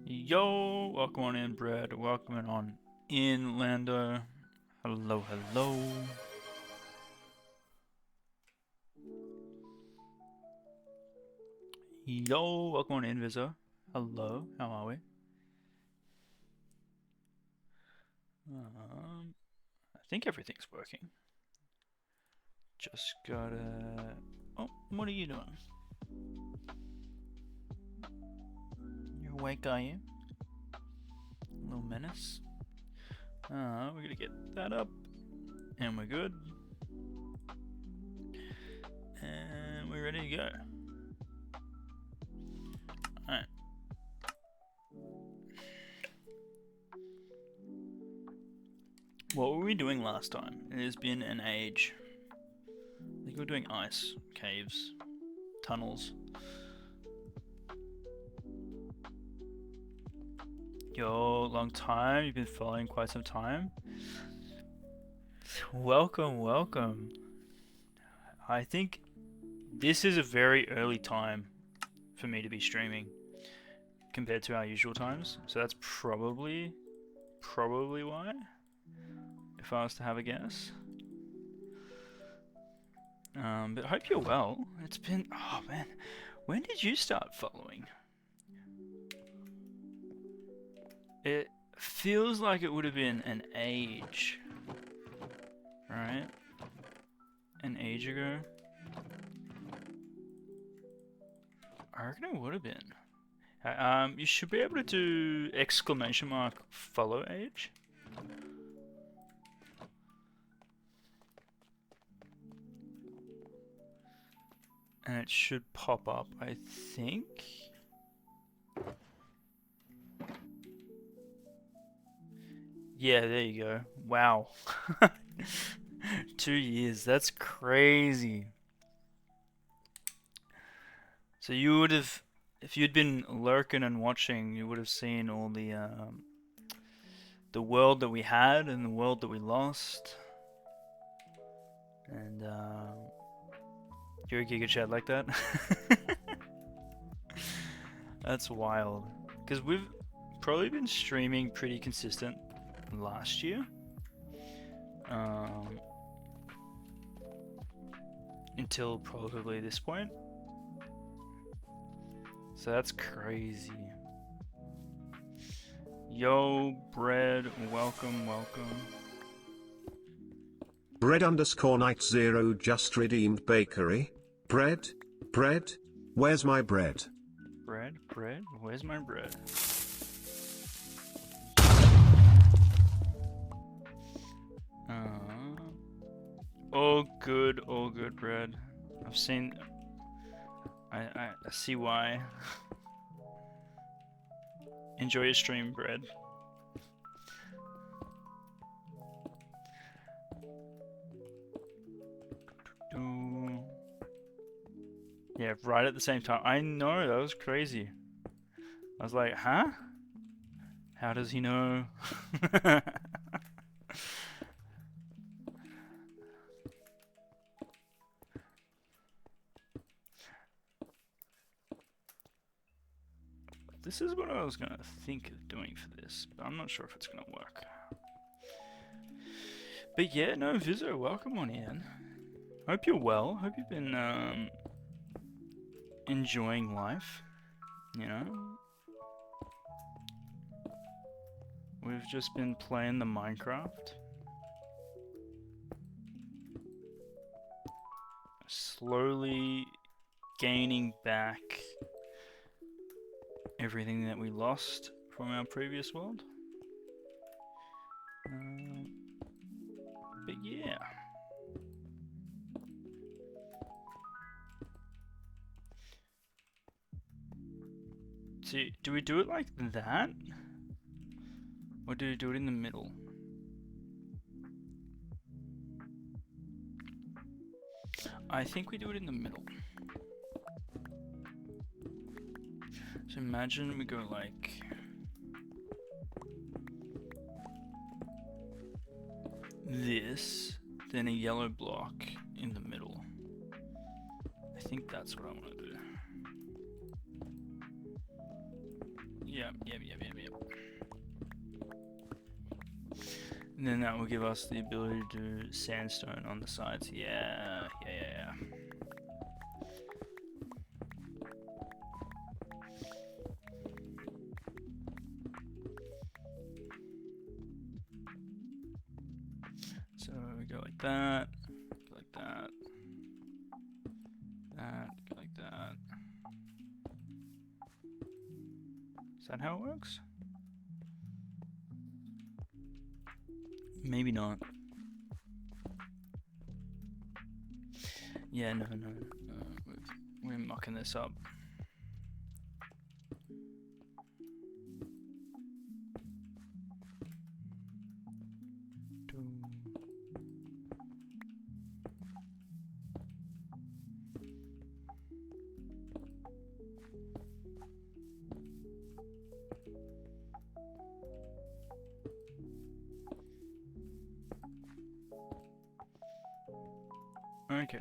Yo, welcome on in, Brad. Welcome on in, Lando. Hello, hello. Yo, welcome on in, Vizzo. Hello, how are we? I think everything's working. Just gotta... Oh, what are you doing? You're awake, are you? Little menace. We're gonna get that up. And we're good. And we're ready to go. Alright. What were we doing last time? It has been an age. I think we were doing ice, caves, tunnels. Yo, long time. You've been following quite some time. Welcome, welcome. I think this is a very early time for me to be streaming compared to our usual times. So that's probably why, if I was to have a guess. But I hope you're well. It's been, oh man, when did you start following? It feels like it would have been an age, right? An age ago. I reckon it would have been. You should be able to do exclamation mark follow age. And it should pop up, I think. Yeah, there you go. Wow. 2 years, that's crazy. So you would have, if you'd been lurking and watching, you would have seen all the world that we had and the world that we lost. And you're a Giga Chat like that? That's wild. Because we've probably been streaming pretty consistent last year. Until probably this point. So that's crazy. Yo, Bread, welcome, welcome. Bread_Night0 just redeemed bakery. Bread? Where's my bread? Bread? Where's my bread? All good, Bread. I've seen... I see why. Enjoy your stream, Bread. Yeah, right at the same time. I know, that was crazy. I was like, huh? How does he know? This is what I was gonna think of doing for this, but I'm not sure if it's gonna work. But yeah, no, Vizzo, welcome on in. Hope you're well. Hope you've been enjoying life. You know, we've just been playing the Minecraft. Slowly gaining back everything that we lost from our previous world. But yeah. So, do we do it like that? Or do we do it in the middle? I think we do it in the middle. So imagine we go like... this, then a yellow block in the middle. I think that's what I want to do. Yep. And then that will give us the ability to do sandstone on the sides. Yeah. So we go like that, go like that, go like that. Is that how it works? Maybe not. Yeah, no. We're mucking this up. Okay.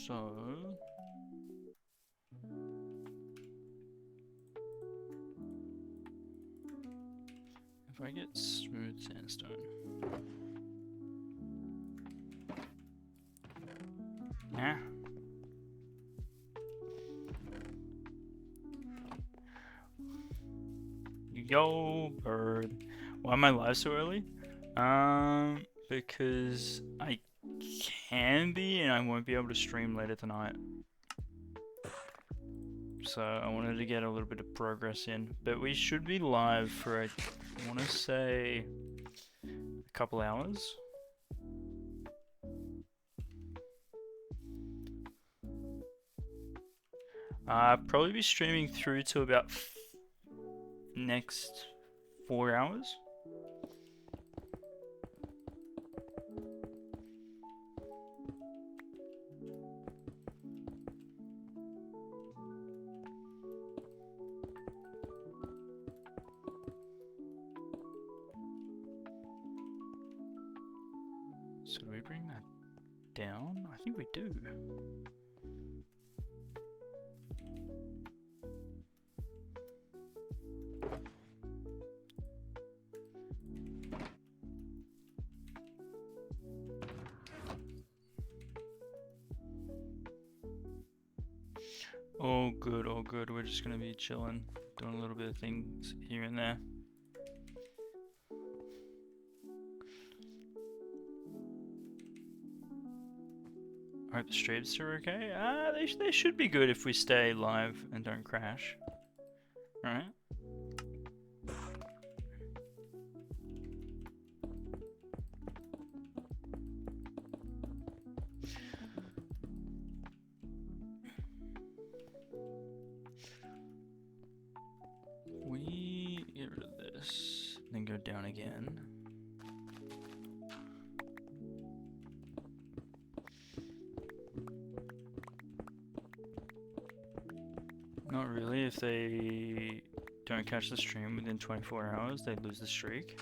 So if I get smooth sandstone, nah. Yo, bird. Why am I live so early? Because I can be, and I won't be able to stream later tonight. So I wanted to get a little bit of progress in, but we should be live for I want to say a couple hours. Probably be streaming through to about next 4 hours. So do we bring that down? I think we do. All good, all good. We're just gonna be chilling, doing a little bit of things here and there. I hope the streams are okay. They should be good if we stay live and don't crash. Alright. We get rid of this, then go down again. Not really. If they don't catch the stream within 24 hours, they lose the streak.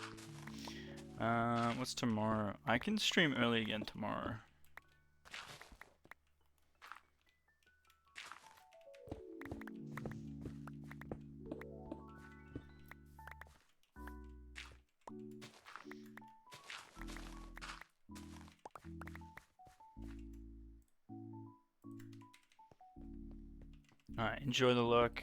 What's tomorrow? I can stream early again tomorrow. Alright, enjoy the look.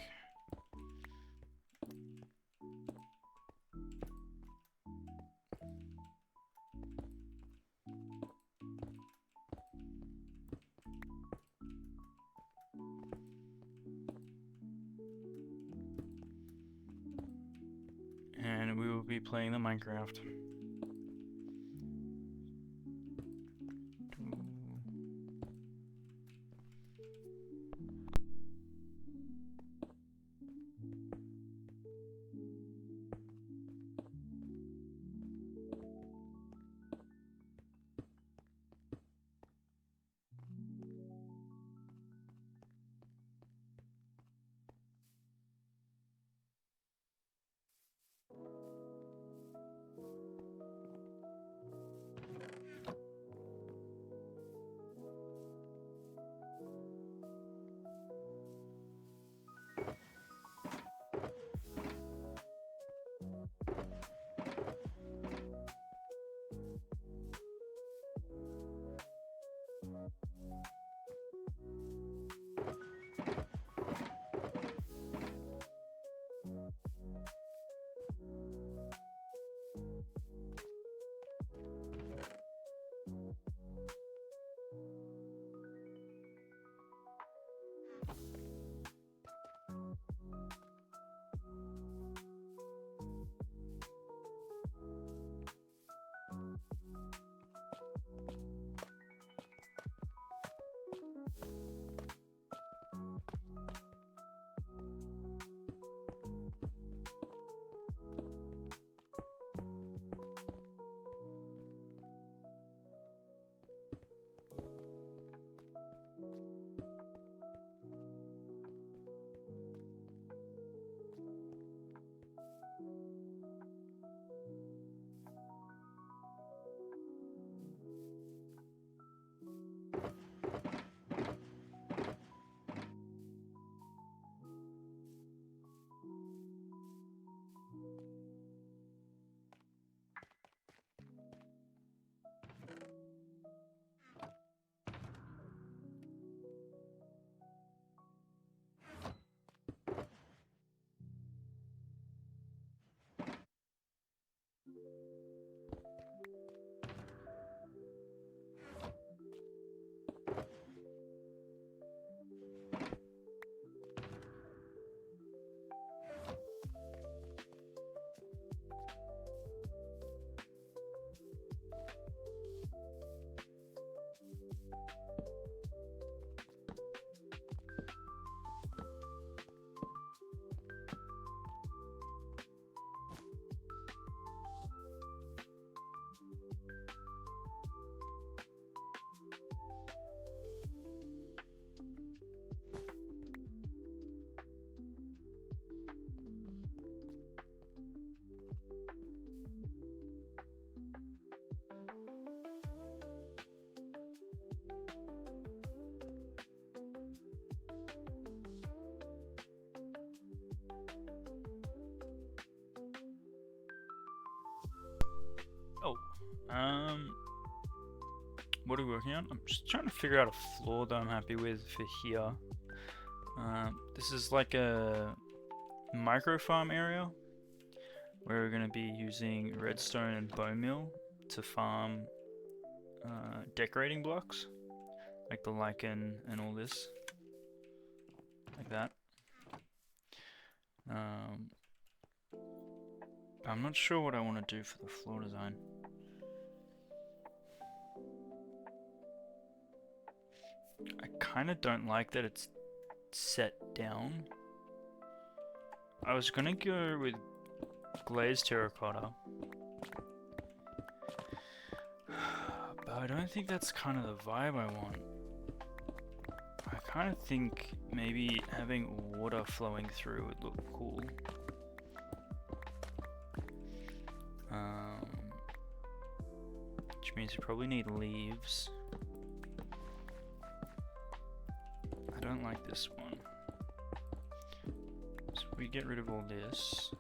And we will be playing the Minecraft. Oh, what are we working on? I'm just trying to figure out a floor that I'm happy with for here. This is like a micro farm area where we're going to be using redstone and bone meal to farm decorating blocks, like the lichen and all this, like that. I'm not sure what I want to do for the floor design. I kind of don't like that it's set down. I was gonna go with glazed terracotta, but I don't think that's kind of the vibe I want. I kind of think maybe having water flowing through would look cool. Which means you probably need leaves. I don't like this one. So we get rid of all this.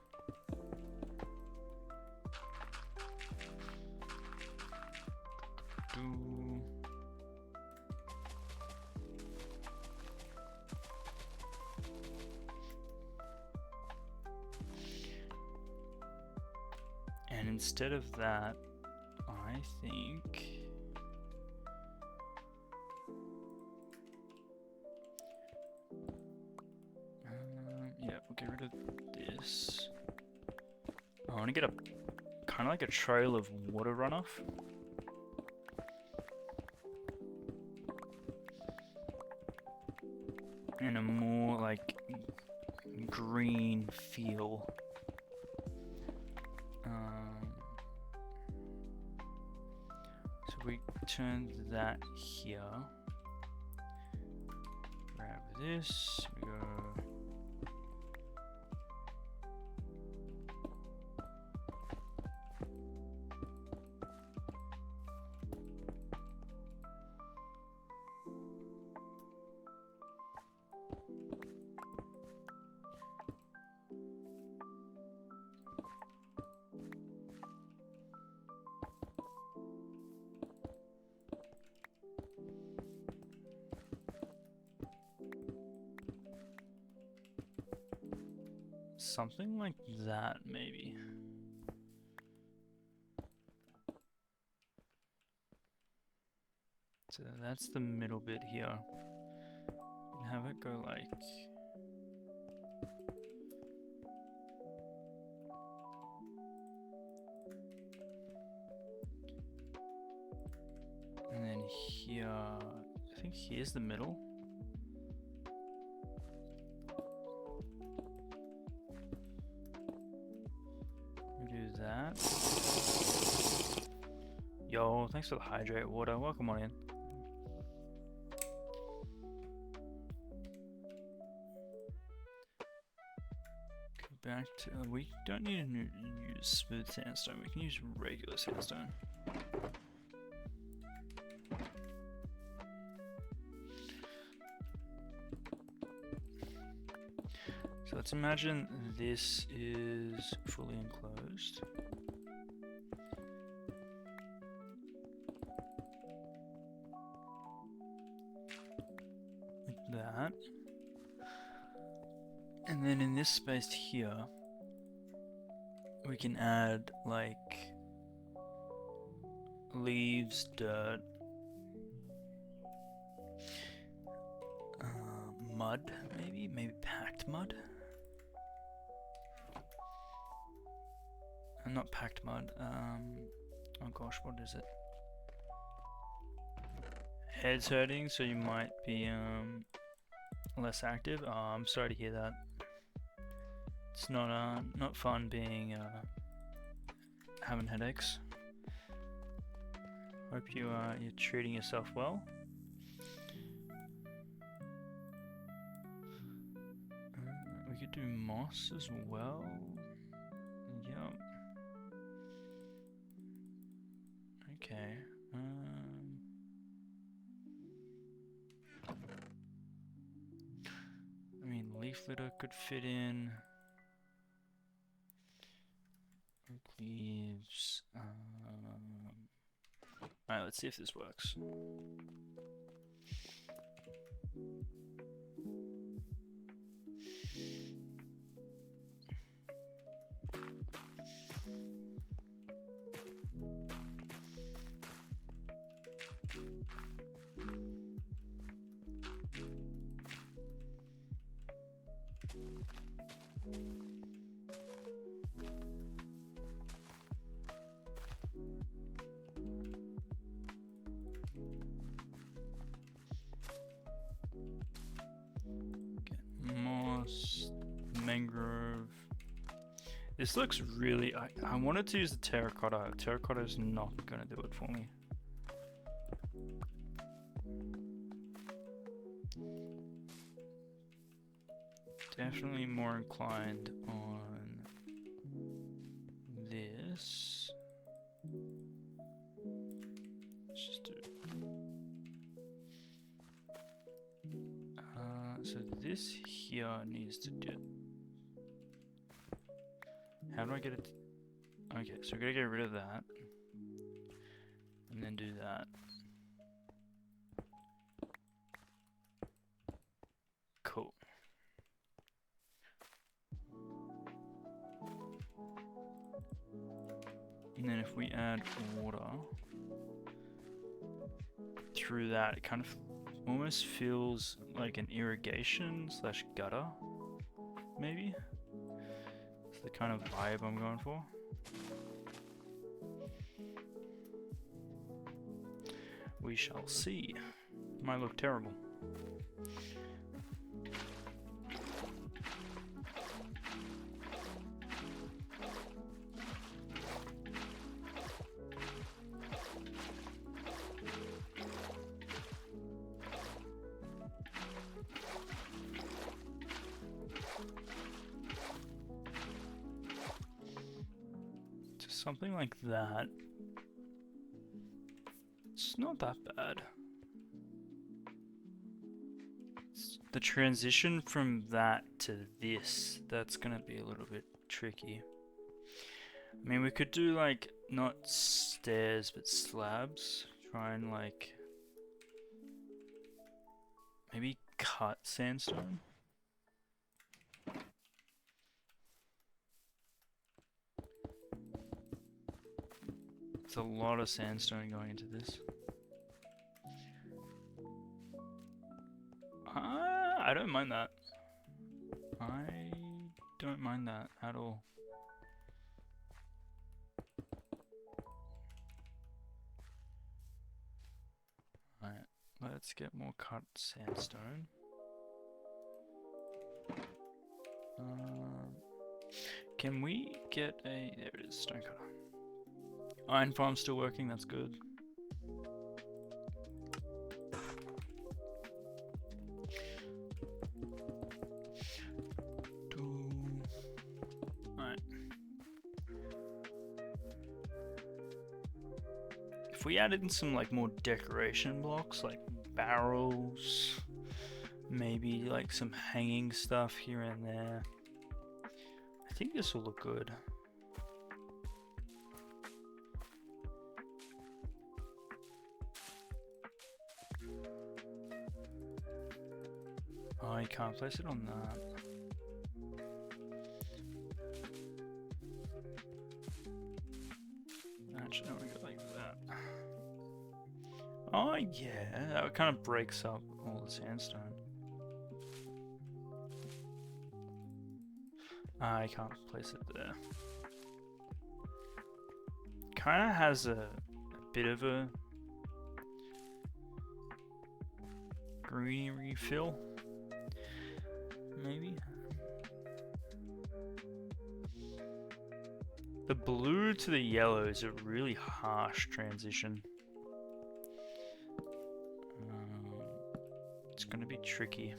And instead of that, I think yeah, we'll get rid of this. I want to get a kind of like a trail of water runoff. And a more like green feel. So we turn that here. Grab this. We go. Something like that, maybe. So that's the middle bit here. And have it go like... And then here... I think here's the middle. That. Yo, thanks for the hydrate water. Welcome on in. Go back to. We don't need to use smooth sandstone. We can use regular sandstone. So let's imagine this is fully enclosed. Like that. And then in this space here, we can add like leaves, dirt, mud, maybe packed mud. Not packed mud. Oh gosh, what is it? head's hurting, so you might be less active. Oh, I'm sorry to hear that. It's not fun being having headaches. Hope you're treating yourself well. We could do moss as well. Yep. Okay. I mean, leaf litter could fit in. Oak leaves. Alright, let's see if this works. Moss, mangrove. This looks really. I wanted to use the terracotta. Terracotta is not gonna do it for me. Definitely more inclined on this. Let's just do. So this here needs to do. How do I get it? Okay, so we're gonna get rid of that, and then do that. Cool. And then if we add water through that, it kind of almost feels like an irrigation slash gutter, maybe. It's the kind of vibe I'm going for. We shall see. Might look terrible. Something like that. It's not that bad. The transition from that to this, that's gonna be a little bit tricky. I mean, we could do like, not stairs, but slabs. Try and like, maybe cut sandstone. It's a lot of sandstone going into this. I don't mind that. I don't mind that at all. Alright, let's get more cut sandstone. Can we get a... There it is, stonecutter. Iron farm's still working, that's good. Alright. If we added in some like more decoration blocks, like barrels, maybe like some hanging stuff here and there, I think this will look good. Oh, you can't place it on that. Actually, no, we go like that. Oh yeah, that kind of breaks up all the sandstone. I can't place it there. Kind of has a bit of a green refill. Maybe. The blue to the yellow is a really harsh transition. It's going to be tricky.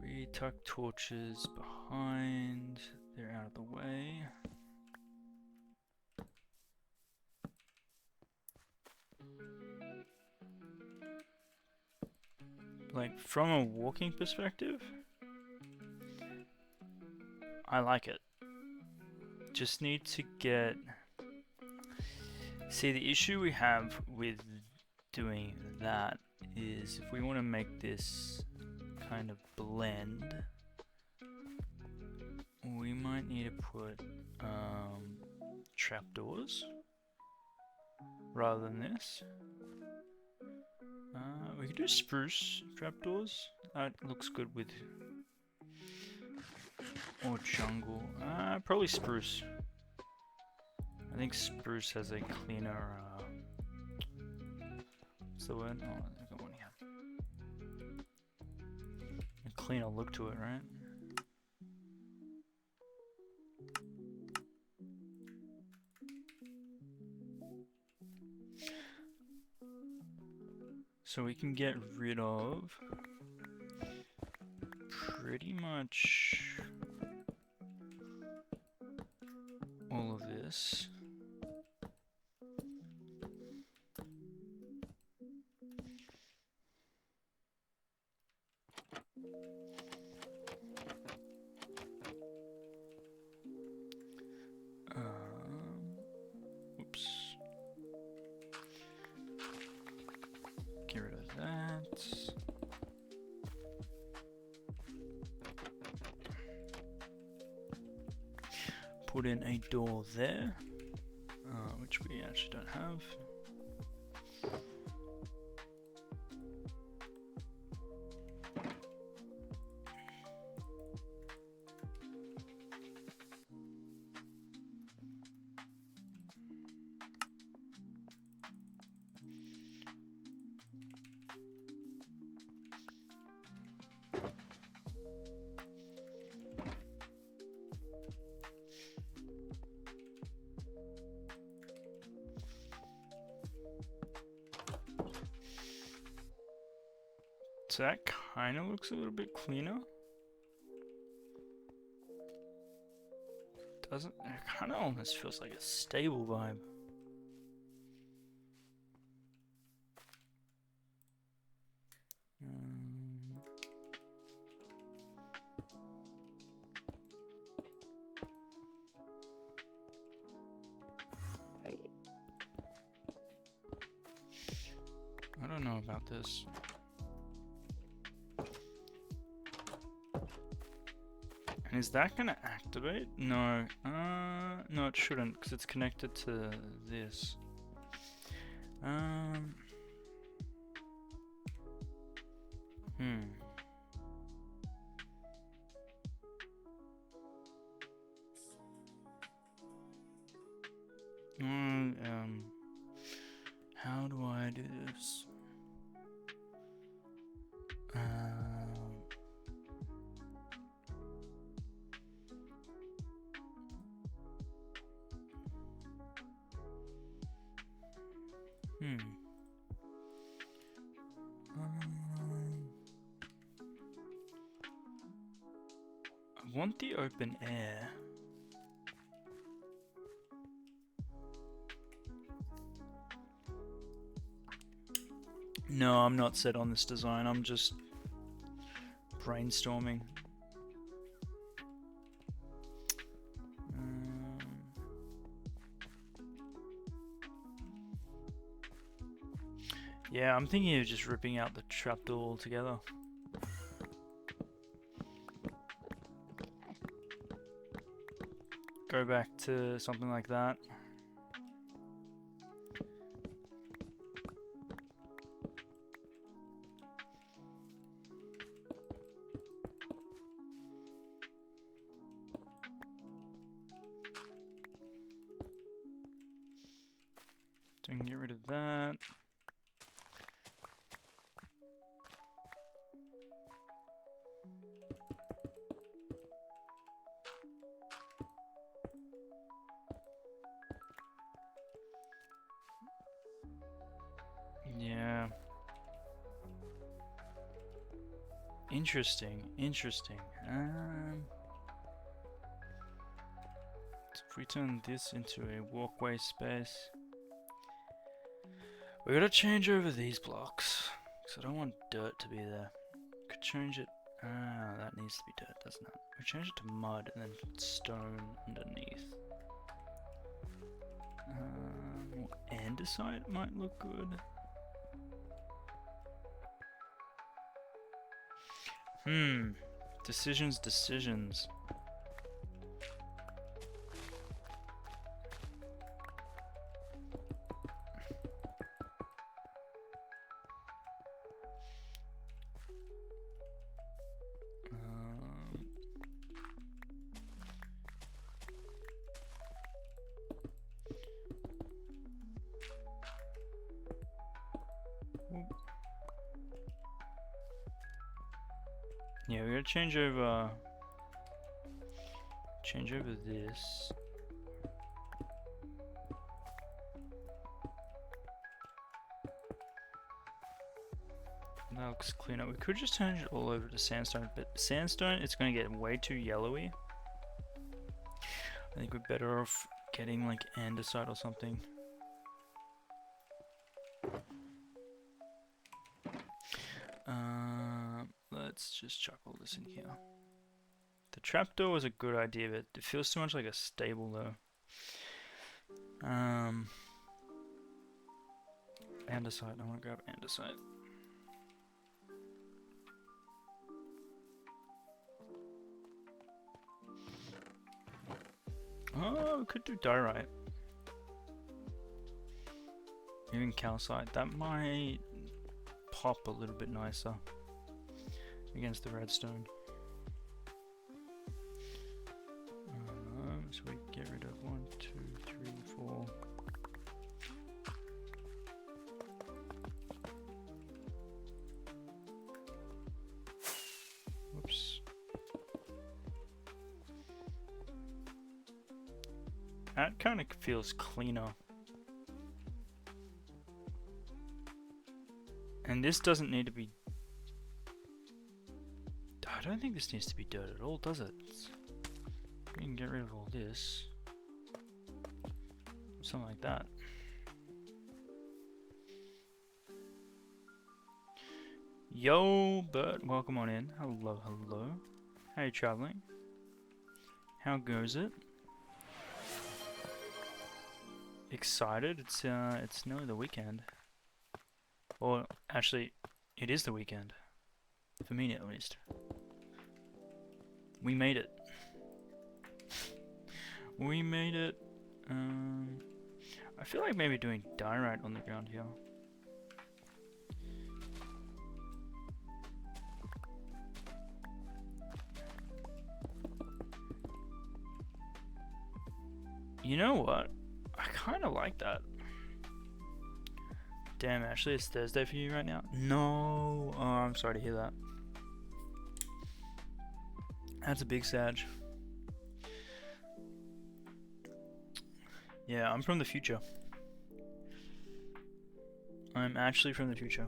We tuck torches behind. They're out of the way. Like, from a walking perspective, I like it. Just need to get... See, the issue we have with doing that is if we want to make this kind of blend, we might need to put trapdoors rather than this. We could do spruce trapdoors. That looks good with... Or jungle. Probably spruce. I think spruce has a cleaner... what's the word? Oh, I got one here. A cleaner look to it, right? So we can get rid of pretty much all of this. Oops. Get rid of that. Put in a door there, which we actually don't have. So that kind of looks a little bit cleaner. Doesn't it? Kind of almost feels like a stable vibe. I don't know about this. And is that gonna activate? No. No, it shouldn't, because it's connected to this. How do I do this? I want the open air. No, I'm not set on this design. I'm just brainstorming. Yeah, I'm thinking of just ripping out the trapdoor altogether. Go back to something like that. So we can get rid rid of that. Yeah. Interesting, interesting. So if we turn this into a walkway space, we gotta change over these blocks, because I don't want dirt to be there. Could change it. Ah, that needs to be dirt, doesn't it? We change it to mud and then stone underneath. Andesite might look good. Decisions. Yeah, we're gonna change over this. That looks cleaner. We could just change it all over to sandstone, but sandstone, it's gonna get way too yellowy. I think we're better off getting like andesite or something. Let's just chuck all this in here. The trapdoor was a good idea, but it feels too much like a stable though. Andesite, I want to grab andesite. Oh, we could do diorite. Even calcite, that might pop a little bit nicer against the redstone. So we get rid of 1, 2, 3, 4. Whoops. That kind of feels cleaner. And this doesn't need to be... I don't think this needs to be dirt at all, does it? We can get rid of all this. Something like that. Yo, Bert, welcome on in. Hello, hello. How you traveling? How goes it? Excited? It's nearly the weekend. Or actually, it is the weekend. For me at least. We made it. We made it. I feel like maybe doing diorite on the ground here. You know what? I kind of like that. Damn, Ashley, it's Thursday for you right now? No. Oh, I'm sorry to hear that. That's a big sag. Yeah, I'm from the future. I'm actually from the future.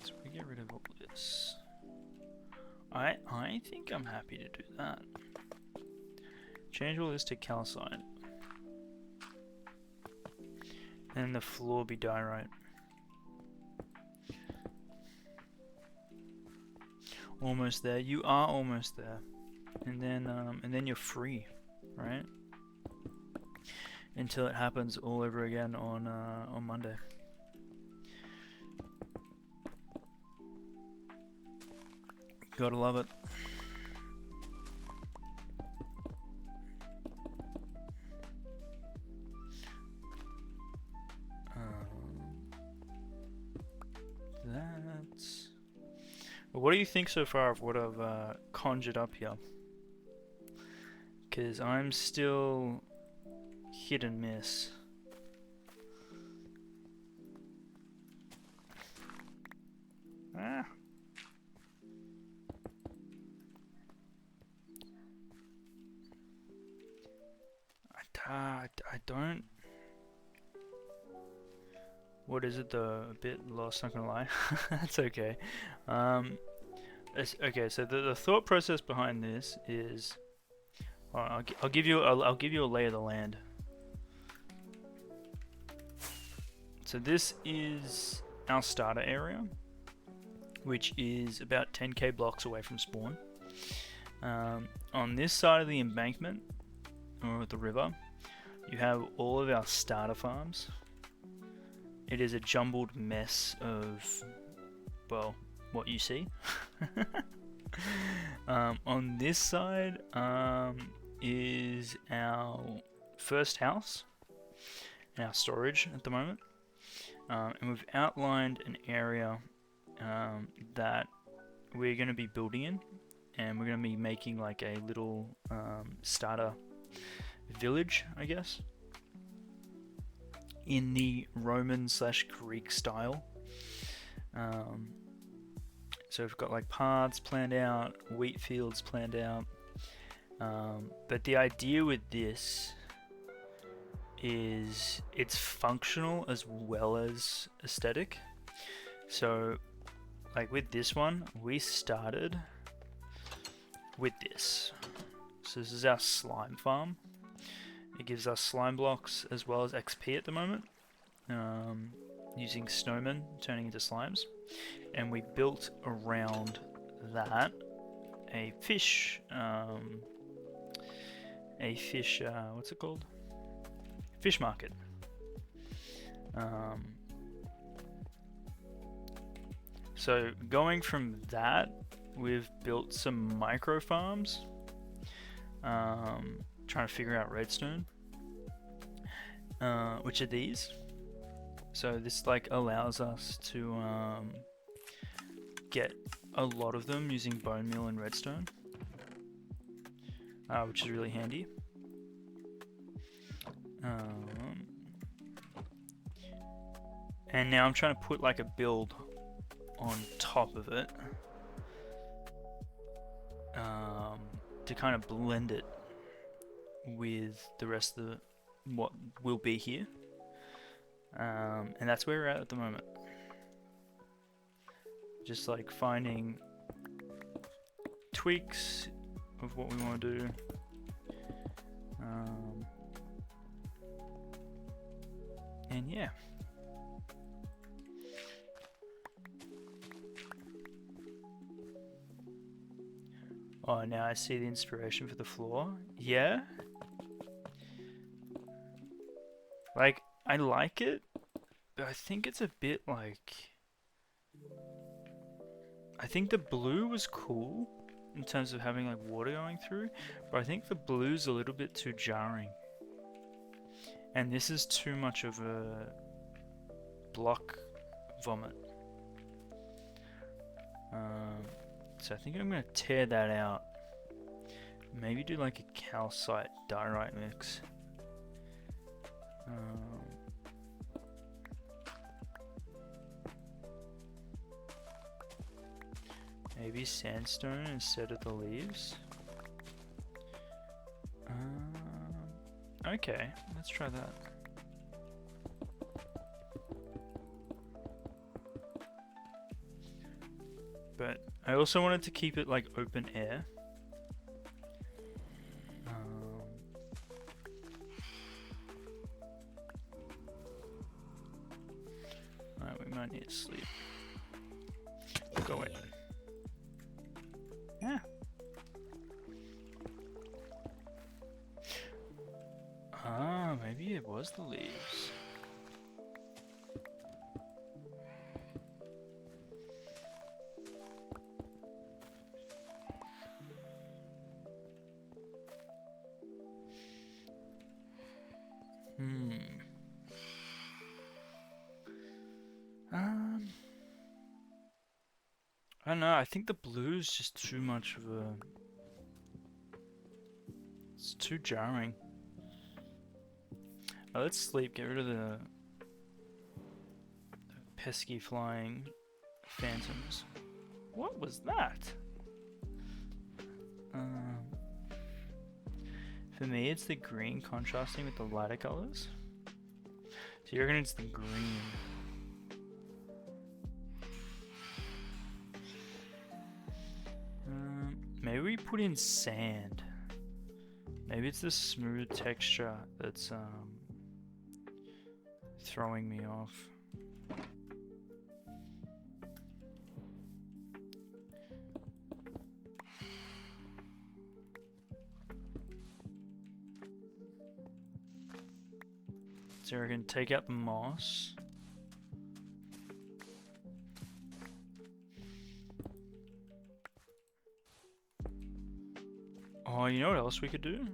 So we get rid of all this. I think I'm happy to do that. Change all this to calcite. And the floor be diorite. Almost there. You are almost there. And then you're free, right? Until it happens all over again on Monday. Gotta love it. That's... What do you think so far of what I've conjured up here? because I'm still hit and miss. Ah. I don't. What is it though? A bit lost, not gonna lie. That's okay. Okay, so the thought process behind this is, I'll give you a lay of the land. So this is our starter area, which is about 10k blocks away from spawn. On this side of the embankment, or the river, you have all of our starter farms. It is a jumbled mess of, well, what you see. On this side is our first house and our storage at the moment. And we've outlined an area that we're going to be building in, and we're going to be making like a little starter village, I guess, in the Roman/Greek style. So we've got like paths planned out, wheat fields planned out, but the idea with this is it's functional as well as aesthetic. So like with this one, we started with this. So this is our slime farm. It gives us slime blocks as well as XP at the moment, using snowmen turning into slimes. And we built around that a fish, what's it called? Fish market. So going from that, we've built some micro farms. Trying to figure out redstone, which are these. So this like allows us to get a lot of them using bone meal and redstone, which is really handy. And now I'm trying to put like a build on top of it to kind of blend it with the rest of what will be here, and that's where we're at the moment. Just like finding tweaks of what we want to do. And yeah. Oh, now I see the inspiration for the floor. Yeah. Like, I like it, but I think it's a bit like... I think the blue was cool in terms of having like water going through, but I think the blue's a little bit too jarring. And this is too much of a block vomit. So I think I'm going to tear that out. Maybe do like a calcite diorite mix. Maybe sandstone instead of the leaves. Okay, let's try that. But I also wanted to keep it like open air. Alright, we might need to sleep. Go away. Yeah. Ah, maybe it was the leaves. I don't know, I think the blue's just too much of a... It's too jarring. Let's sleep, get rid of the pesky flying phantoms. What was that? For me, it's the green contrasting with the lighter colors. So you reckon it's the green? Maybe we put in sand. Maybe it's the smooth texture that's throwing me off. So we're going to take out the moss. Oh, you know what else we could do?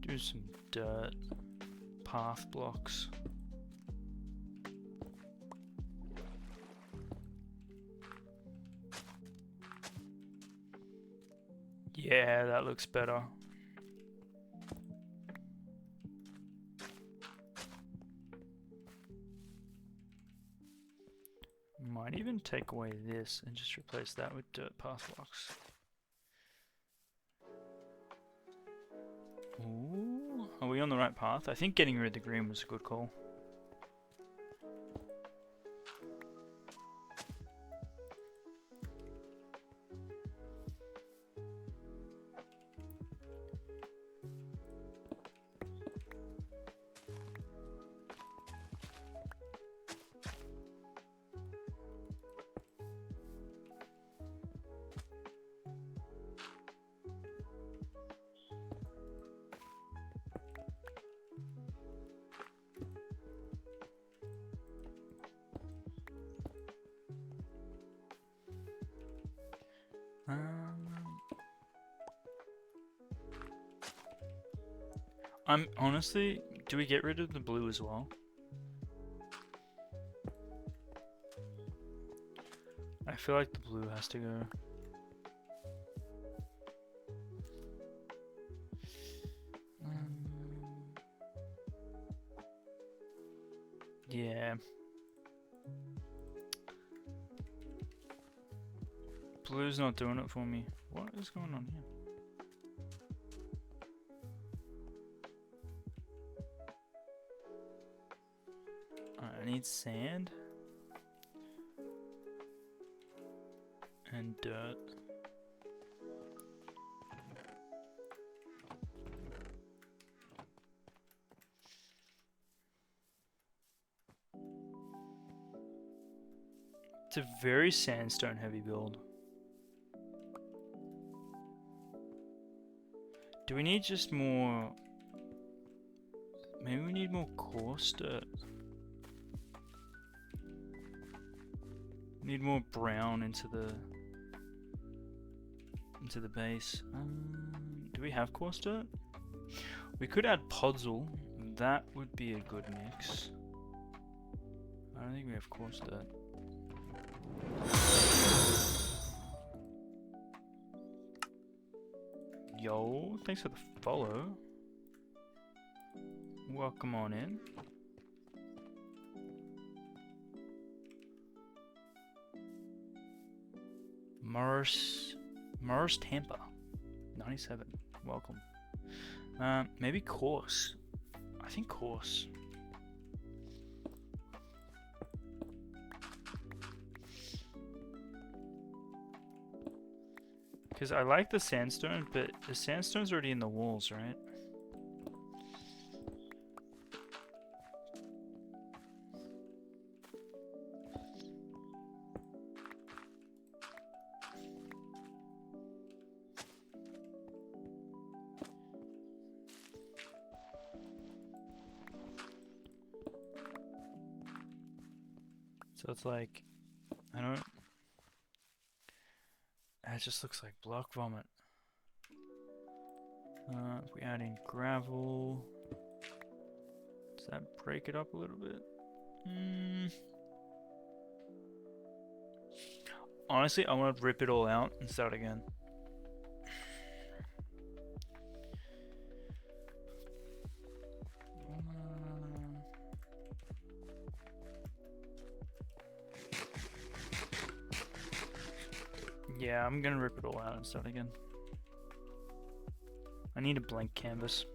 Do some dirt path blocks. Yeah, that looks better. Might even take away this and just replace that with dirt path blocks. Ooh, are we on the right path? I think getting rid of the green was a good call. I'm honestly, do we get rid of the blue as well? I feel like the blue has to go. Yeah. Blue's not doing it for me. What is going on here? I need sand and dirt. It's a very sandstone heavy build. Do we need just more? Maybe we need more coarse dirt. Need more brown into the base. Do we have coarse dirt? We could add podzol. That would be a good mix. I don't think we have coarse dirt. Yo, thanks for the follow. Welcome on in. Morris Tampa, 97. Welcome. Maybe coarse. I think coarse. Because I like the sandstone, but the sandstone's already in the walls, right? So it's like, I don't... It just looks like block vomit. If we add in gravel... What's that break it up a little bit? Honestly, I want to rip it all out and start again. Yeah, I'm gonna rip it all out and start again. I need a blank canvas.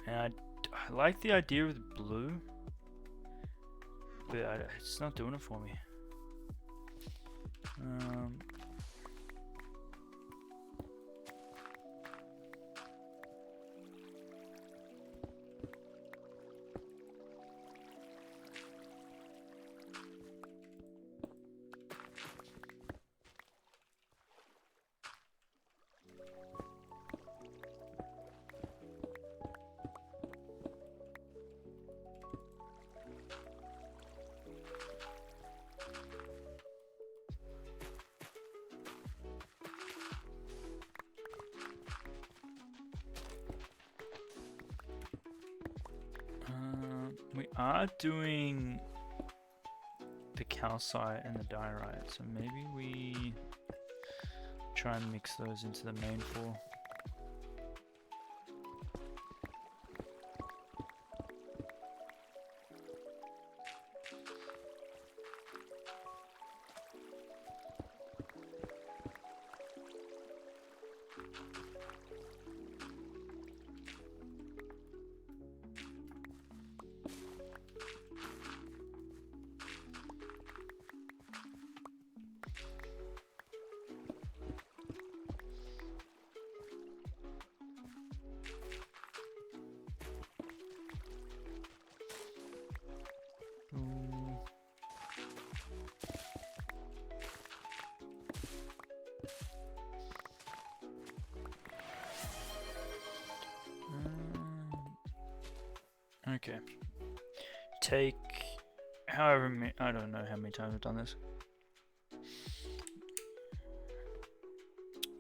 And I like the idea of the blue, but it's not doing it for me. We are doing the calcite and the diorite, so maybe we try and mix those into the main floor. Okay. Take however many, I don't know how many times I've done this.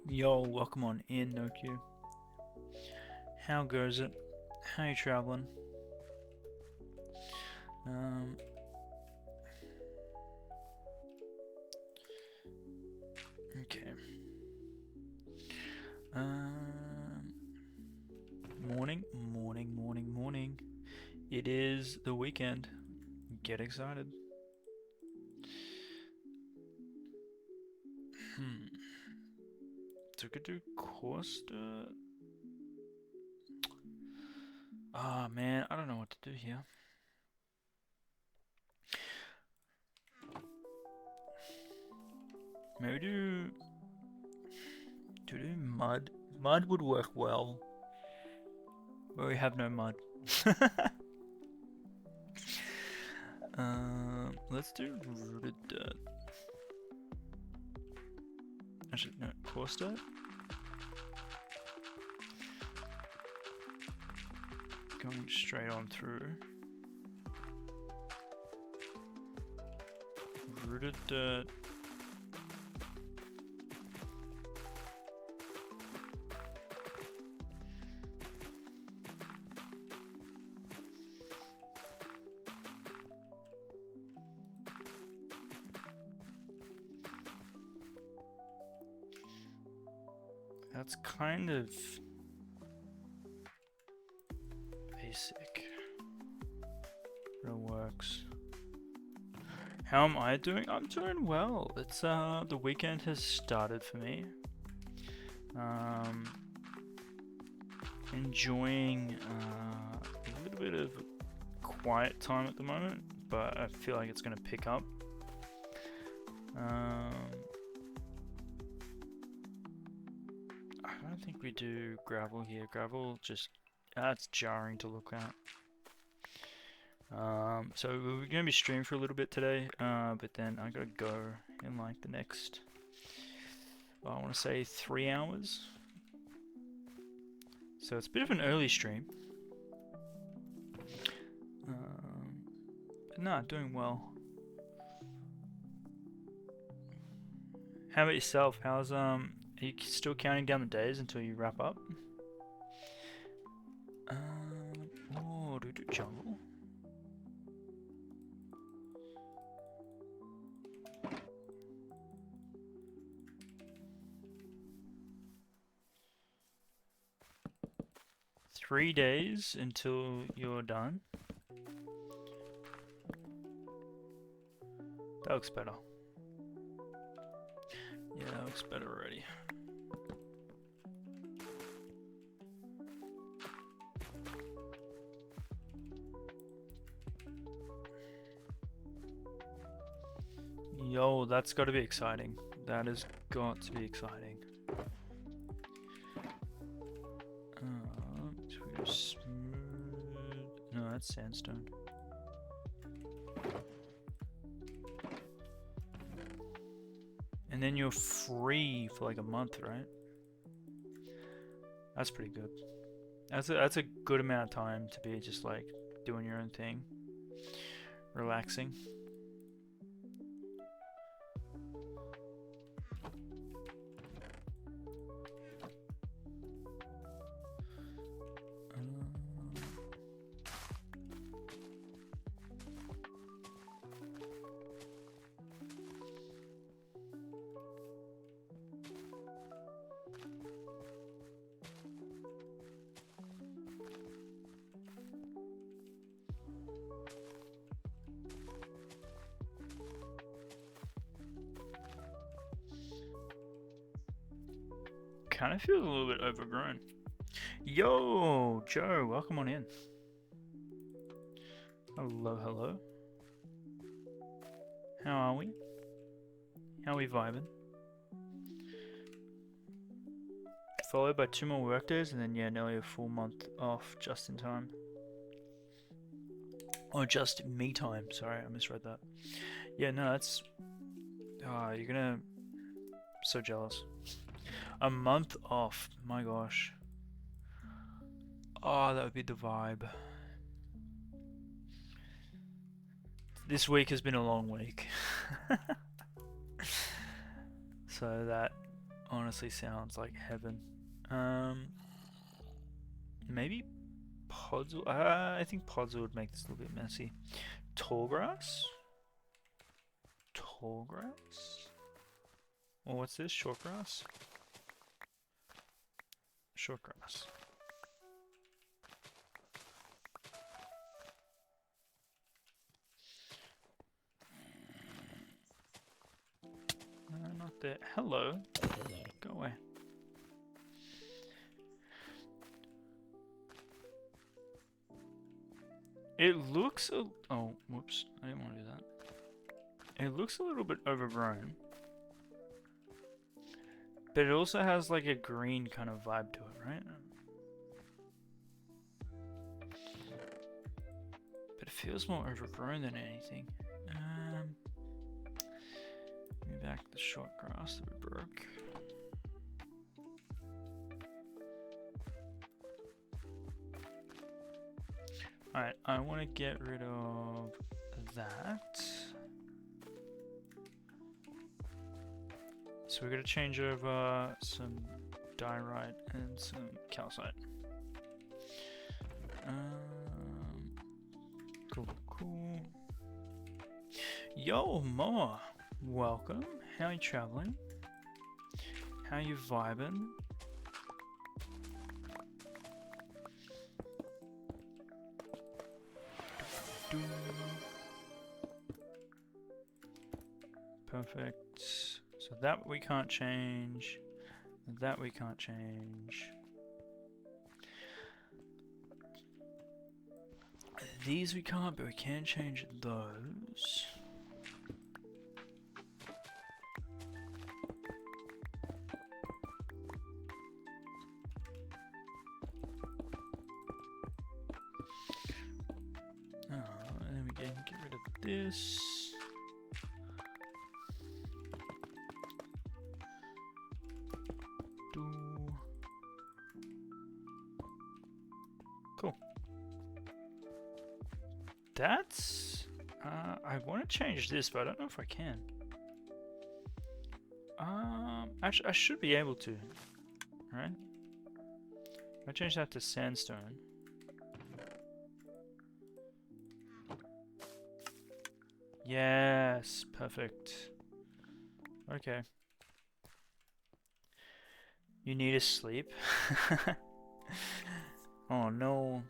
Yo, welcome on in, NoQ. How goes it? How you traveling? Okay. Morning. It is the weekend. Get excited. So we could do Costa. Ah, man, I don't know what to do here. Maybe do mud. Mud would work well. But we have no mud. Let's do rooted dirt. Actually, no, coarse dirt. Going straight on through. Rooted dirt. That's kind of basic. It works. How am I doing? I'm doing well. It's the weekend has started for me. Enjoying a little bit of quiet time at the moment, but I feel like it's gonna pick up. I don't think we do gravel here. Gravel just that's jarring to look at. So we're gonna be streaming for a little bit today, but then I gotta go in like the next, I want to say 3 hours. So it's a bit of an early stream. But nah, doing well. How about yourself? How's Are you still counting down the days until you wrap up? Oh, do jungle. Three days until you're done. That looks better. Yeah, that looks better already. Yo, that's got to be exciting. That has got to be exciting. Smooth. No, that's sandstone. And then you're free for like a month, right? That's pretty good. That's a good amount of time to be just like doing your own thing, relaxing. Kind of feels a little bit overgrown. Yo, Joe, welcome on in. Hello, hello. How are we? How are we vibing? Followed by 2 more workdays and then yeah, nearly a full month off just in time. Oh, just me time. Sorry, I misread that. Yeah, no, that's... Oh, you're gonna... So jealous. A month off. My gosh. Oh, that would be the vibe. This week has been a long week. So that honestly sounds like heaven. Maybe pods. I think pods would make this a little bit messy. Tall grass? Tall grass? Or what's this? Short grass? Short grass. Not there. Hello. Go away. It looks a... Oh, whoops. I didn't want to do that. It looks a little bit overgrown. But it also has like a green kind of vibe to it, right? But it feels more overgrown than anything. Give me back the short grass that we broke. Alright, I want to get rid of that. So we're going to change over some diorite and some calcite. Cool. Yo, Moa, welcome. How are you traveling? How you vibing? Perfect. So that we can't change. That we can't change. These we can't, but we can change those. And then we can get rid of this. Cool. That's... I want to change this, but I don't know if I can. Actually, I should be able to, right? I change that to sandstone. Yes, perfect. Okay. You need to sleep. Oh no.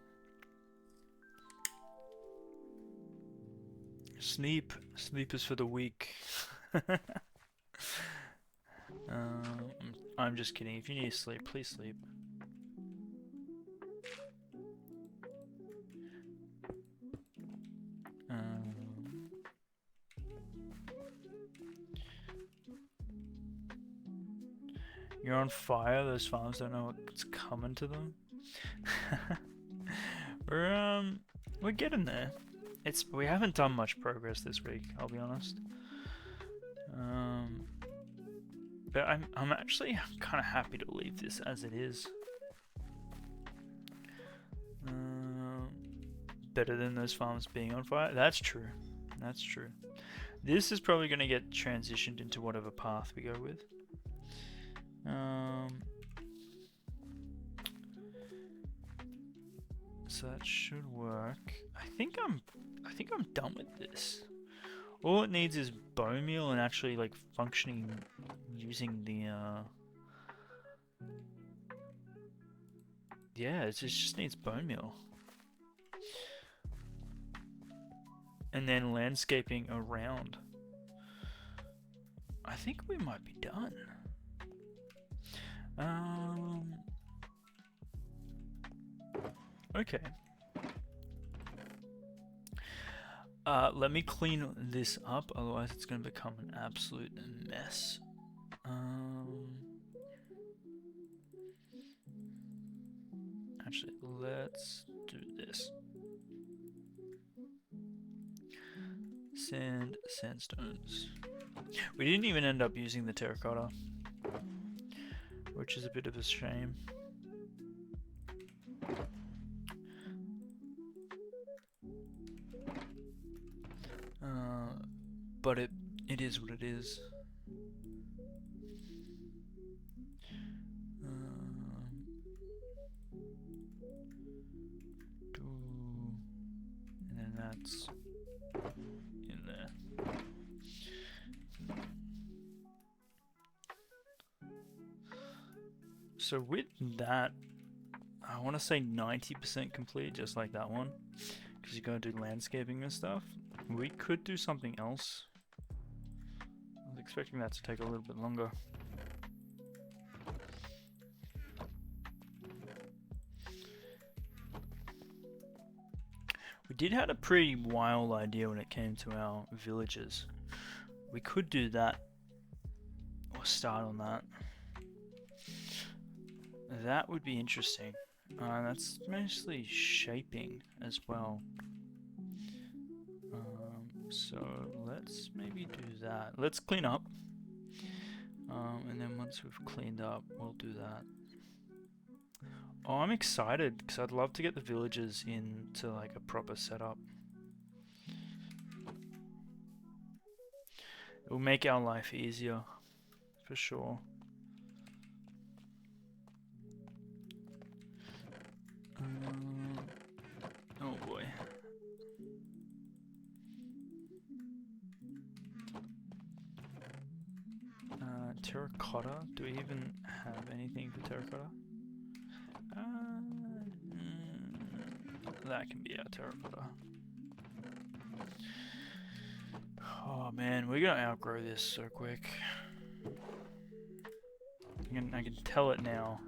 Sleep. Sleep is for the weak. I'm just kidding. If you need to sleep, please sleep. You're on fire. Those farms don't know what's coming to them. We're getting there. We haven't done much progress this week, I'll be honest. But I'm actually kind of happy to leave this as it is. Better than those farms being on fire. That's true. That's true. This is probably going to get transitioned into whatever path we go with. So that should work. I think I'm done with this. All it needs is bone meal and actually like functioning using the yeah, it just needs bone meal. And then landscaping around. I think we might be done. Okay. Let me clean this up, otherwise it's going to become an absolute mess. Actually, let's do this. Sandstones. We didn't even end up using the terracotta, which is a bit of a shame. But it is what it is. And then that's in there. So with that, I want to say 90% complete, just like that one, because you gotta do landscaping and stuff. We could do something else. I was expecting that to take a little bit longer. We did have a pretty wild idea when it came to our villages. We could do that, or start on that. That would be interesting. That's mostly shaping as well. So let's maybe do that. Let's clean up. And then once we've cleaned up, we'll do that. Oh, I'm excited because I'd love to get the villages into like a proper setup. It will make our life easier, for sure. Oh boy. Terracotta? Do we even have anything for terracotta? That can be our terracotta. Oh man, we're gonna outgrow this so quick. I can tell it now.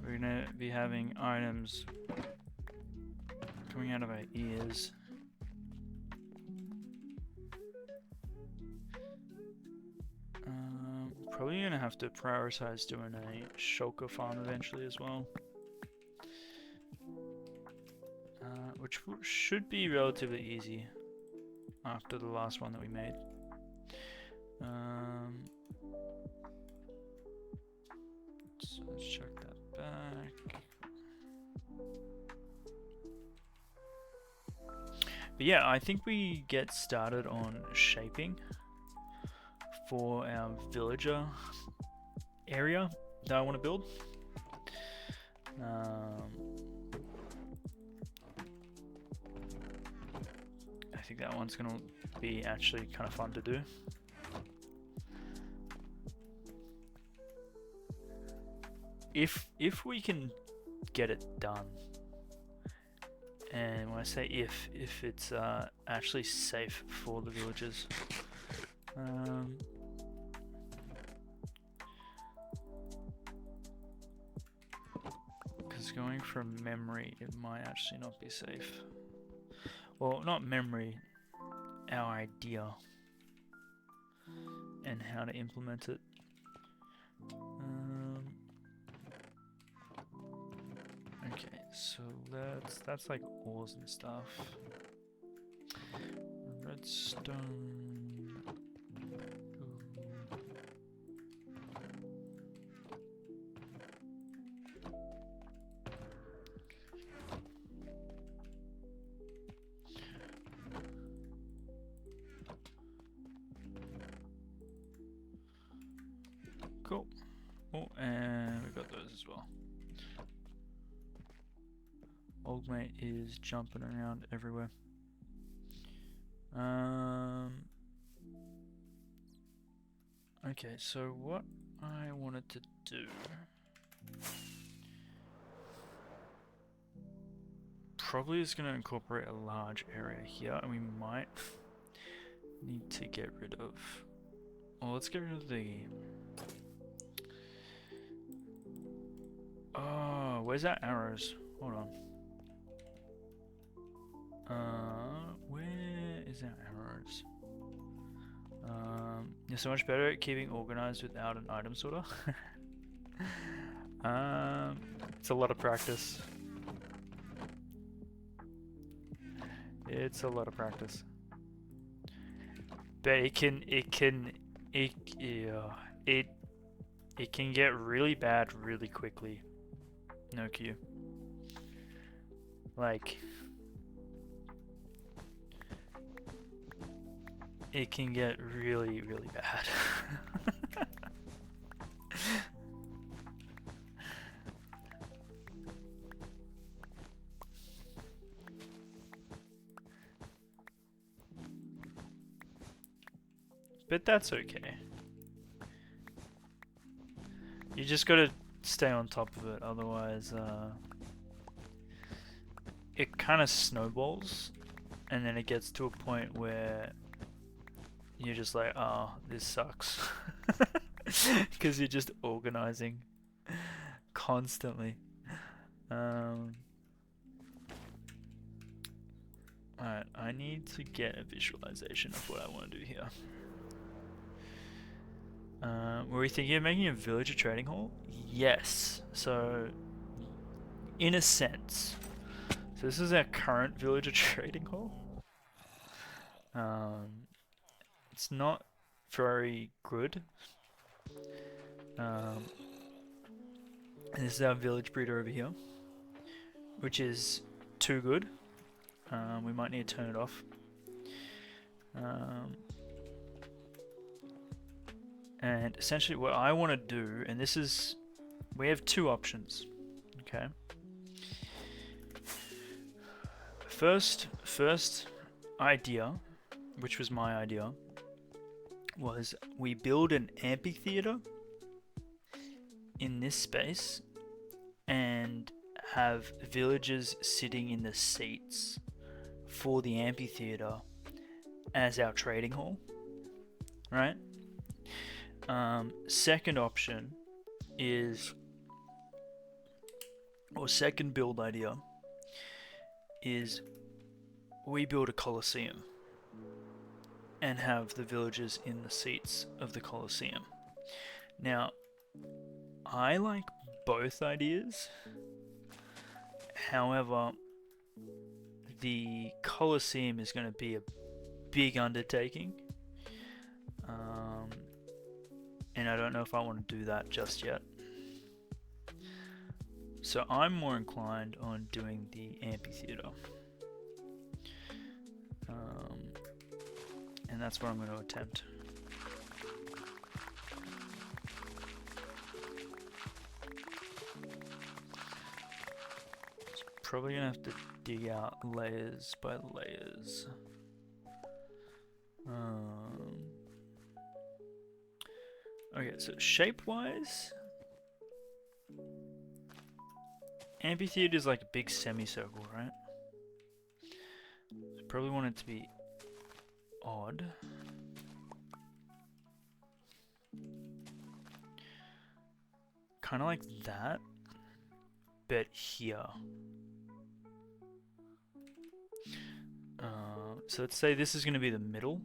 We're gonna be having items coming out of our ears. Probably gonna have to prioritize doing a shulker farm eventually as well. Which should be relatively easy after the last one that we made. So let's check that back. But yeah, I think we get started on shaping for our villager area that I want to build. I think that one's gonna be actually kind of fun to do. If we can get it done, and when I say if it's actually safe for the villagers, because going from memory, it might actually not be safe. Well, not memory, our idea and how to implement it. Okay, so that's like ores and stuff. Redstone. Cool. Oh, and we got those as well. Old mate is jumping around everywhere. Okay, so what I wanted to do probably is going to incorporate a large area here, and we might need to get rid of. Well, let's get rid of the. Oh, where's our arrows? Hold on. Where is our arrows? You're so much better at keeping organized without an item sorter. It's a lot of practice. It's a lot of practice. But it can get really bad really quickly. No queue. Like, it can get really, really bad. But that's okay. You just gotta stay on top of it, otherwise it kind of snowballs, and then it gets to a point where you're just like, oh, this sucks. Because you're just organizing constantly. Alright, I need to get a visualization of what I want to do here. Were we thinking of making a villager trading hall? Yes. So, in a sense. So this is our current villager trading hall. It's not very good. And this is our village breeder over here, which is too good. We might need to turn it off. And essentially what I want to do, and this is, we have two options, okay? First idea, which was my idea, was we build an amphitheater in this space and have villagers sitting in the seats for the amphitheater as our trading hall, right? Second option is, or second build idea is, we build a Colosseum and have the villagers in the seats of the Colosseum. Now, I like both ideas. However, the Colosseum is going to be a big undertaking. And I don't know if I want to do that just yet. So I'm more inclined on doing the amphitheater. And that's what I'm going to attempt. probably gonna have to dig out layers by layers. Okay, so shape-wise, amphitheater is like a big semicircle, right? So probably want it to be odd. Kind of like that, but here. So let's say this is going to be the middle,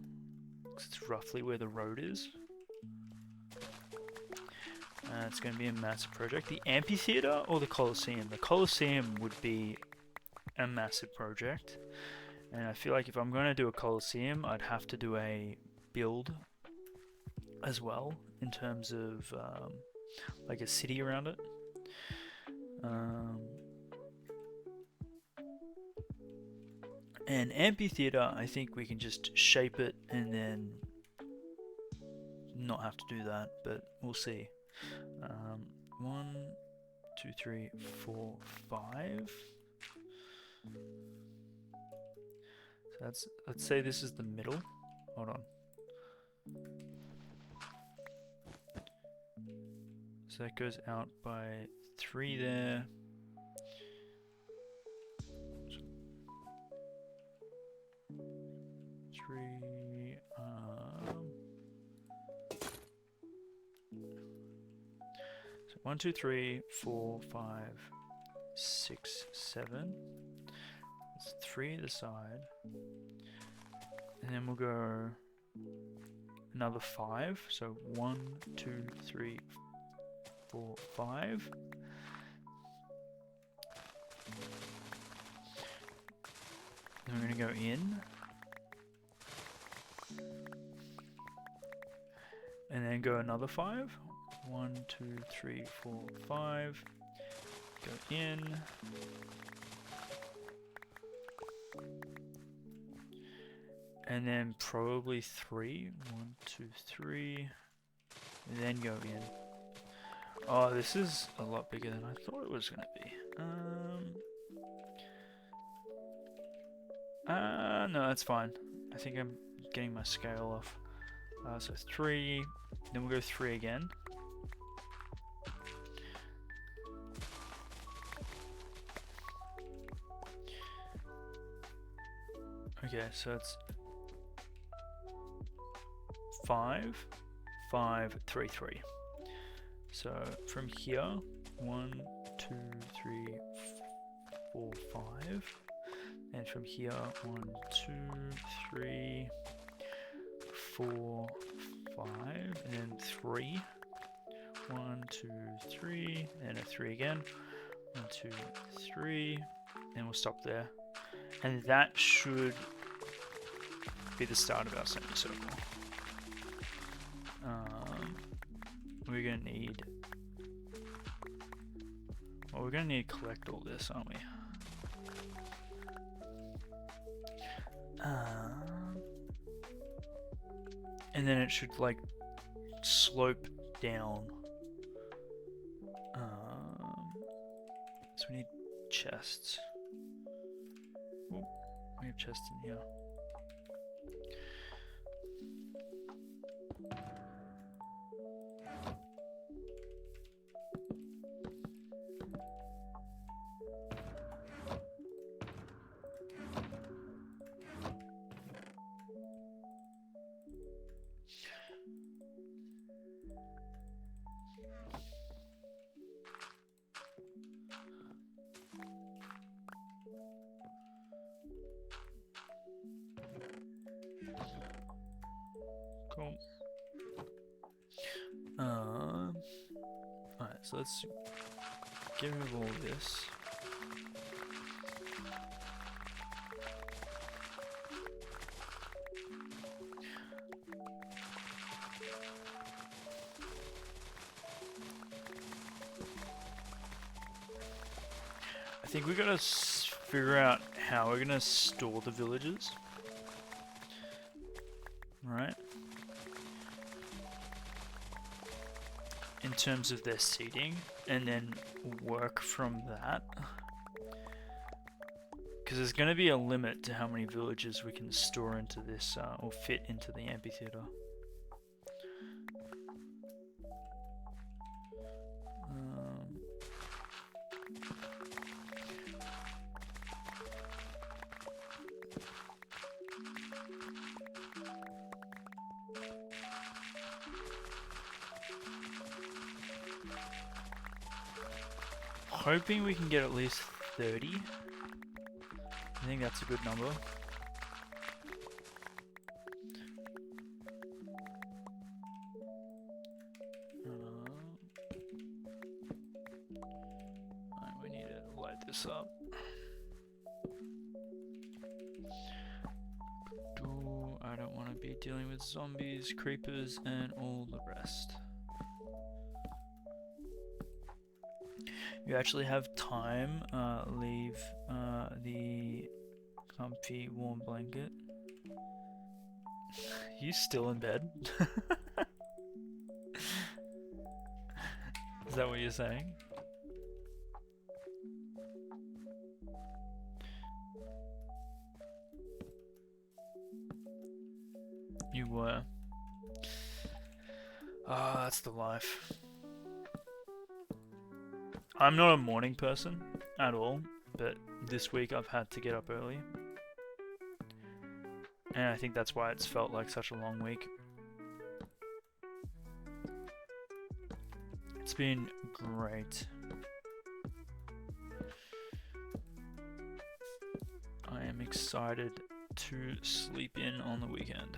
because it's roughly where the road is. It's going to be a massive project. The amphitheater or the Colosseum? The Colosseum would be a massive project. And I feel like if I'm going to do a Colosseum, I'd have to do a build as well, in terms of like a city around it. And amphitheater, I think we can just shape it and then not have to do that, but we'll see. 1, 2, 3, 4, 5. So let's say this is the middle. Hold on. So that goes out by 3 there. So 1, 2, 3, 4, 5, 6, 7. That's 3 either side. And then we'll go another 5. So 1, 2, 3, 4, 5. Then we're going to go in. And then go another 5. 1, 2, 3, 4, 5. Go in. And then probably 3. 1, 2, 3. And then go in. Oh, this is a lot bigger than I thought it was going to be. No, that's fine. I think I'm getting my scale off. So 3, then we'll go 3 again. Okay, so it's 5, 5, 3, 3. So from here, 1, 2, 3, 4, 5. And from here, 1, 2, 3, 4, 5, and then 3. 1, 2, 3, and a 3 again. 1, 2, 3, and we'll stop there. And that should be the start of our semicircle. We're gonna need. Well, we're gonna need to collect all this, aren't we? And then it should like slope down. So we need chests. Ooh, we have chests in here. Cool. Alright, so let's get rid of all this. I think we gotta figure out how we're gonna store the villages. Right? In terms of their seating, and then work from that. Because there's going to be a limit to how many villages we can store into this, or fit into the amphitheater. Hoping we can get at least 30. I think that's a good number. Right, we need to light this up. I don't want to be dealing with zombies, creepers, and all the rest. You actually have time, leave the comfy warm blanket. You still in bed? Is that what you're saying? You were. Ah, that's the life. I'm not a morning person at all, but this week I've had to get up early. And I think that's why it's felt like such a long week. It's been great. I am excited to sleep in on the weekend.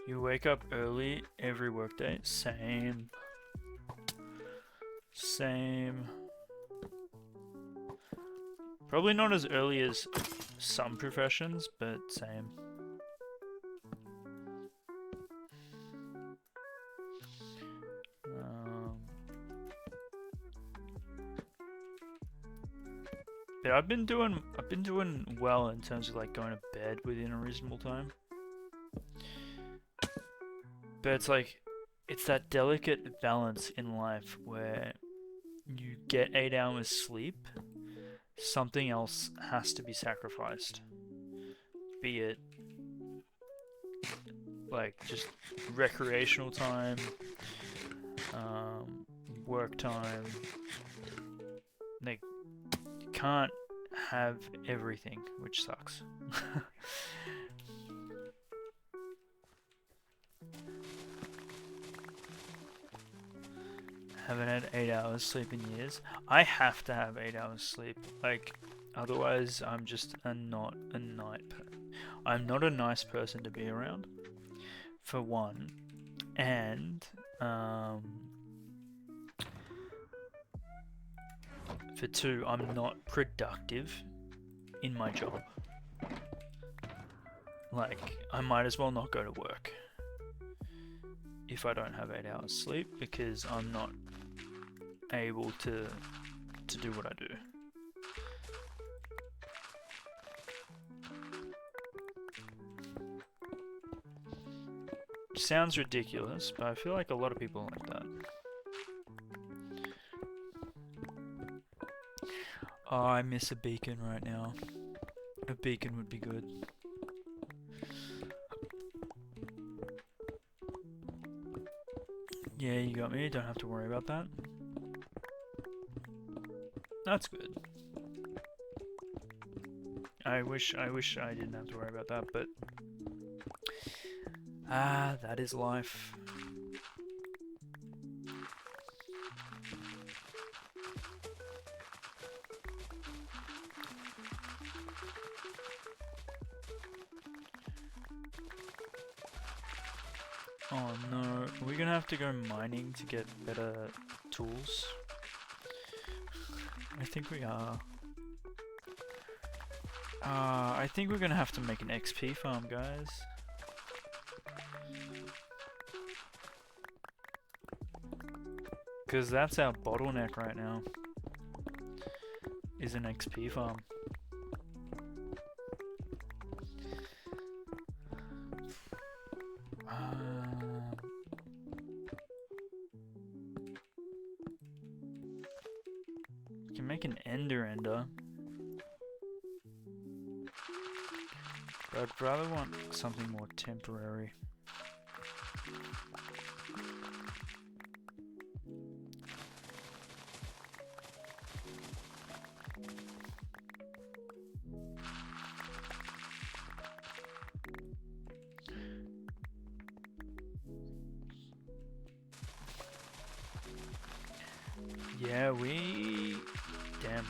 You wake up early every workday? Same. Same. Probably not as early as some professions, but same. But I've been doing well in terms of like going to bed within a reasonable time. But it's like, it's that delicate balance in life where you get 8 hours sleep, something else has to be sacrificed. Be it like just recreational time, work time. Like, you can't have everything, which sucks. Haven't had 8 hours sleep in years. I have to have 8 hours sleep. Like, otherwise I'm just not a I'm not a nice person to be around, for one. And for two, I'm not productive in my job. Like, I might as well not go to work if I don't have 8 hours sleep, because I'm not able to do what I do. Sounds ridiculous, but I feel like a lot of people are like that. Oh, I miss a beacon right now. A beacon would be good. Yeah, you got me. Don't have to worry about that. That's good. I wish I didn't have to worry about that, but that is life. Oh no, are we gonna have to go mining to get better tools? I think we are. I think we're gonna have to make an XP farm, guys. Because that's our bottleneck right now. Is an XP farm. We can make an ender. But I'd rather want something more temporary. Yeah, damn.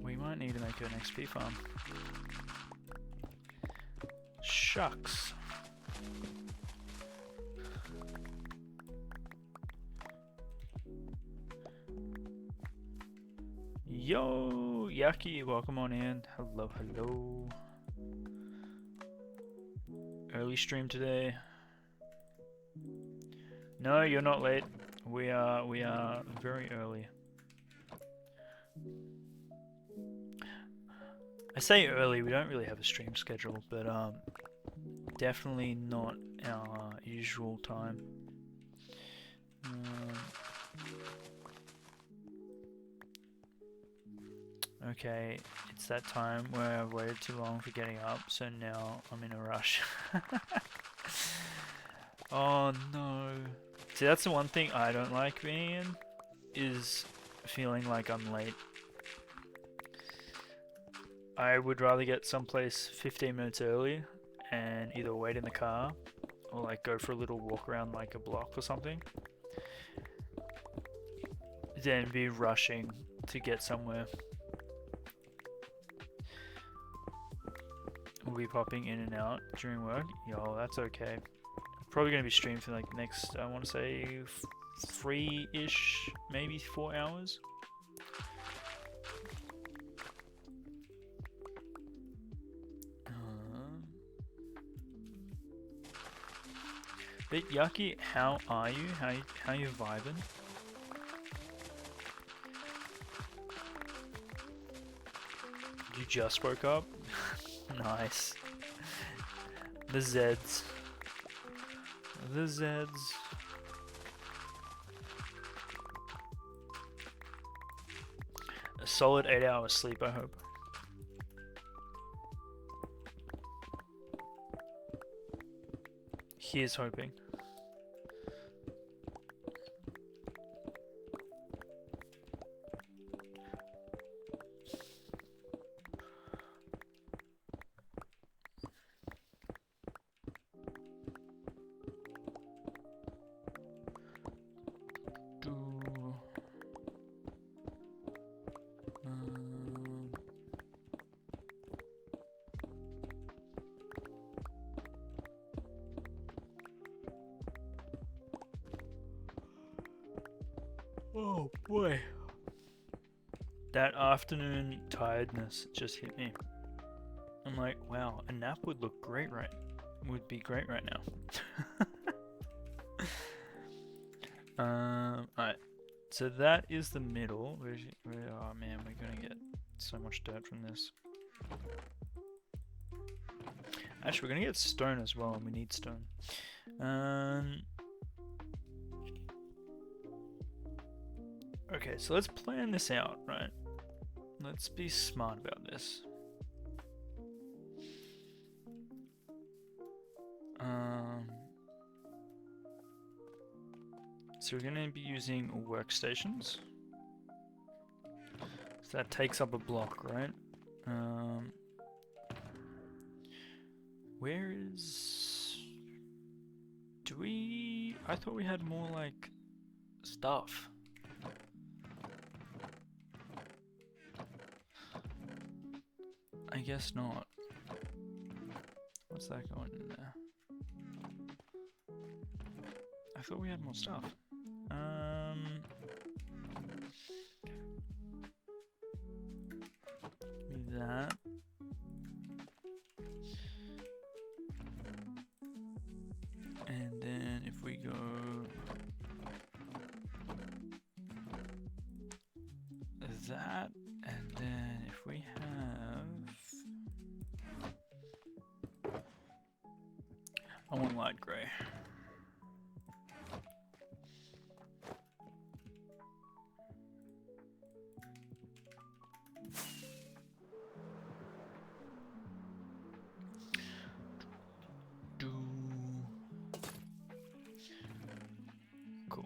We might need to make an XP farm. Shucks. Yo, Yaki, welcome on in. Hello, hello. Early stream today. No, you're not late. We are very early. I say early, we don't really have a stream schedule, but definitely not our usual time. Okay, it's that time where I've waited too long for getting up, so now I'm in a rush. Oh no. See, that's the one thing I don't like being in, is feeling like I'm late. I would rather get someplace 15 minutes early and either wait in the car or like go for a little walk around like a block or something than be rushing to get somewhere. We'll be popping in and out during work. Yo, that's okay. Probably going to be streamed for like the next, I want to say 3-ish, maybe 4 hours. But Yucky, how are you? How you vibing? You just woke up? Nice. The Zeds. The Zeds. A solid 8 hours sleep, I hope. Here's hoping. Oh boy. That afternoon tiredness just hit me. I'm like, wow, a nap would be great right now. Alright. So that is the middle. Oh man, we're gonna get so much dirt from this. Actually, we're gonna get stone as well, and we need stone. Okay, so let's plan this out, right? Let's be smart about this. So we're going to be using workstations. So that takes up a block, right? Where is... I thought we had more, like, stuff. I guess not. What's that going in there? I thought we had more stuff. Give me that. And then if we go that, and then if we have... I want light grey. Cool.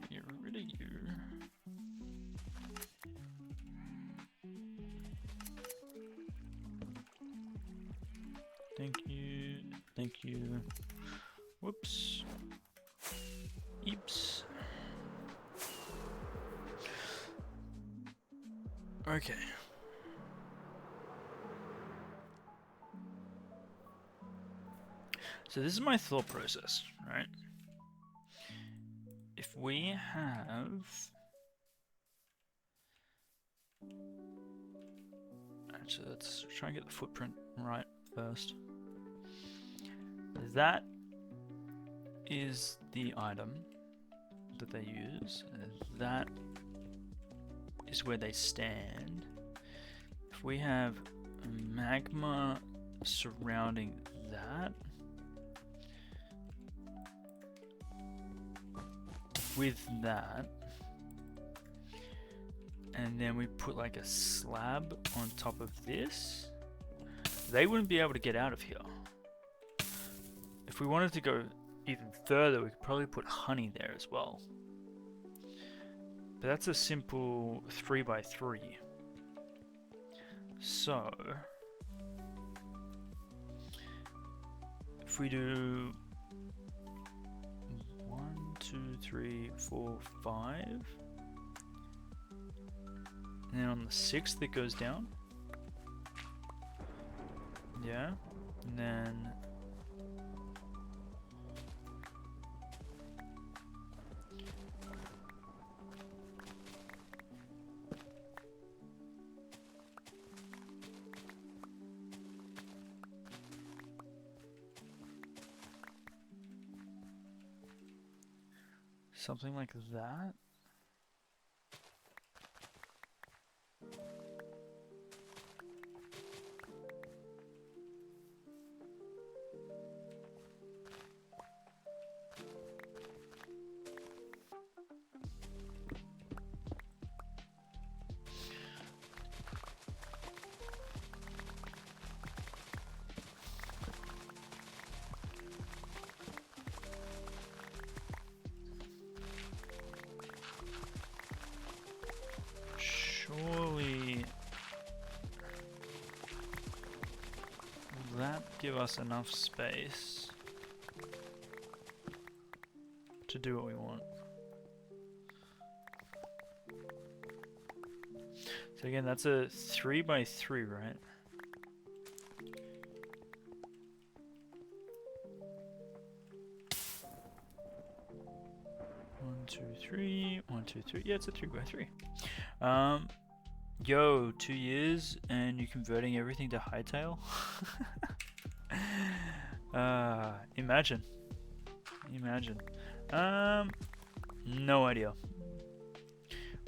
Get rid of you. Thank you. Thank you. Whoops. Eeps. Okay. So this is my thought process, right? If we have... Actually, let's try and get the footprint right first. That is the item that they use. That is where they stand. If we have magma surrounding that, with that, and then we put like a slab on top of this, they wouldn't be able to get out of here. If we wanted to go even further, we could probably put honey there as well. But that's a simple 3x3. So if we do 1, 2, 3, 4, 5, and then on the 6th it goes down. Yeah, and then something like that. Surely will that give us enough space to do what we want? So again, that's a 3x3, right? One, two, three. 1, 2, 3. Yeah, it's a 3x3. Yo, 2 years and you're converting everything to hightail? Imagine. No idea.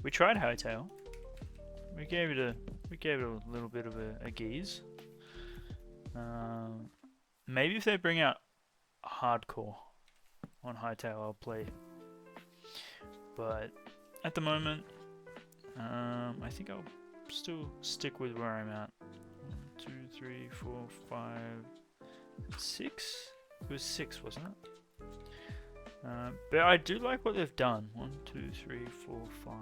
We tried hightail. We gave it a little bit of a geese. Maybe if they bring out hardcore on hightail, I'll play. But at the moment, I think I'll still stick with where I'm at. 1, 2, 3, 4, 5, 6? It was 6, wasn't it? But I do like what they've done. 1, 2, 3, 4, 5.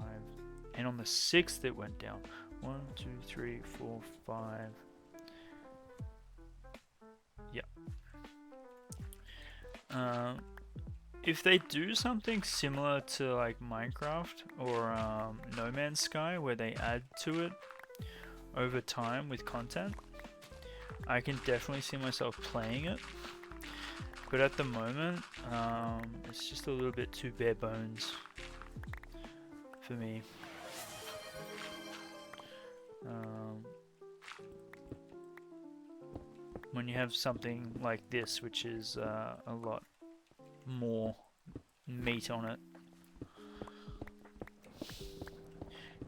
And on the 6th it went down. 1, 2, 3, 4, 5. Yeah. If they do something similar to like Minecraft or No Man's Sky, where they add to it over time with content, I can definitely see myself playing it. But at the moment, it's just a little bit too bare bones for me. When you have something like this, which is a lot more meat on it.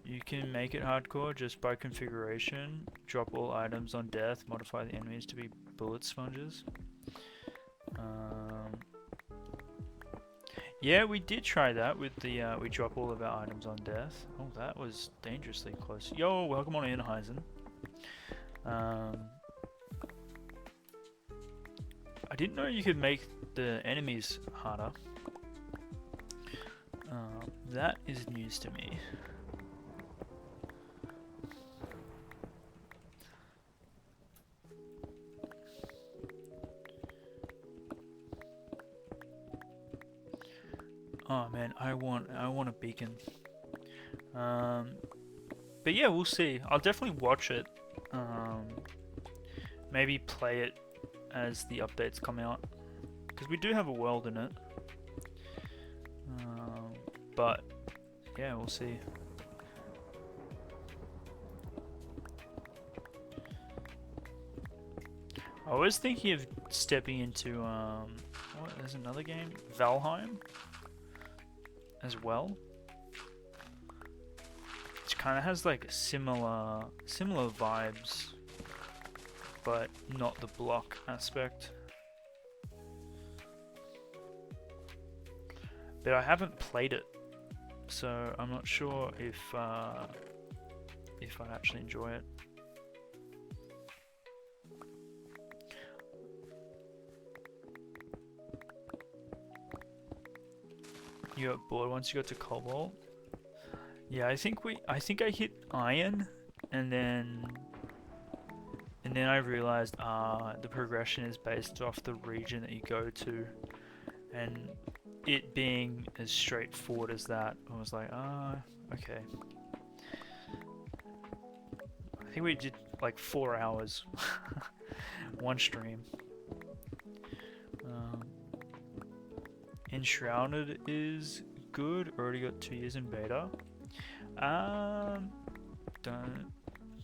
You can make it hardcore just by configuration. Drop all items on death. Modify the enemies to be bullet sponges. Yeah, we did try that with the, we drop all of our items on death. Oh, that was dangerously close. Yo, welcome on in, Heisen. I didn't know you could make the enemies harder. That is news to me. Oh man, I want a beacon. But yeah, we'll see. I'll definitely watch it. Maybe play it as the updates come out, because we do have a world in it. But yeah, we'll see. I was thinking of stepping into what? There's another game, Valheim, as well. Which kind of has like similar vibes, but not the block aspect. But I haven't played it, so I'm not sure if I'd actually enjoy it. You got bored once you got to Cobalt? Yeah, I think I hit Iron, and then I realized the progression is based off the region that you go to, and it being as straightforward as that, I was like, okay. I think we did like 4 hours, one stream. Enshrouded is good. Already got 2 years in beta.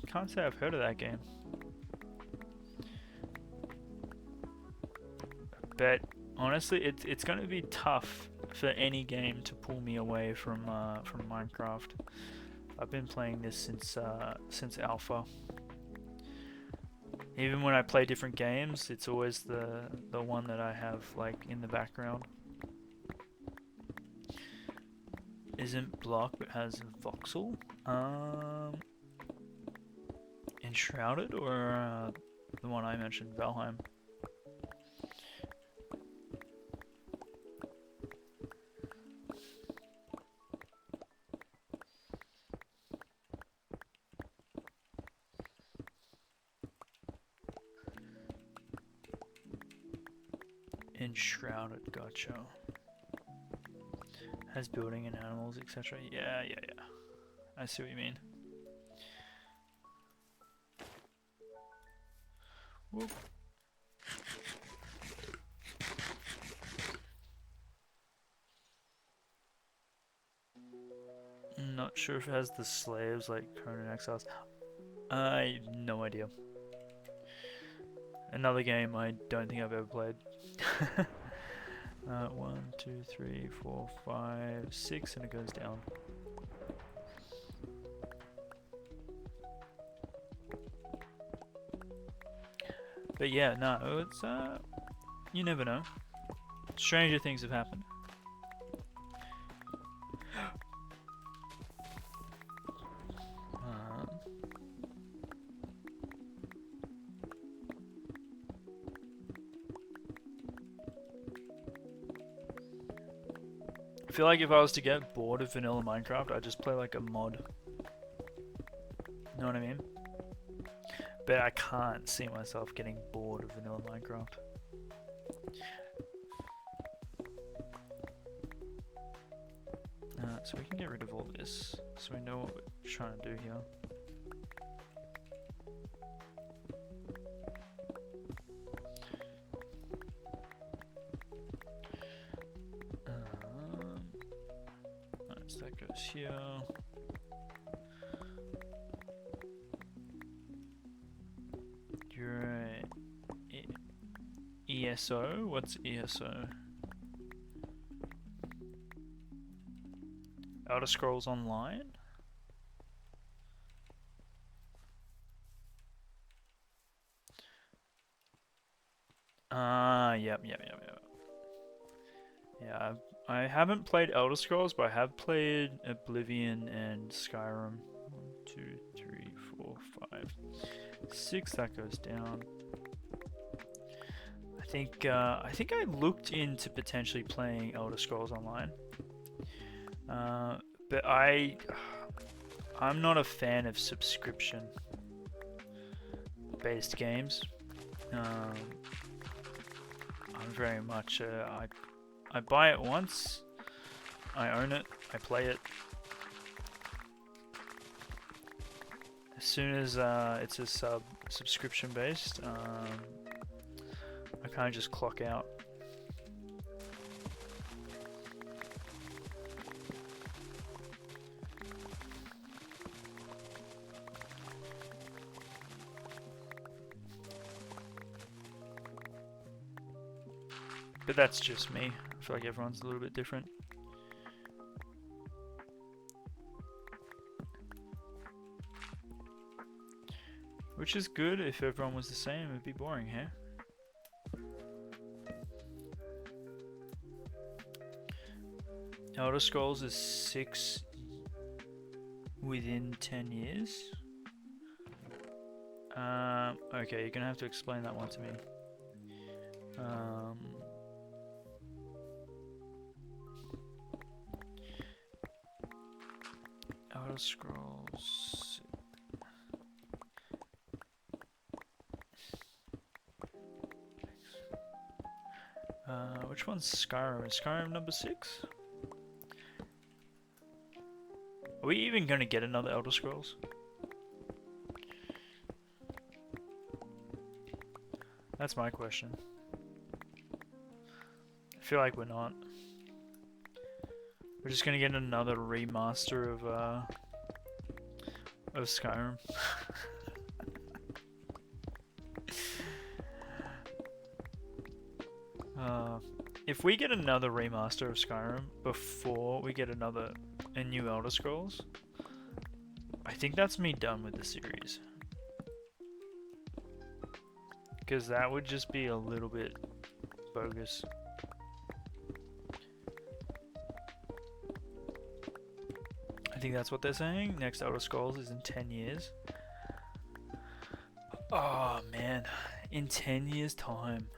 Can't say I've heard of that game. But honestly, it's going to be tough for any game to pull me away from Minecraft. I've been playing this since alpha. Even when I play different games, it's always the one that I have like in the background. Isn't block but has voxel. Enshrouded or the one I mentioned, Valheim. Enshrouded, gotcha. Has building and animals, etc. Yeah. I see what you mean. Whoop. Not sure if it has the slaves like Conan Exiles. I have no idea. Another game I don't think I've ever played. 1, 2, 3, 4, 5, 6, and it goes down. But yeah, no, it's you never know. Stranger things have happened. I feel like if I was to get bored of vanilla Minecraft, I'd just play like a mod. Know what I mean? But I can't see myself getting bored of vanilla Minecraft. So we can get rid of all this, so we know what we're trying to do here. So that goes here. You're ESO? What's ESO? Elder Scrolls Online. Yep. Yeah, I haven't played Elder Scrolls, but I have played Oblivion and Skyrim. 1, 2, 3, 4, 5, 6. That goes down. I think I looked into potentially playing Elder Scrolls Online, but I'm not a fan of subscription-based games. I'm very much I buy it once, I own it, I play it. As soon as it's a subscription based, I kind of just clock out. But that's just me. I feel like everyone's a little bit different. Which is good. If everyone was the same, it'd be boring, huh? Elder Scrolls is 6 within 10 years. Okay, you're gonna have to explain that one to me. Elder Scrolls. Which one's Skyrim? Is Skyrim number 6? Are we even gonna get another Elder Scrolls? That's my question. I feel like we're not. We're just gonna get another remaster of Skyrim. If we get another remaster of Skyrim before we get a new Elder Scrolls, I think that's me done with the series. Because that would just be a little bit bogus. I think that's what they're saying. Next Elder Scrolls is in 10 years. Oh man, in 10 years time.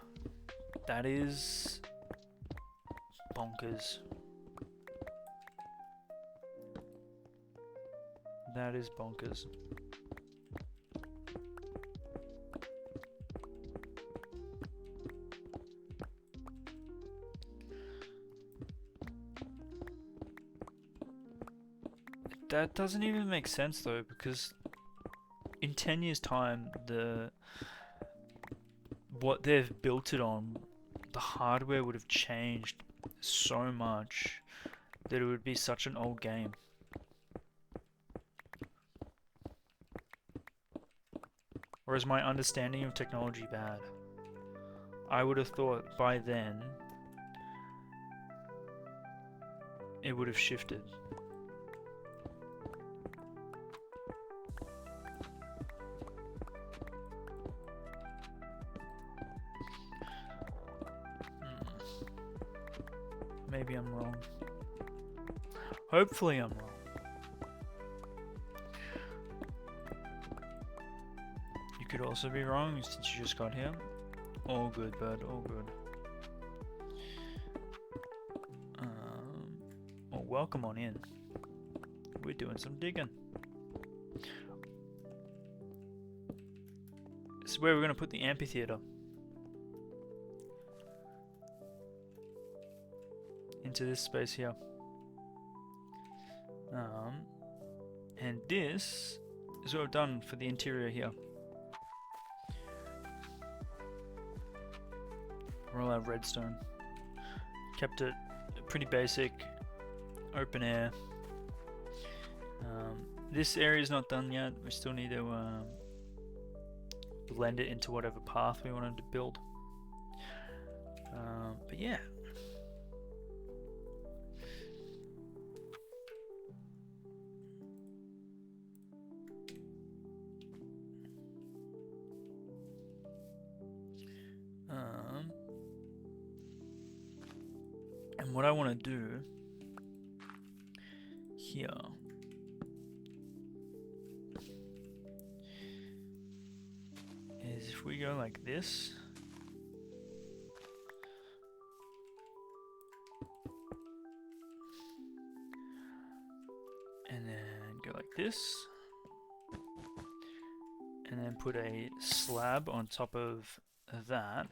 That is bonkers. That is bonkers. That doesn't even make sense though, because in 10 years time, what they've built it on, the hardware would have changed so much that it would be such an old game. Or is my understanding of technology bad? I would have thought by then it would have shifted. Maybe I'm wrong. Hopefully I'm wrong. You could also be wrong since you just got here. All good, bud. All good. Well, welcome on in. We're doing some digging. This is where we're going to put the amphitheater. Into this space here. And this is what I've done for the interior here. We're all out of redstone. Kept it pretty basic, open air. This area is not done yet. We still need to blend it into whatever path we wanted to build. But yeah. And what I want to do here is if we go like this, and then go like this, and then put a slab on top of that.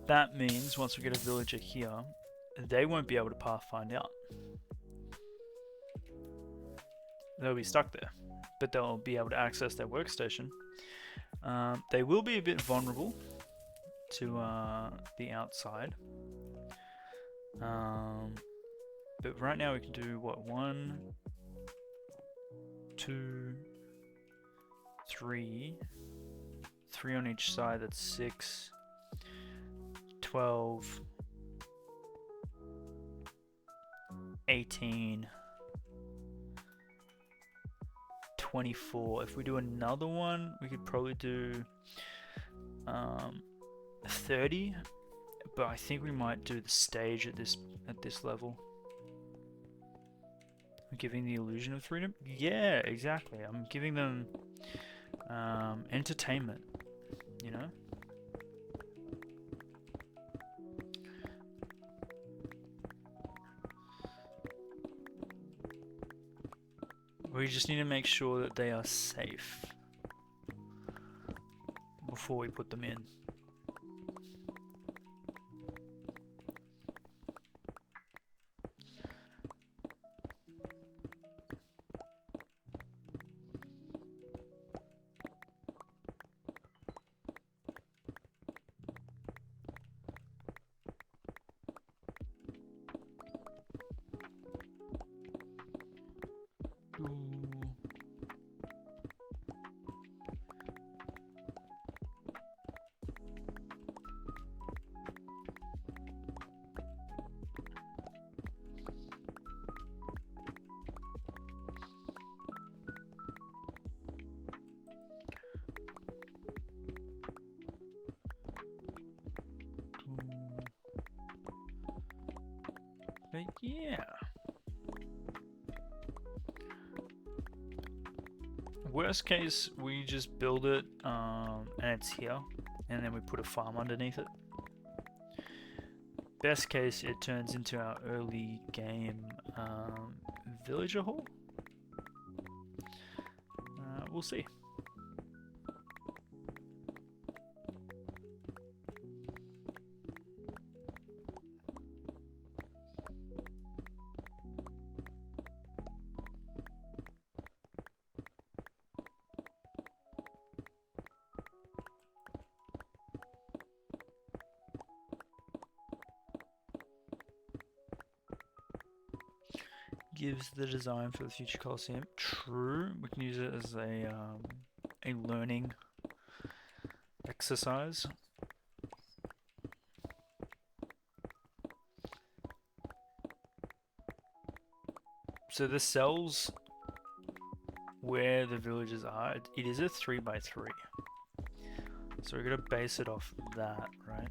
That means once we get a villager here, they won't be able to pathfind out. They'll be stuck there, but they'll be able to access their workstation. They will be a bit vulnerable to the outside. But right now we can do what? 1, 2, 3. 3 on each side, that's 6. 12, 18, 24. If we do another one, we could probably do 30, but I think we might do the stage at this level. I'm giving the illusion of freedom. Yeah, exactly. I'm giving them entertainment, you know. We just need to make sure that they are safe before we put them in. But yeah. Worst case, we just build it and it's here, and then we put a farm underneath it. Best case, it turns into our early game villager hall. We'll see. Gives the design for the future Colosseum. True, we can use it as a learning exercise. So the cells where the villages are, it is a 3x3. So we're gonna base it off that, right?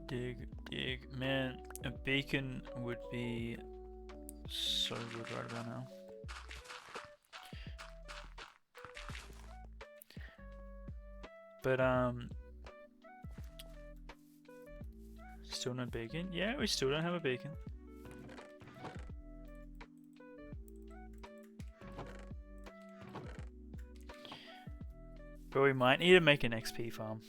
dig. Man, a beacon would be so good right about now. But still no beacon? Yeah, we still don't have a beacon. But we might need to make an XP farm.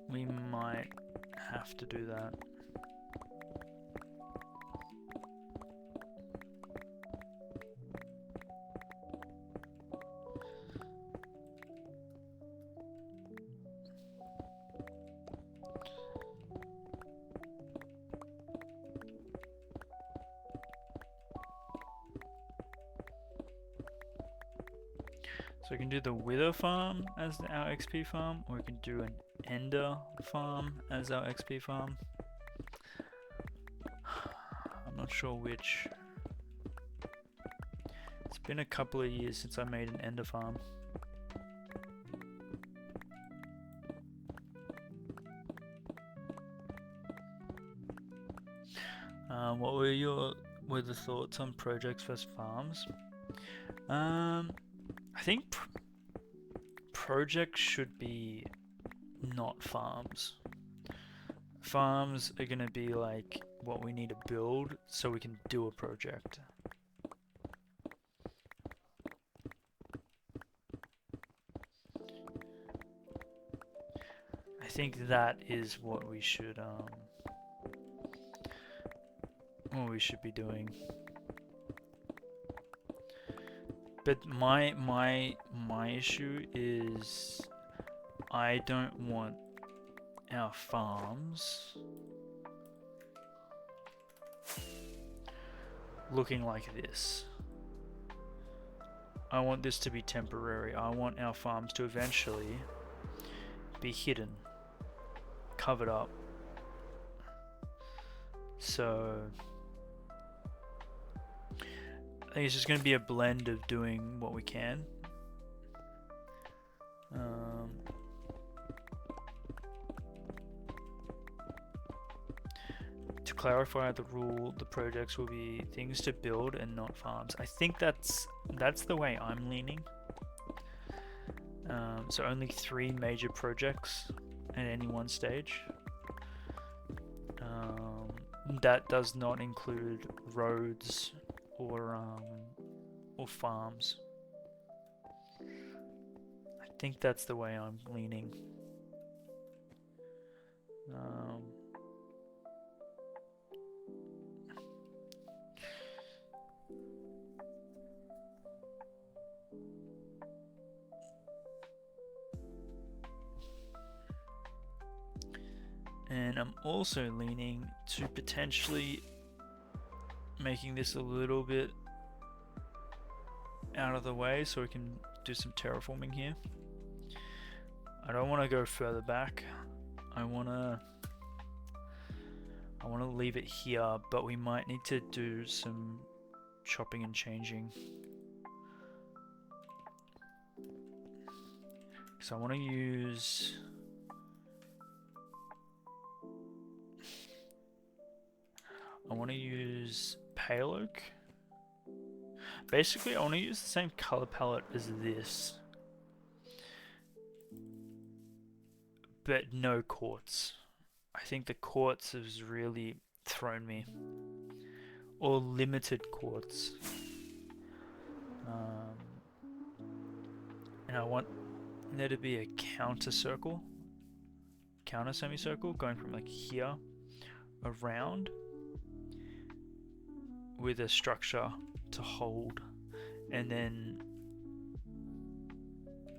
We might have to do that. So we can do the Wither farm as our XP farm, or we can do an Ender farm as our XP farm. I'm not sure which. It's been a couple of years since I made an Ender farm. What were the thoughts on projects versus farms? I think projects should be not farms. Farms are gonna be like what we need to build so we can do a project. I think that is what we should be doing. But my issue is I don't want our farms looking like this. I want this to be temporary. I want our farms to eventually be hidden, covered up. So I think it's just going to be a blend of doing what we can. To clarify the rule, the projects will be things to build and not farms. I think that's the way I'm leaning. So only 3 major projects at any one stage. That does not include roads or farms. I think that's the way I'm leaning. And I'm also leaning to potentially making this a little bit out of the way so we can do some terraforming here. I don't want to go further back. I want to leave it here, but we might need to do some chopping and changing. So I want to use pale oak. Basically, I want to use the same color palette as this, but no quartz. I think the quartz has really thrown me, or limited quartz. And I want there to be a counter semicircle going from like here around with a structure to hold, and then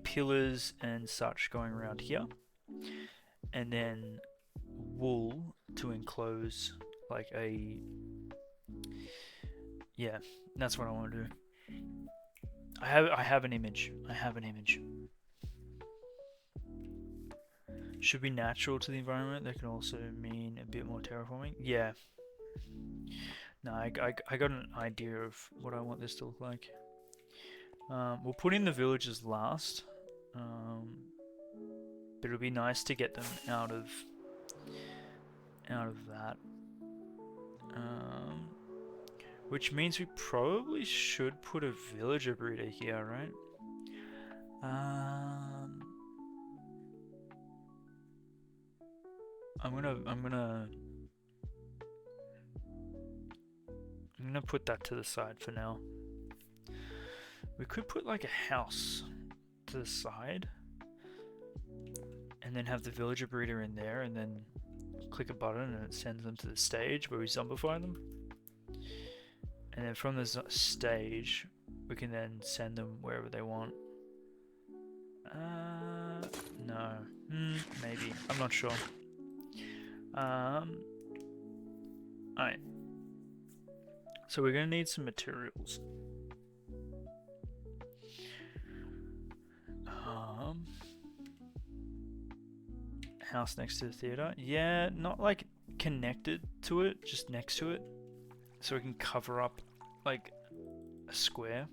pillars and such going around here, and then wool to enclose like a, yeah, that's what I want to do. I have an image. Should be natural to the environment. That can also mean a bit more terraforming. Yeah. No, I got an idea of what I want this to look like. We'll put in the villages last, But it'll be nice to get them out of that. Which means we probably should put a villager breeder here, right? I'm gonna put that to the side for now. We could put like a house to the side and then have the villager breeder in there and then click a button and it sends them to the stage where we zombify them. And then from the stage we can then send them wherever they want. No. Maybe. I'm not sure. Alright. So we're gonna need some materials. House next to the theater. Yeah, not like connected to it, just next to it. So we can cover up like a square.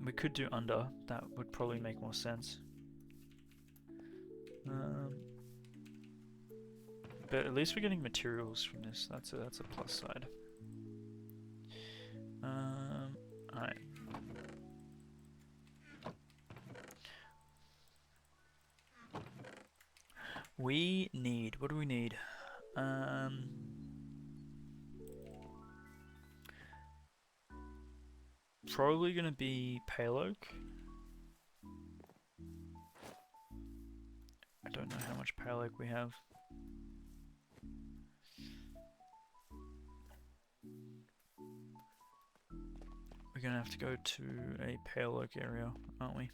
We could do under. That would probably make more sense. But at least we're getting materials from this. That's a plus side. Alright. We need. What do we need? Probably gonna be pale oak. I don't know how much pale oak we have. We're gonna have to go to a pale oak area, aren't we?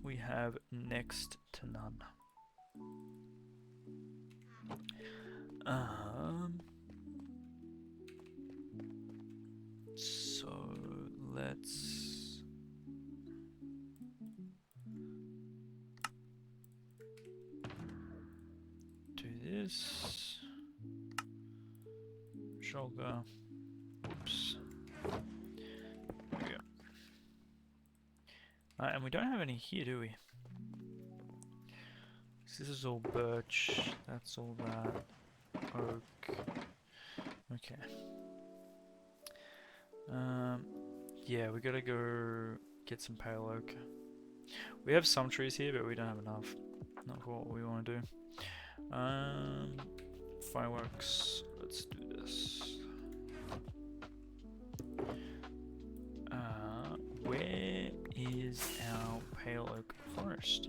We have next to none. So let's do this. Shoulder. Whoops. There we go. And we don't have any here, do we? This is all birch. That's all that. Oak. Okay. Yeah, we gotta go get some pale oak. We have some trees here, but we don't have enough. Not for what we want to do. Fireworks. Let's do this. Where is our pale oak forest?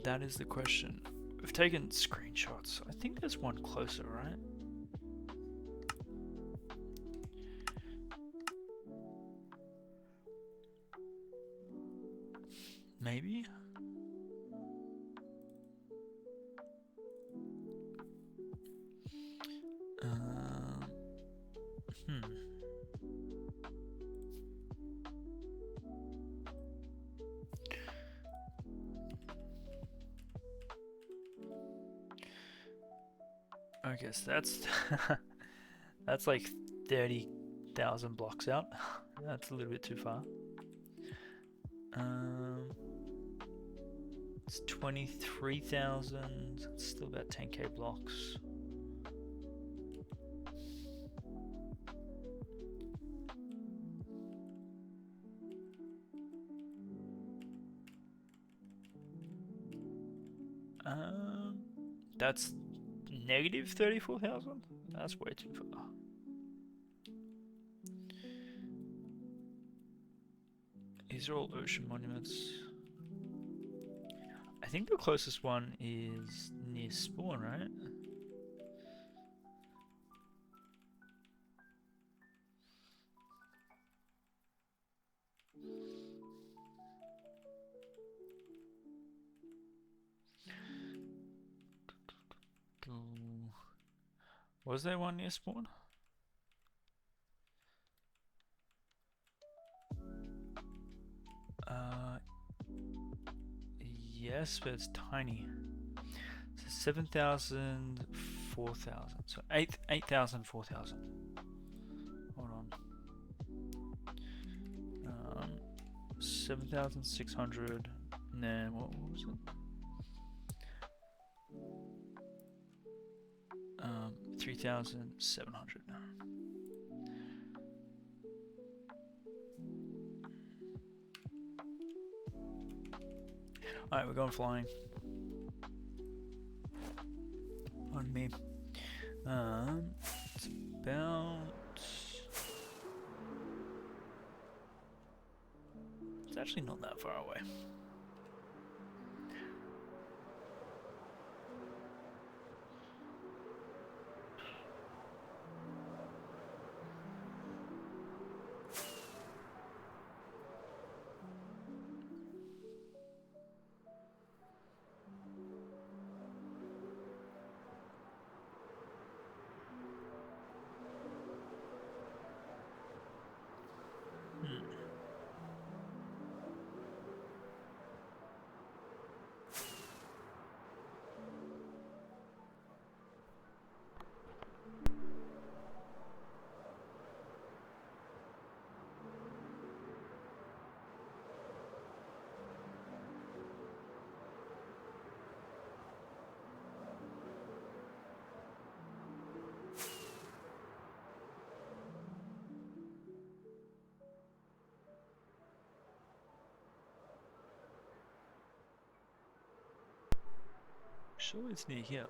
That is the question. We've taken screenshots. I think there's one closer, right? Maybe? Okay, so that's that's like 30,000 blocks out. That's a little bit too far. It's 23,000. It's still about 10k blocks. That's negative 34,000? That's way too far. These are all ocean monuments. I think the closest one is near spawn, right? Was there one near spawn? Yes, but it's tiny. So 7,000, 4,000. So 8,000, 4,000. Hold on. 7,600, and then what was it? 3,700. Alright, we're going flying. On me. It's about... It's actually not that far away. Sure, it's near here.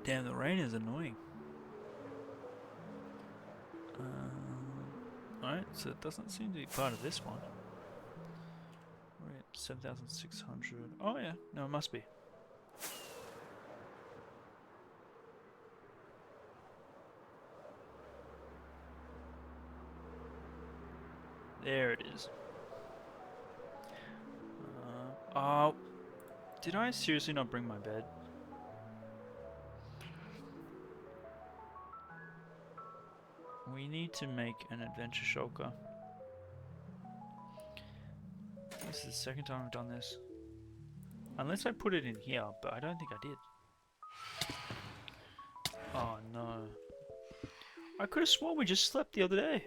Damn, the rain is annoying. Alright, so it doesn't seem to be part of this one. We're at 7,600. Oh yeah, no, it must be. There it is. Oh, did I seriously not bring my bed? We need to make an adventure shulker. This is the second time I've done this. Unless I put it in here, but I don't think I did. Oh no. I could have sworn we just slept the other day.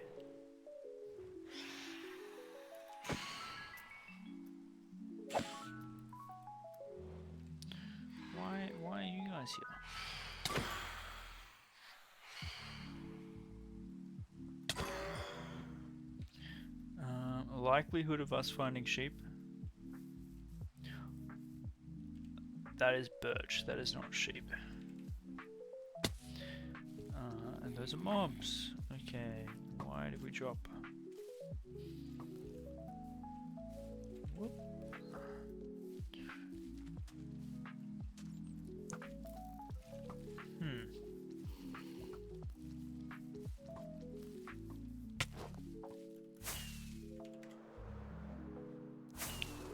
Why are you guys here? Likelihood of us finding sheep. That is birch, that is not sheep. And those are mobs. Okay, why did we drop? Whoop.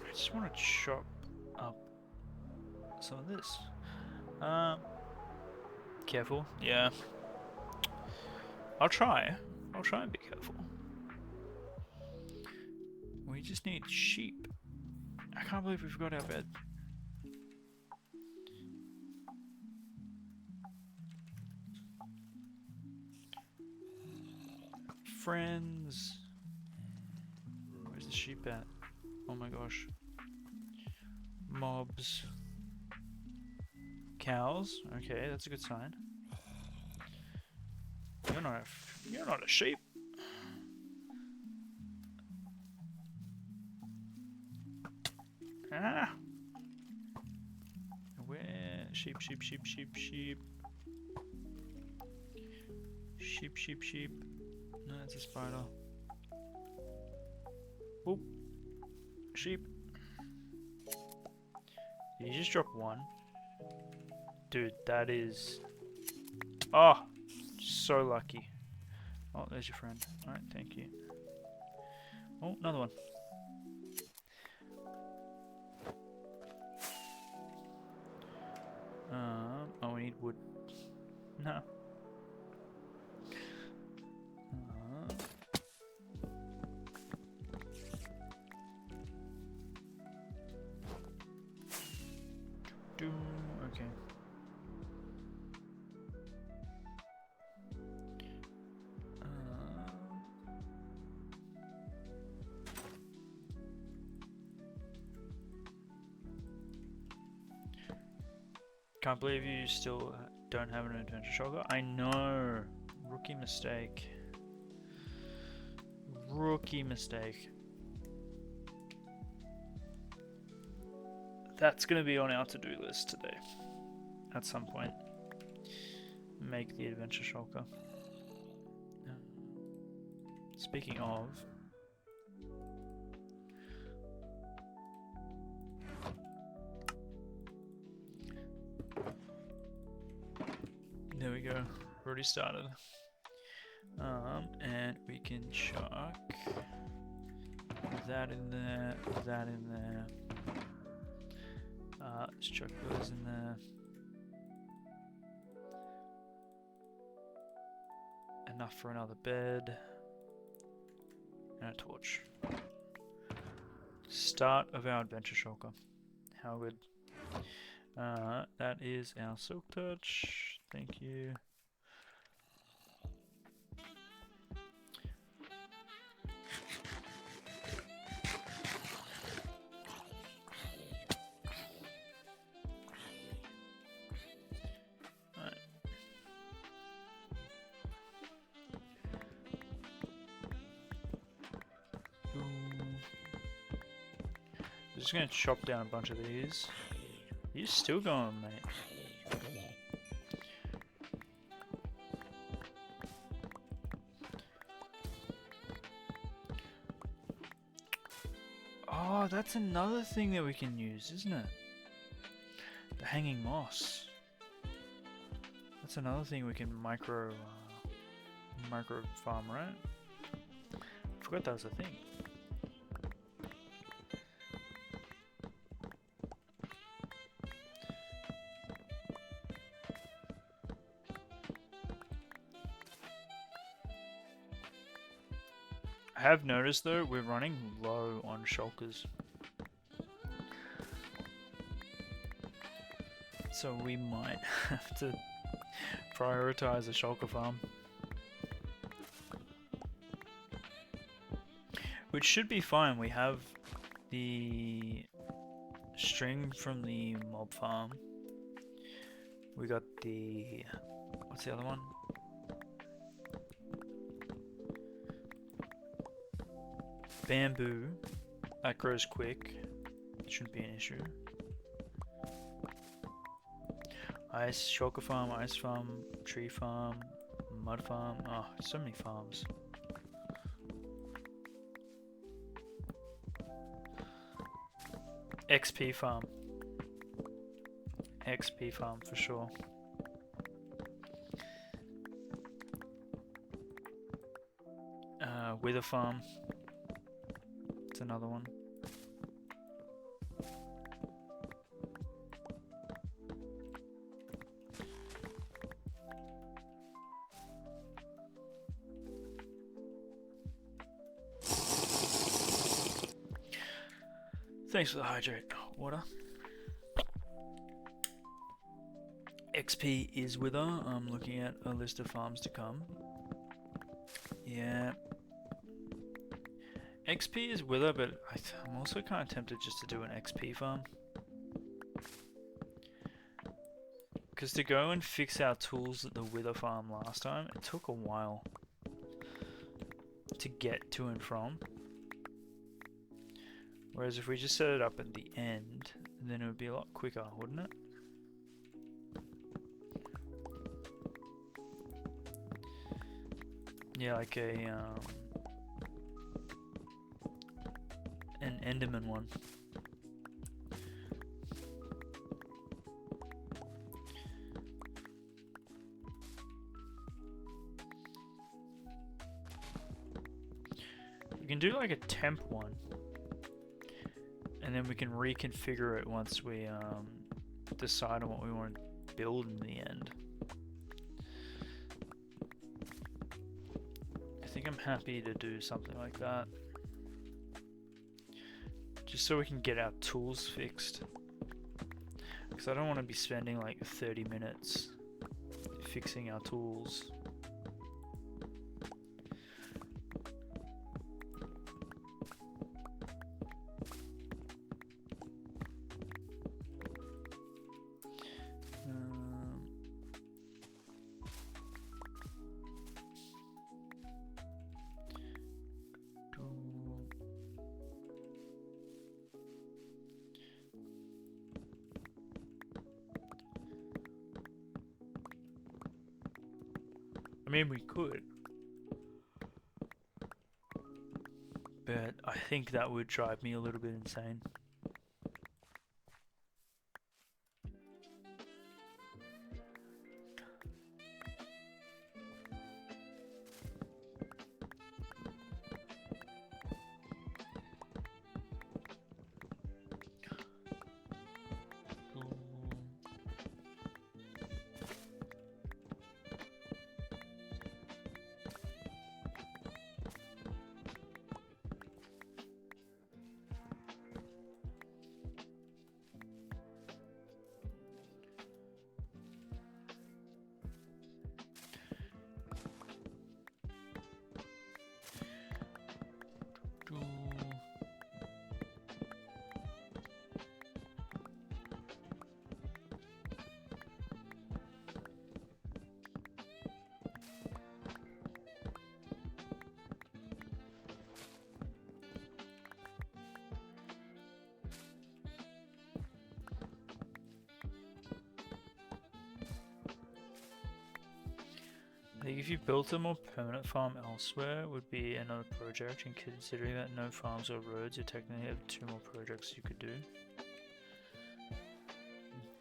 I just want to chop up some of this. Careful. Yeah. I'll try and be careful. We just need sheep. I can't believe we forgot our bed. Friends. Where's the sheep at? Oh my gosh. Mobs. cows. Okay, that's a good sign. You're not a sheep. Ah. Where? Sheep, sheep, sheep, sheep, sheep. Sheep, sheep, sheep. No, it's a spider. Oop. Sheep. Did you just drop one? Dude, that is... Oh! So lucky. Oh, there's your friend. Alright, thank you. Oh, another one. Oh, we need wood. No. Okay. Can't believe you still don't have an adventure shulker. I know. Rookie mistake. Rookie mistake. That's going to be on our to-do list today. At some point. Make the adventure shulker. Speaking of... There we go. Already started. And we can chuck that in there, that in there. Let's chuck those in there. Enough for another bed. And a torch. Start of our adventure shulker. How good. That is our silk touch. Thank you. Alright. I'm just gonna chop down a bunch of these. You're still going, mate. Oh, that's another thing that we can use, isn't it? The hanging moss. That's another thing we can micro farm, right? I forgot that was a thing. I have noticed though, we're running low on shulkers. So we might have to prioritize a shulker farm. Which should be fine, we have the string from the mob farm. We got the... what's the other one? Bamboo. That grows quick. Shouldn't be an issue. Ice, shulker farm, ice farm, tree farm, mud farm. Oh, so many farms. XP farm. XP farm for sure. Wither farm. It's another one. Thanks for the hydrate water. XP is Wither. I'm looking at a list of farms to come. Yeah. XP is Wither, but I'm also kind of tempted just to do an XP farm. Because to go and fix our tools at the Wither farm last time, it took a while to get to and from. Whereas if we just set it up at the end, then it would be a lot quicker, wouldn't it? Yeah, like an Enderman one. We can do like a temp one, and then we can reconfigure it once we decide on what we want to build in the end. I think I'm happy to do something like that, just so we can get our tools fixed, because I don't want to be spending like 30 minutes fixing our tools. I mean, we could, but I think that would drive me a little bit insane. I think if you built a more permanent farm elsewhere, it would be another project, and considering that no farms or roads, you technically have 2 more projects you could do.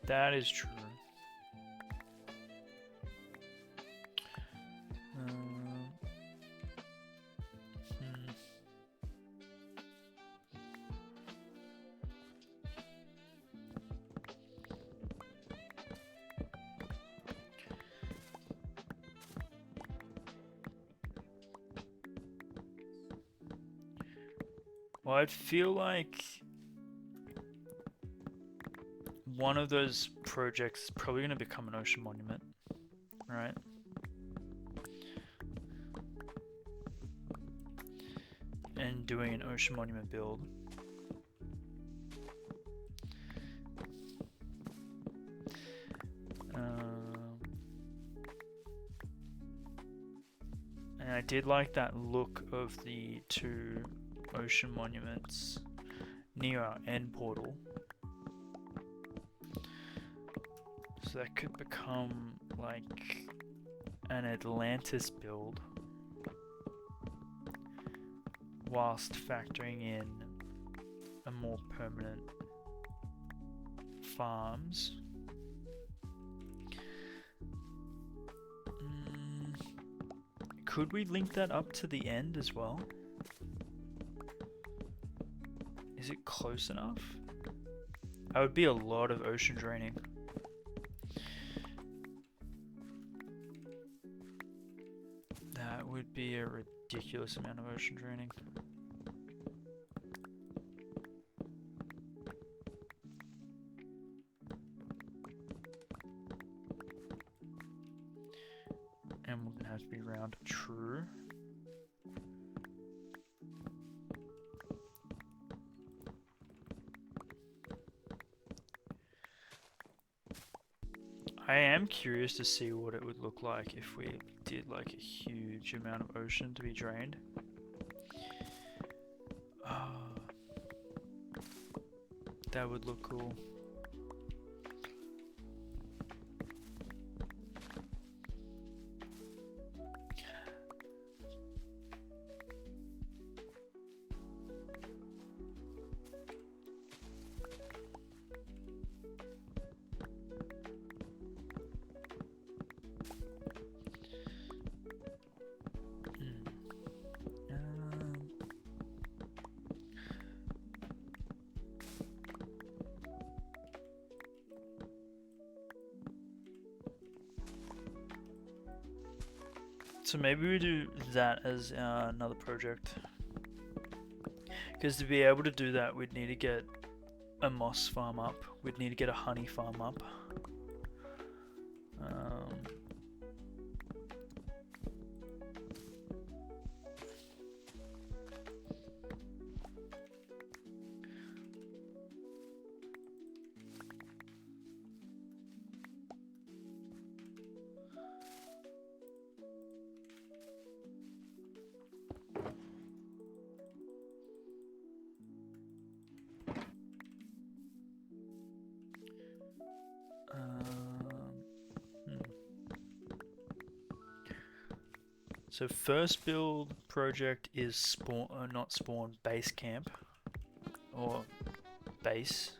That is true. Well, I'd feel like one of those projects is probably going to become an ocean monument, right? And doing an ocean monument build. And I did like that look of the 2 ocean monuments near our end portal, so that could become like an Atlantis build whilst factoring in a more permanent farms. Could we link that up to the end as well? Is it close enough? That would be a lot of ocean draining. That would be a ridiculous amount of ocean draining. And we're gonna have to be round true. I am curious to see what it would look like if we did like a huge amount of ocean to be drained. That would look cool. So maybe we do that as another project. Because to be able to do that, we'd need to get a moss farm up. We'd need to get a honey farm up. So first build project is spawn, not spawn, base camp, or base,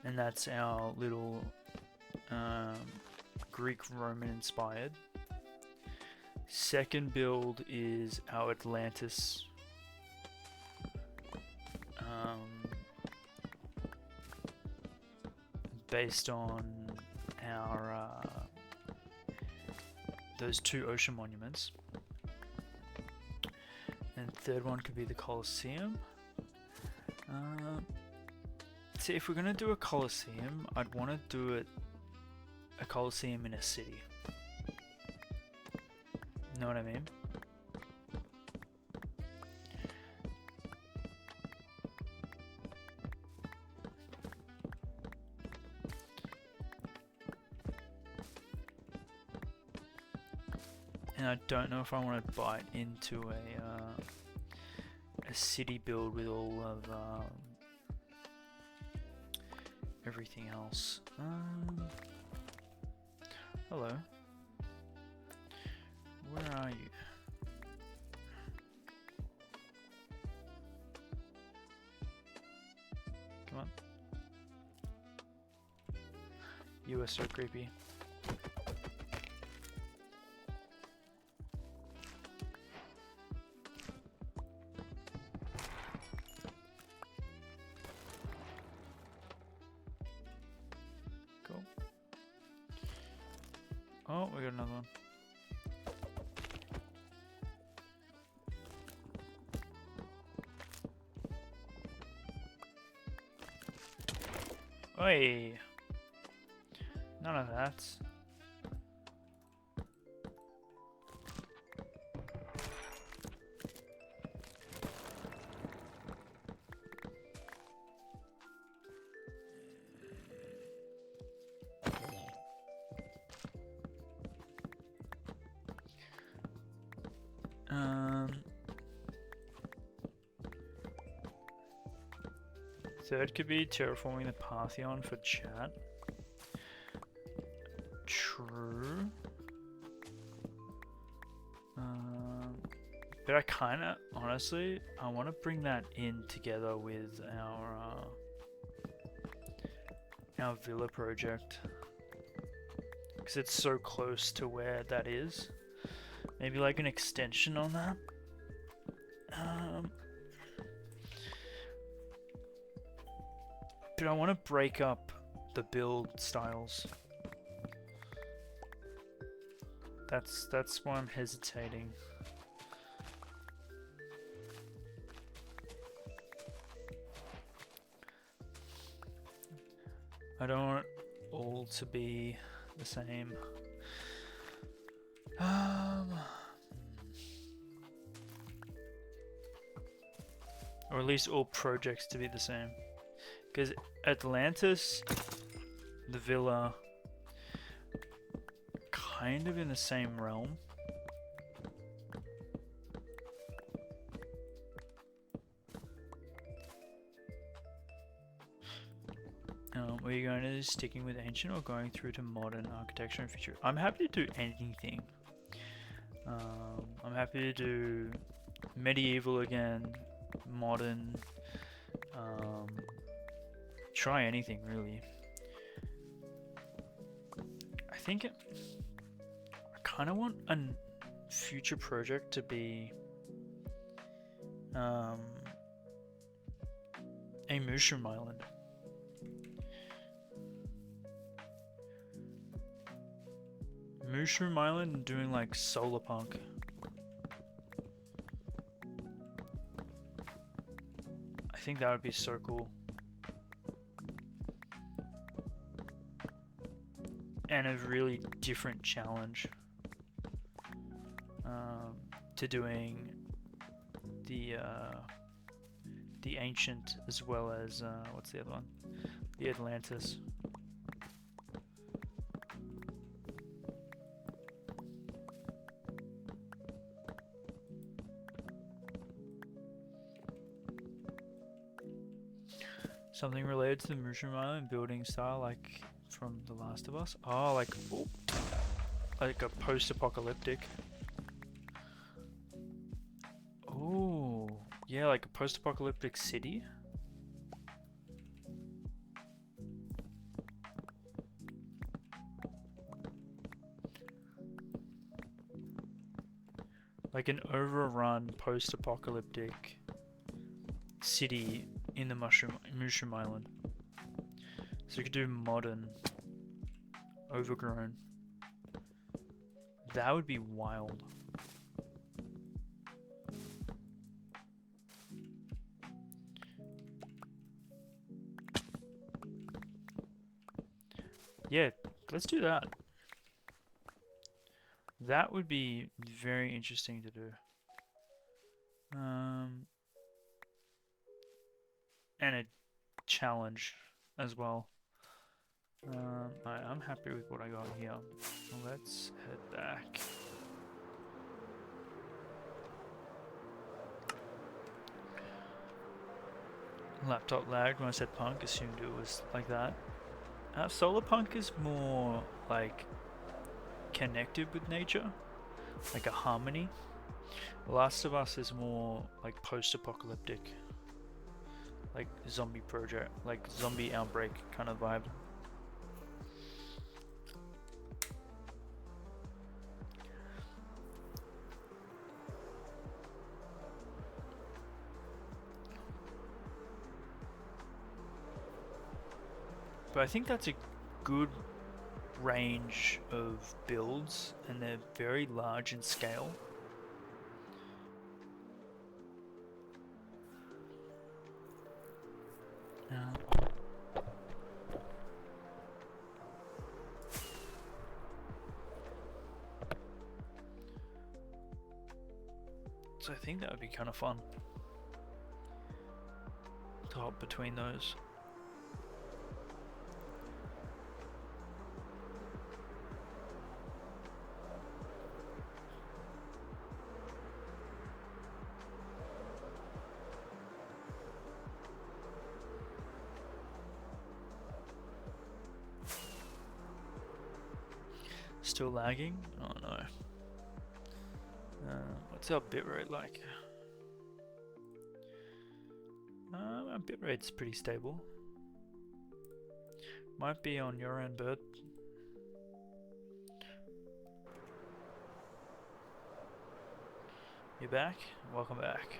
and that's our little Greek Roman inspired. Second build is our Atlantis, based on our those two ocean monuments. And third one could be the Colosseum. See, if we're gonna do a Colosseum, I'd want to do it a Colosseum in a city. Know what I mean? And I don't know if I want to bite into a city build with all of everything else. Hello. Where are you? Come on. You are so creepy. Oh, we got another one. Oi! None of that. Third could be terraforming the Parthenon for chat. True. But I kinda, honestly, I want to bring that in together with our villa project. Because it's so close to where that is. Maybe like an extension on that. But I want to break up the build styles. That's why I'm hesitating. I don't want all to be the same. Or at least all projects to be the same. Because Atlantis, the villa, kind of in the same realm. Are you going to sticking with ancient or going through to modern architecture and future? I'm happy to do anything. I'm happy to do medieval again, modern. Try anything really. I think I kind of want a future project to be a mushroom island. Mushroom Island and doing like solar punk. I think that would be so cool. And a really different challenge to doing the ancient as well as what's the other one? The Atlantis. Something related to the Mushroom Island building style, like from The Last of Us. Oh, like a post-apocalyptic. Oh, yeah, like a post-apocalyptic city. Like an overrun post-apocalyptic city in the Mushroom Island. So you could do modern, overgrown. That would be wild. Yeah, let's do that. That would be very interesting to do. And a challenge as well. I'm happy with what I got here. Let's head back. Laptop lagged when I said punk, assumed it was like that. Solar punk is more like connected with nature, like a harmony. The Last of Us is more like post-apocalyptic, like zombie project, like zombie outbreak kind of vibe. But I think that's a good range of builds, and they're very large in scale. So I think that would be kind of fun to hop between those. Still lagging? Oh no. What's our bitrate like? Our bitrate's pretty stable. Might be on your end, Bird. You back? Welcome back.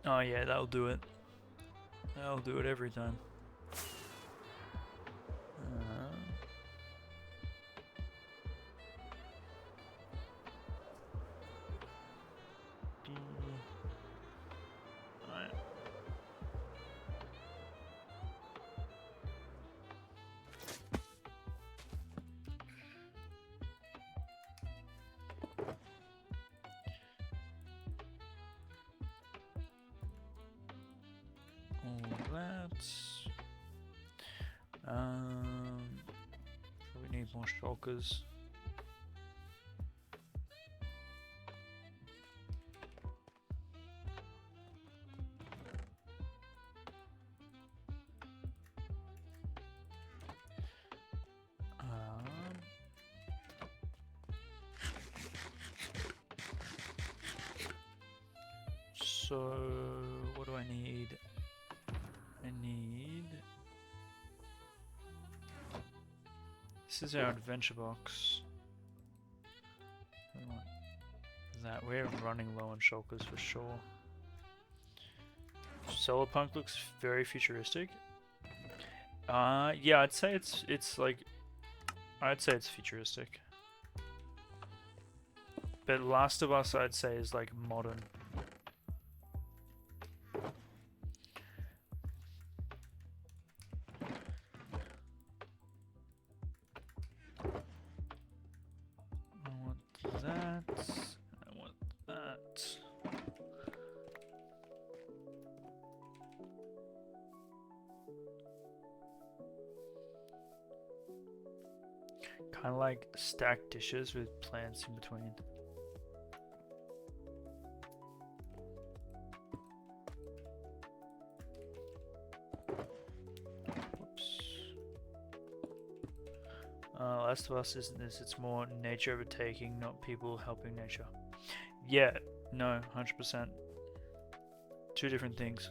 Oh yeah, that'll do it. That'll do it every time. Probably need more shulkers. So what do I need? I need... This is our adventure box. What is that? We're running low on shulkers for sure. Solar Punk looks very futuristic. Yeah, I'd say it's like... I'd say it's futuristic. But Last of Us, I'd say, is like modern. I want that. I want that. Kind of like stacked dishes with plants in between. Last of Us isn't this, it's more nature overtaking, not people helping nature. Yeah, no, 100%. Two different things.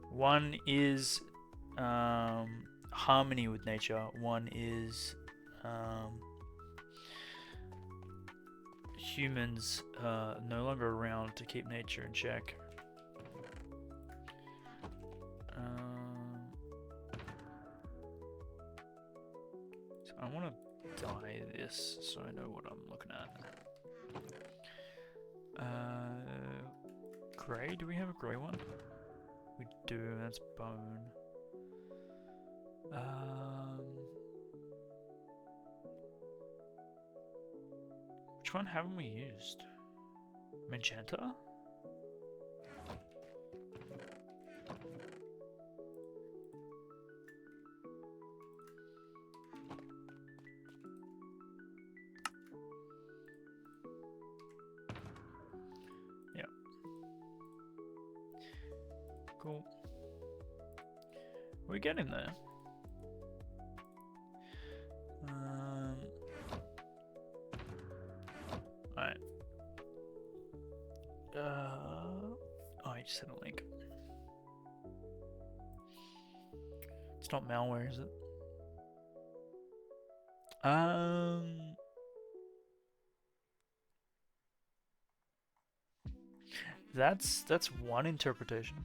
One is harmony with nature, one is humans no longer around to keep nature in check. I want to dye this so I know what I'm looking at. Grey? Do we have a grey one? We do, that's bone. Which one haven't we used? Magenta? Cool. We're getting there. Alright. Oh, I just had a link. It's not malware, is it? That's one interpretation.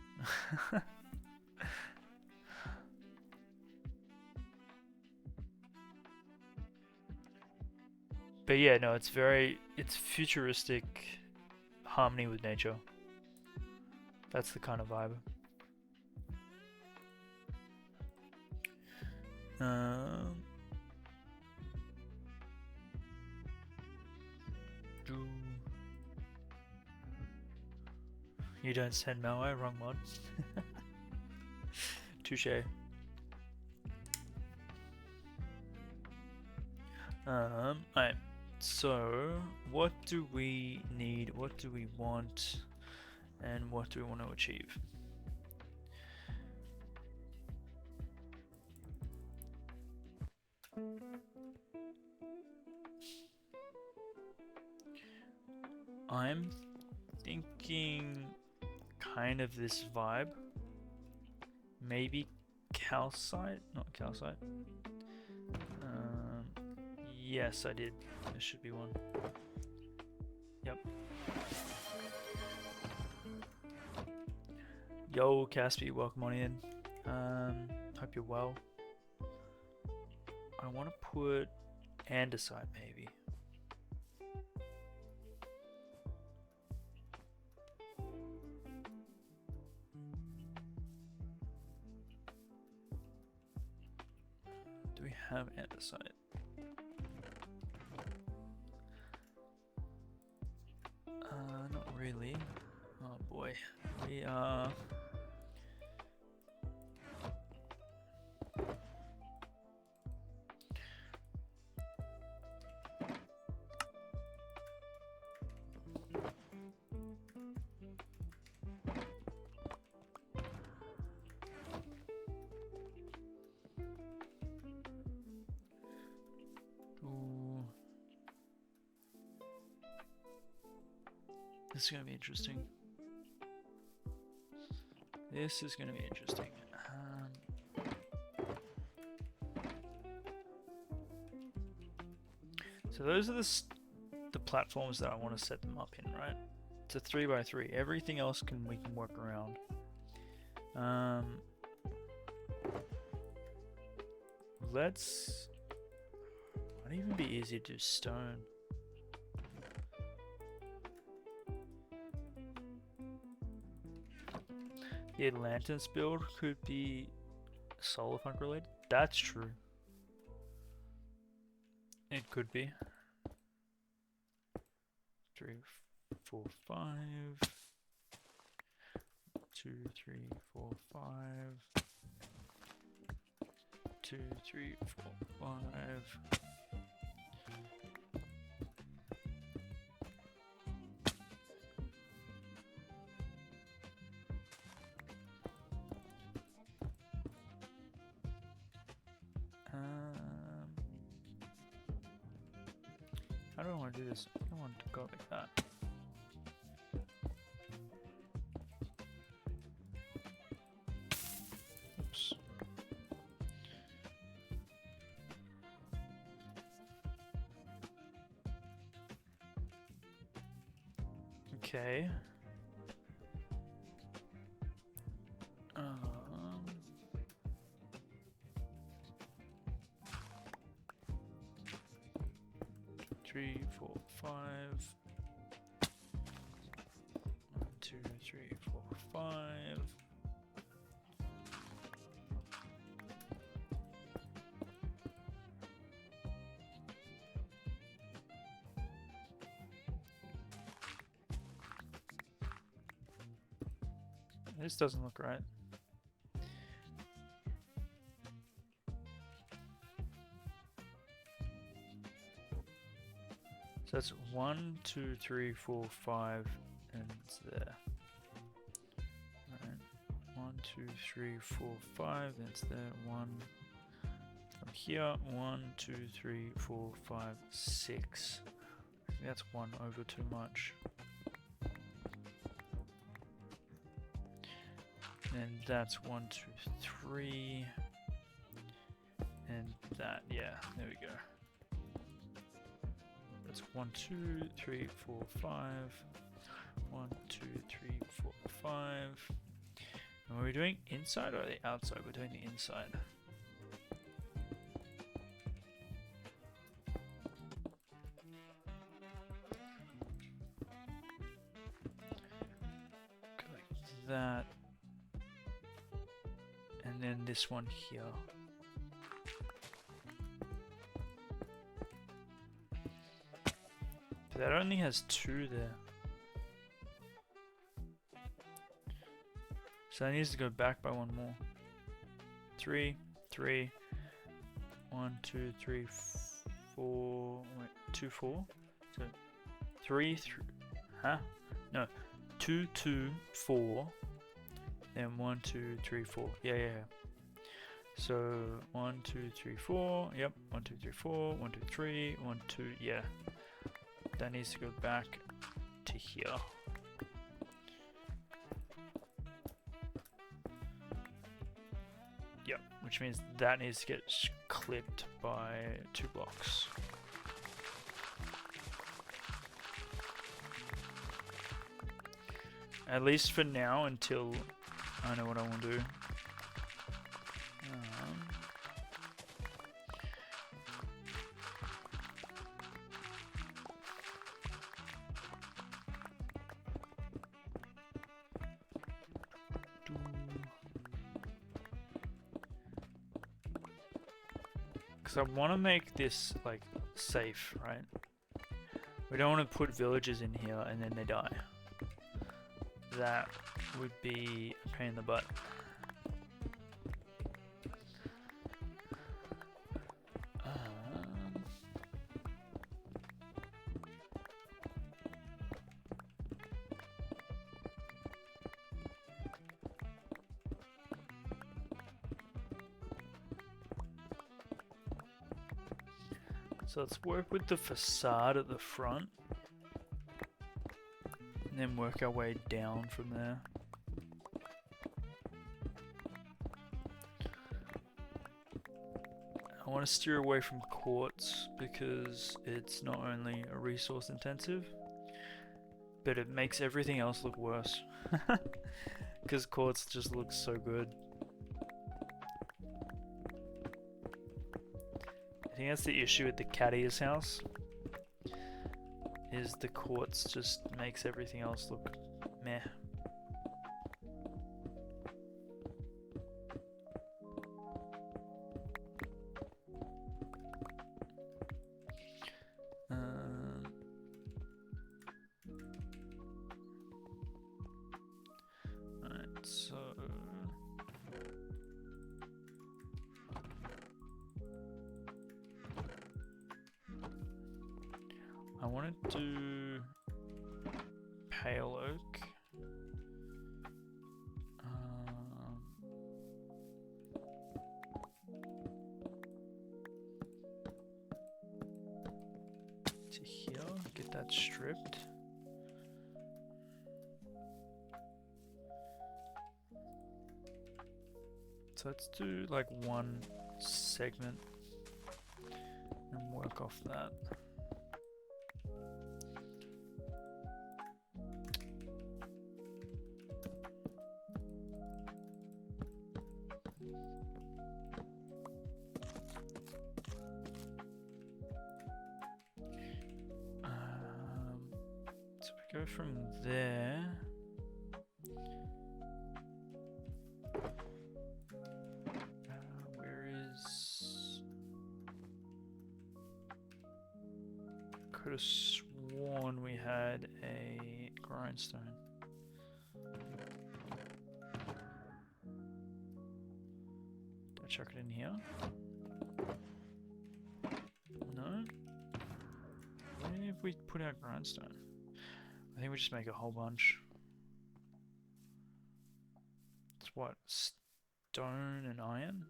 But yeah, no, it's futuristic harmony with nature. That's the kind of vibe. You don't send malware, wrong mod. Touche. Alright, so what do we need, what do we want, and what do we want to achieve? I'm thinking kind of this vibe. Maybe calcite? Not calcite. Yes, I did. There should be one. Yep. Yo, Caspi, welcome on in. Hope you're well. I want to put andesite maybe. Do we have andesite? Not really. Oh boy. We are This is going to be interesting. This is going to be interesting. So those are the platforms that I want to set them up in, right? It's a 3x3. Everything else we can work around. Let's. Might even be easy to do stone. The Atlantis build could be Solarpunk related. That's true. It could be. 3, 4, 5. 2, 3, 4, 5. 2, 3, 4, 5. I don't want to do this. I don't want to go like that. Oops. Okay. 3, 4, 5. 1, 2, 3, 4, 5. This doesn't look right. So that's 1, 2, 3, 4, 5, and it's there. Alright. 1, 2, 3, 4, 5, and it's there. 1 from here. 1, 2, 3, 4, 5, 6. I think that's 1 over too much. And that's 1, 2, 3. And that, yeah, there we go. That's 1, 2, 3, 4, 5. 1, 2, 3, 4, 5. And are we doing inside or the outside? We're doing the inside. Go like that. And then this one here. But that only has 2 there. So that needs to go back by 1 more. 3, 3. 1, 2, 3, 4. Wait, 2, 4. So 3, 3. Huh? No. 2, 2, 4. Then 1, 2, 3, 4. Yeah. So 1, 2, 3, 4. Yep. 1, 2, 3, 4. 1, 2, 3. 1, 2. Yeah. That needs to go back to here. Yep. Which means that needs to get clipped by 2 blocks. At least for now, until I know what I want to do. Because I want to make this like safe, right? We don't want to put villagers in here and then they die. That would be a pain in the butt. So let's work with the facade at the front. And then work our way down from there. I want to steer away from quartz because it's not only a resource intensive, but it makes everything else look worse. Because quartz just looks so good. I think that's the issue with the Cadius house, is the quartz just makes everything else look meh. Alright, so I wanted to pale oak. To here, get that stripped. So let's do like one segment and work off that. So we go from there. Where is? Could have sworn we had a grindstone. Did I chuck it in here? No? Where have we put our grindstone? I think we just make a whole bunch. It's what? Stone and iron?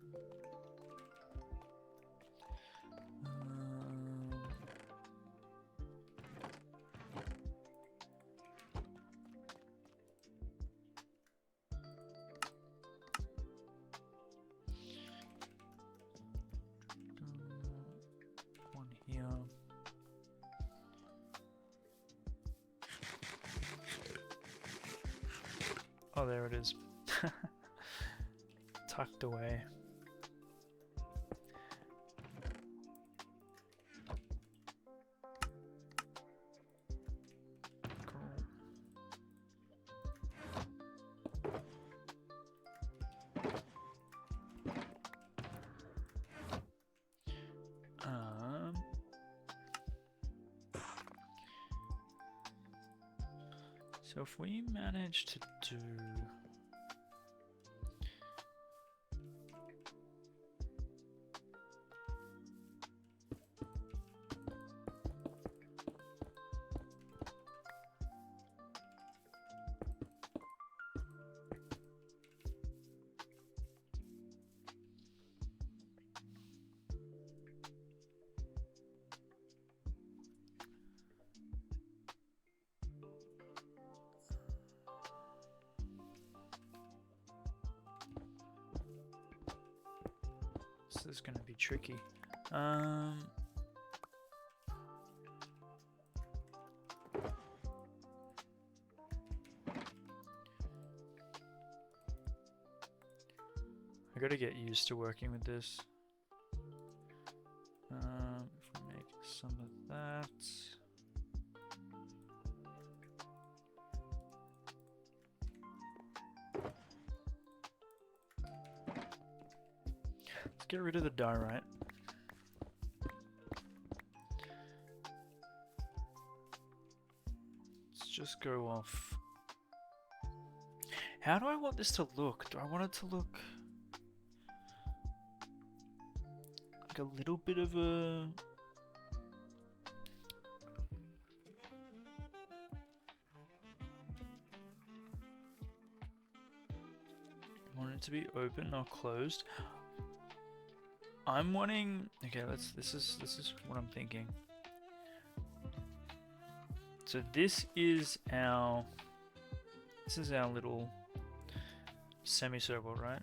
One here. Oh, there it is. Tucked away. Cool. So if we manage to do this is going to be tricky. I got to get used to working with this. If we make some of that. Let's get rid of the diorite. Let's just go off. How do I want this to look? Do I want it to look like a little bit of a... Want it to be open or closed? I'm wanting... Okay, this is what I'm thinking. So this is our little semicircle, right?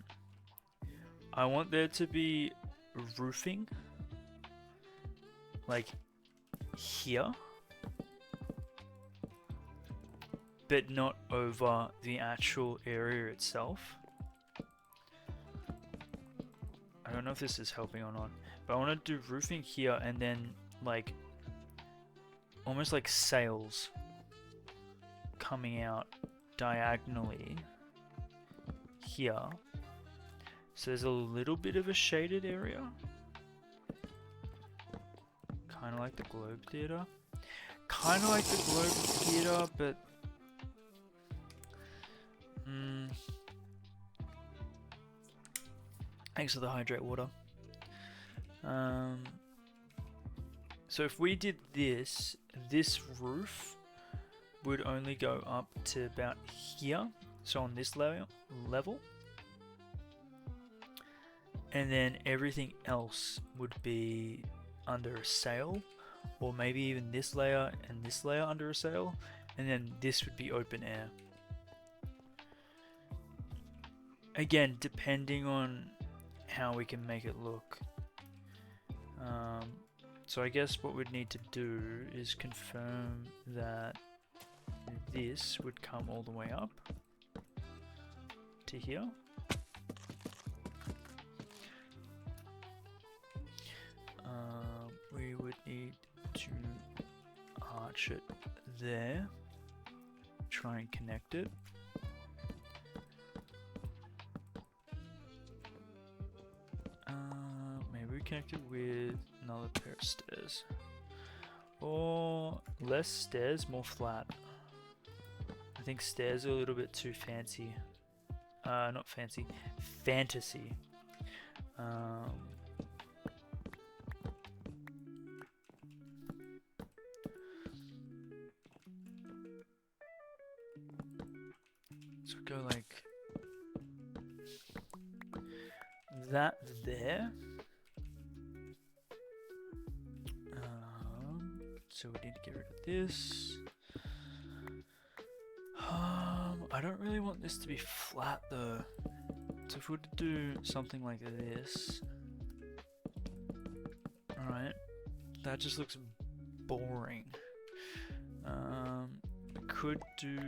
I want there to be roofing like here, but not over the actual area itself. I don't know if this is helping or not, but I want to do roofing here and then like almost like sails coming out diagonally here. So there's a little bit of a shaded area. Kind of like the Globe Theatre. Kind of like the Globe Theatre, but... Thanks for the hydrate water. So if we did this, this roof would only go up to about here. So on this level. And then everything else would be under a sail, or maybe even this layer and this layer under a sail, and then this would be open air. Again, depending on how we can make it look. So I guess what we'd need to do is confirm that this would come all the way up to here. We would need to arch it there, try and connect it. Maybe we connect it with another pair of stairs. Or less stairs, more flat. I think stairs are a little bit too fancy. Not fancy, fantasy. So go like that there. So we need to get rid of this. I don't really want this to be flat though. So if we were to do something like this, alright, that just looks boring. We could do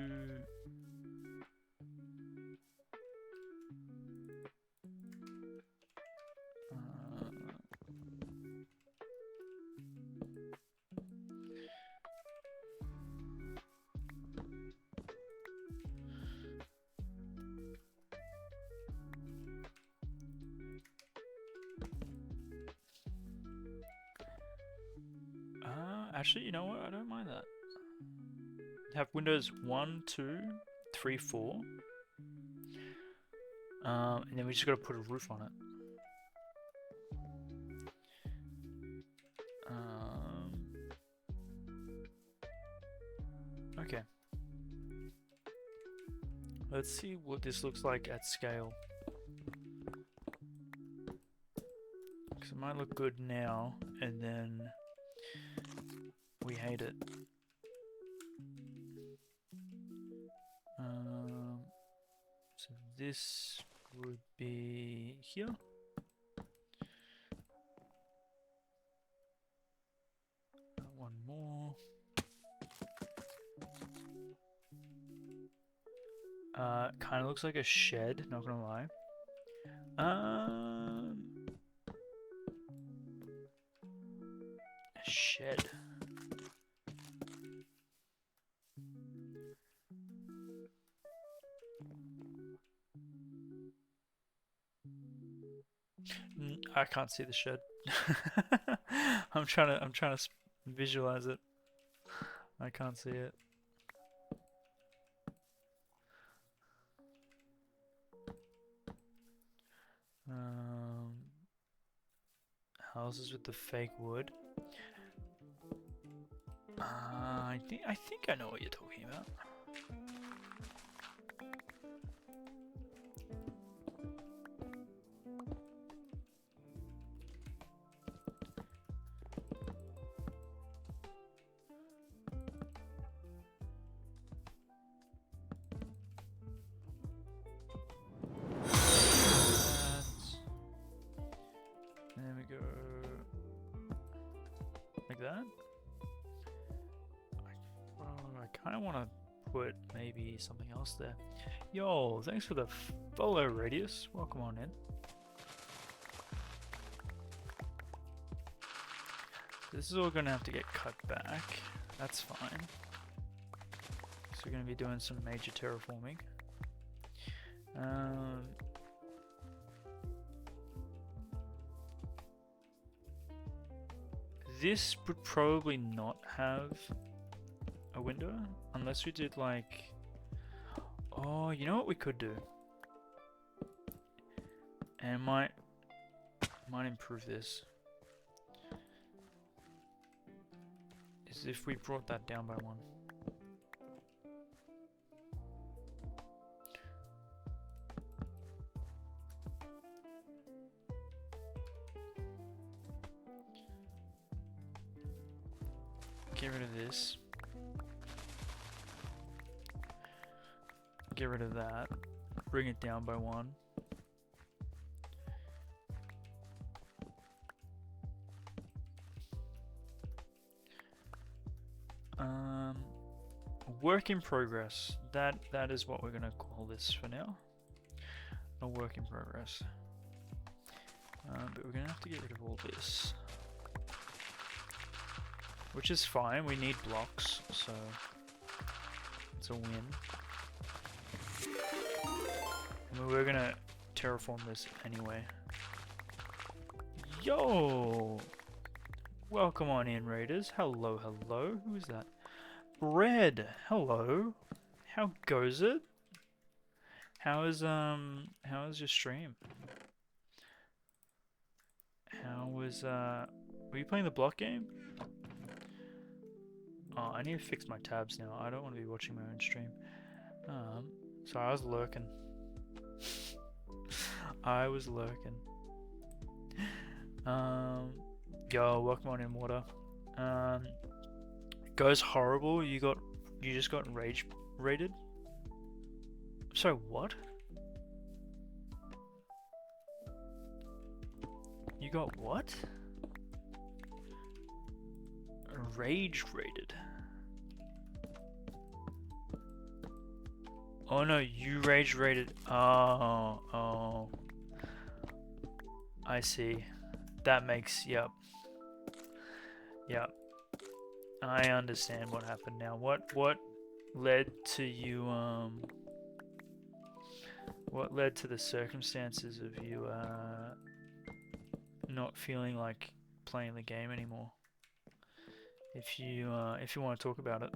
actually, you know what? I don't mind that. Have windows 1, 2, 3, 4. And then we just gotta put a roof on it. Okay. Let's see what this looks like at scale. Because it might look good now, and then we hate it. So this would be here. One more. Kind of looks like a shed, not gonna lie. A shed. I can't see the shed. I'm trying to visualize it. I can't see it. Houses with the fake wood. I think I know what you're talking about. kind of want to put maybe something else there. Yo, thanks for the follow, Radius. Welcome on in. This is all going to have to get cut back. That's fine. So we're going to be doing some major terraforming. This would probably not have a window unless we did like... Oh, you know what we could do? And might improve this. Is if we brought that down by 1. Get rid of this. Get rid of that. Bring it down by 1. Work in progress. That is what we're gonna call this for now. A work in progress. But we're gonna have to get rid of all this, which is fine. We need blocks, so it's a win. I mean, we're gonna terraform this anyway. Yo! Welcome on in, Raiders. Hello, hello. Who is that? Bread. Hello. How goes it? How is your stream? How was were you playing the block game? Oh, I need to fix my tabs now. I don't want to be watching my own stream. Sorry, I was lurking. I was lurking. Yo, welcome on in, Water. Goes horrible. You just got rage raided. So what? You got what? Rage raided. Oh no, you rage raided. Oh. I see. That makes, yep. I understand what happened now. What led to you, what led to the circumstances of you, not feeling like playing the game anymore? If you want to talk about it.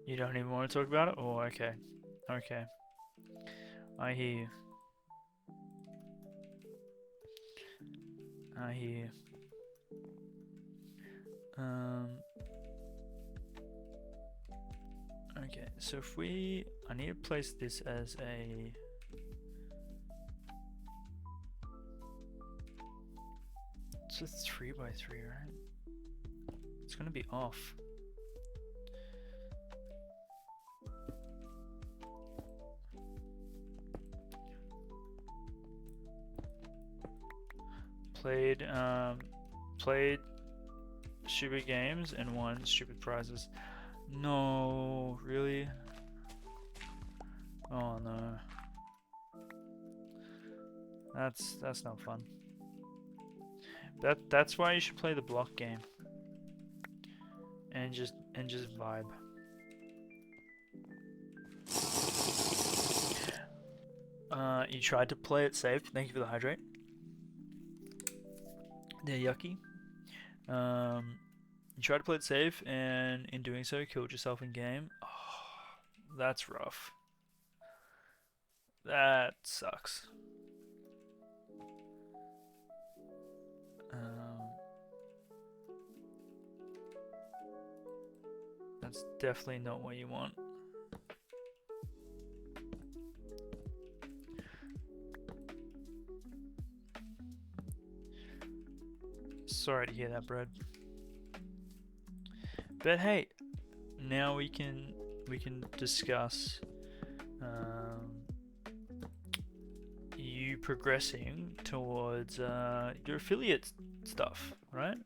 You don't even want to talk about it? Oh, okay. Okay. I hear you. I hear you. Okay, so if I need to place this as a... It's a 3x3, right? It's gonna be off. Played stupid games and won stupid prizes. No, really? Oh no. That's not fun. That's why you should play the block game. And just vibe. You tried to play it safe. Thank you for the hydrate. They're yucky. You tried to play it safe, and in doing so, killed yourself in game. Oh, that's rough. That sucks. That's definitely not what you want. Sorry to hear that, Brad. But hey, now we can discuss you progressing towards your affiliate stuff, right?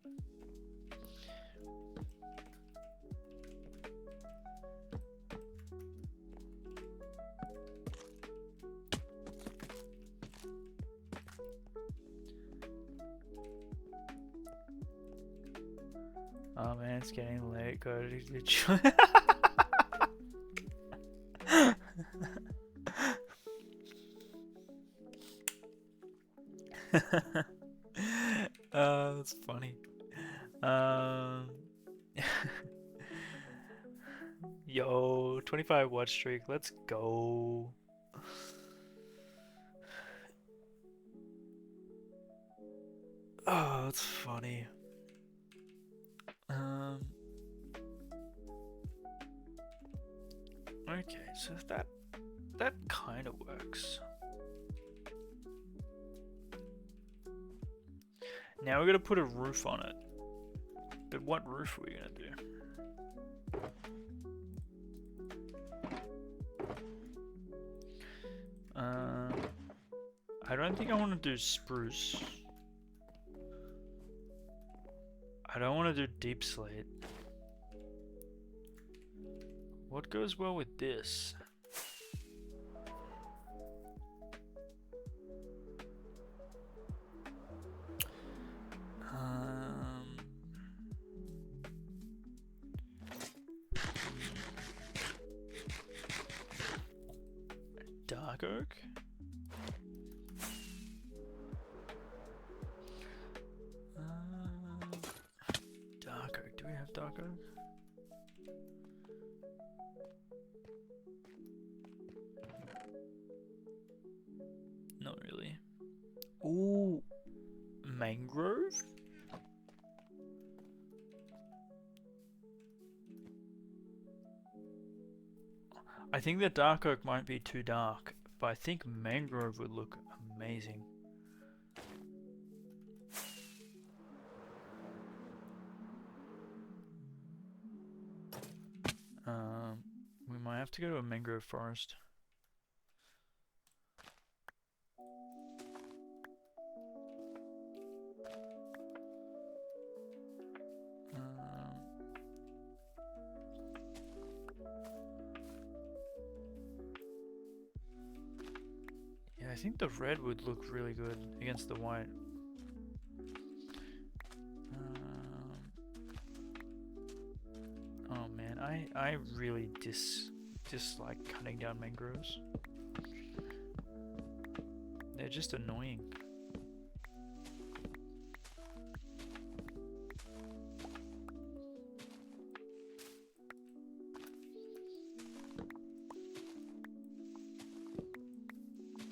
Oh man, it's getting late. Go to that's funny. Yo, 25 watch streak. Let's go. Oh, that's funny. Okay, so that kind of works. Now we're gonna put a roof on it. But what roof are we gonna do? I don't think I want to do spruce. I don't want to do deep slate. What goes well with this? Dark oak? Dark oak. Do we have dark oak? Not really. Ooh, mangrove? I think the dark oak might be too dark, but I think mangrove would look amazing. We might have to go to a mangrove forest. Yeah, I think the red would look really good against the white. Oh man, I really dislike cutting down mangroves. They're just annoying.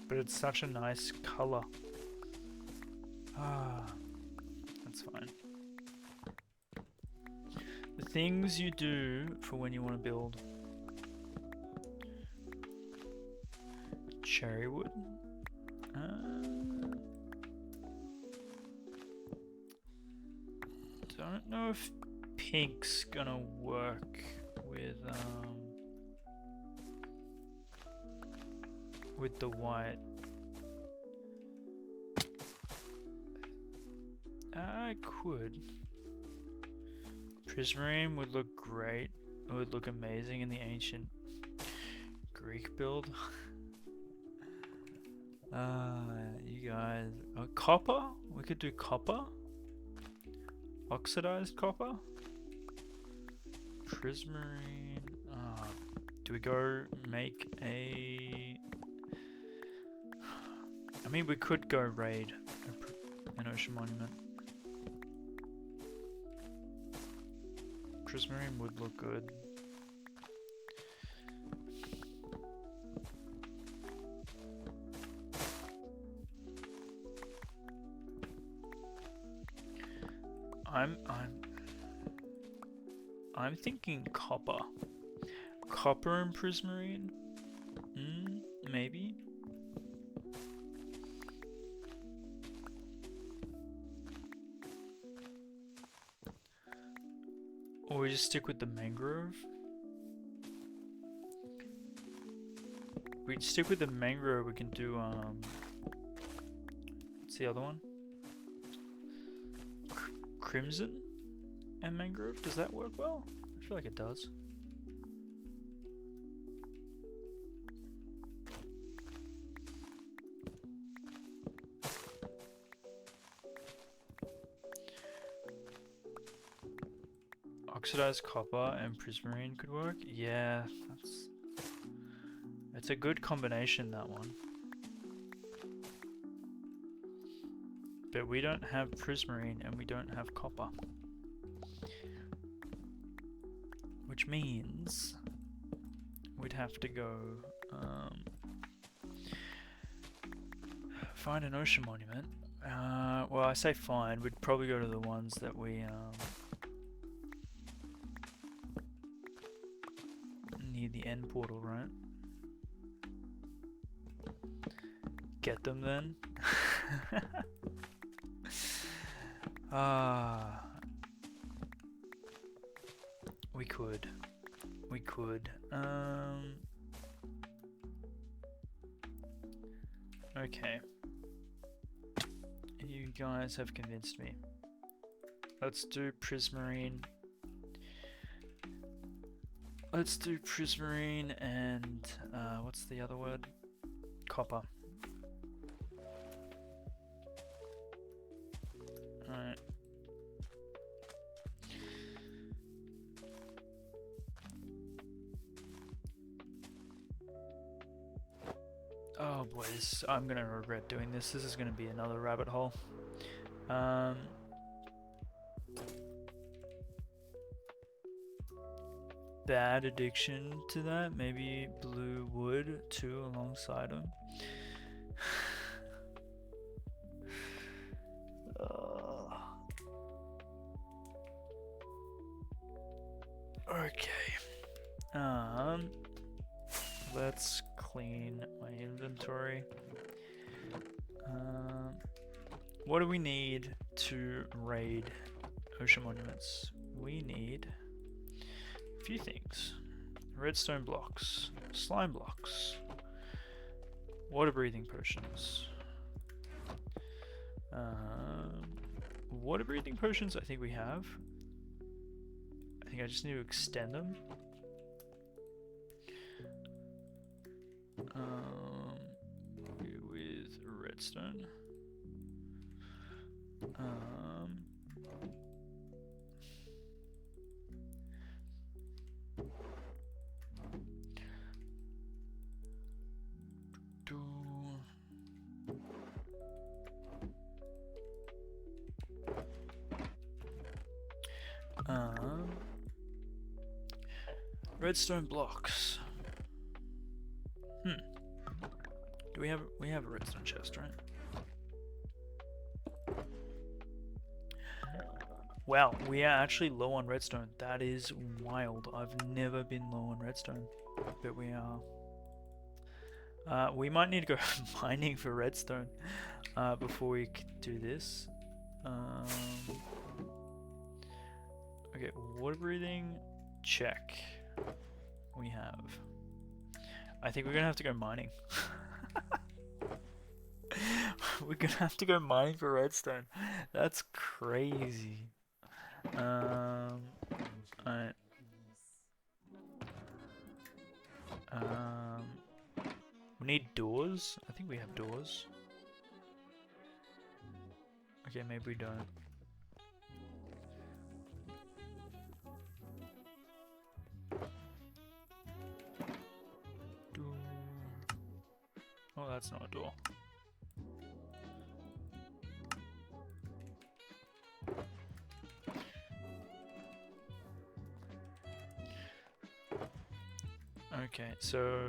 But it's such a nice color. Ah, that's fine. The things you do for when you want to build. Cherry wood. Don't know if pink's gonna work with the white. I could. Prismarine would look great. It would look amazing in the ancient Greek build. You guys. Copper? We could do copper. Oxidized copper. Prismarine. Do we go make a... I mean, we could go raid an ocean monument. Prismarine would look good. I'm thinking copper. Copper and prismarine? Maybe. Or we just stick with the mangrove? If we stick with the mangrove, we can do, what's the other one? Crimson and mangrove? Does that work well? I feel like it does. Oxidized copper and prismarine could work. Yeah, it's a good combination, that one. But we don't have prismarine and we don't have copper. Which means we'd have to go find an ocean monument. Well, I say find, we'd probably go to the ones that we near the end portal, right? Get them then. We could. Okay. You guys have convinced me. Let's do prismarine. Let's do prismarine and what's the other word? Copper. Alright. Oh boy, I'm gonna regret doing this. This is gonna be another rabbit hole. Bad addiction to that. Maybe blue wood too alongside them. Okay. Let's clean my inventory. What do we need to raid ocean monuments? We need a few things. Redstone blocks, slime blocks, water breathing potions. Water breathing potions I think we have. I think I just need to extend them. With redstone. Redstone blocks. Do we have a redstone chest, right? Wow, we are actually low on redstone. That is wild. I've never been low on redstone, but we are. We might need to go mining for redstone before we do this. Okay, water breathing, check. We have. I think we're gonna have to go mining. We're gonna have to go mining for redstone. That's crazy. Alright. We need doors. I think we have doors. Okay, maybe we don't. Oh, that's not a door. Okay, so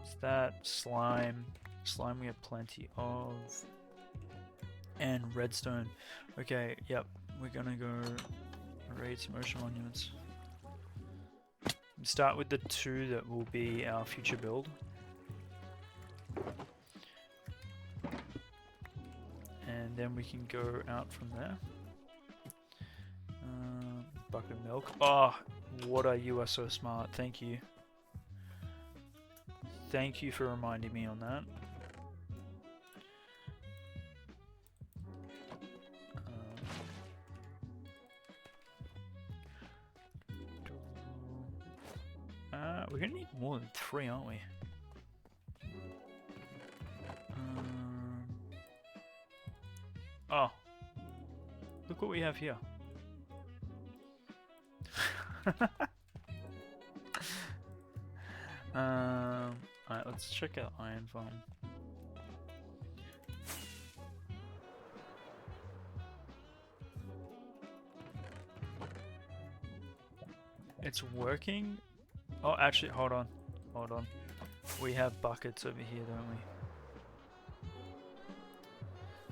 it's that slime. Slime we have plenty of. And redstone. Okay, yep. We're gonna go raid some ocean monuments. Start with the two that will be our future build. And then we can go out from there. Bucket of milk. Oh, water, you are so smart. Thank you. Thank you for reminding me on that. We're gonna need more than 3, aren't we? Oh, look what we have here. Alright, let's check out Iron Farm. It's working. Oh, actually, hold on. Hold on. We have buckets over here, don't we?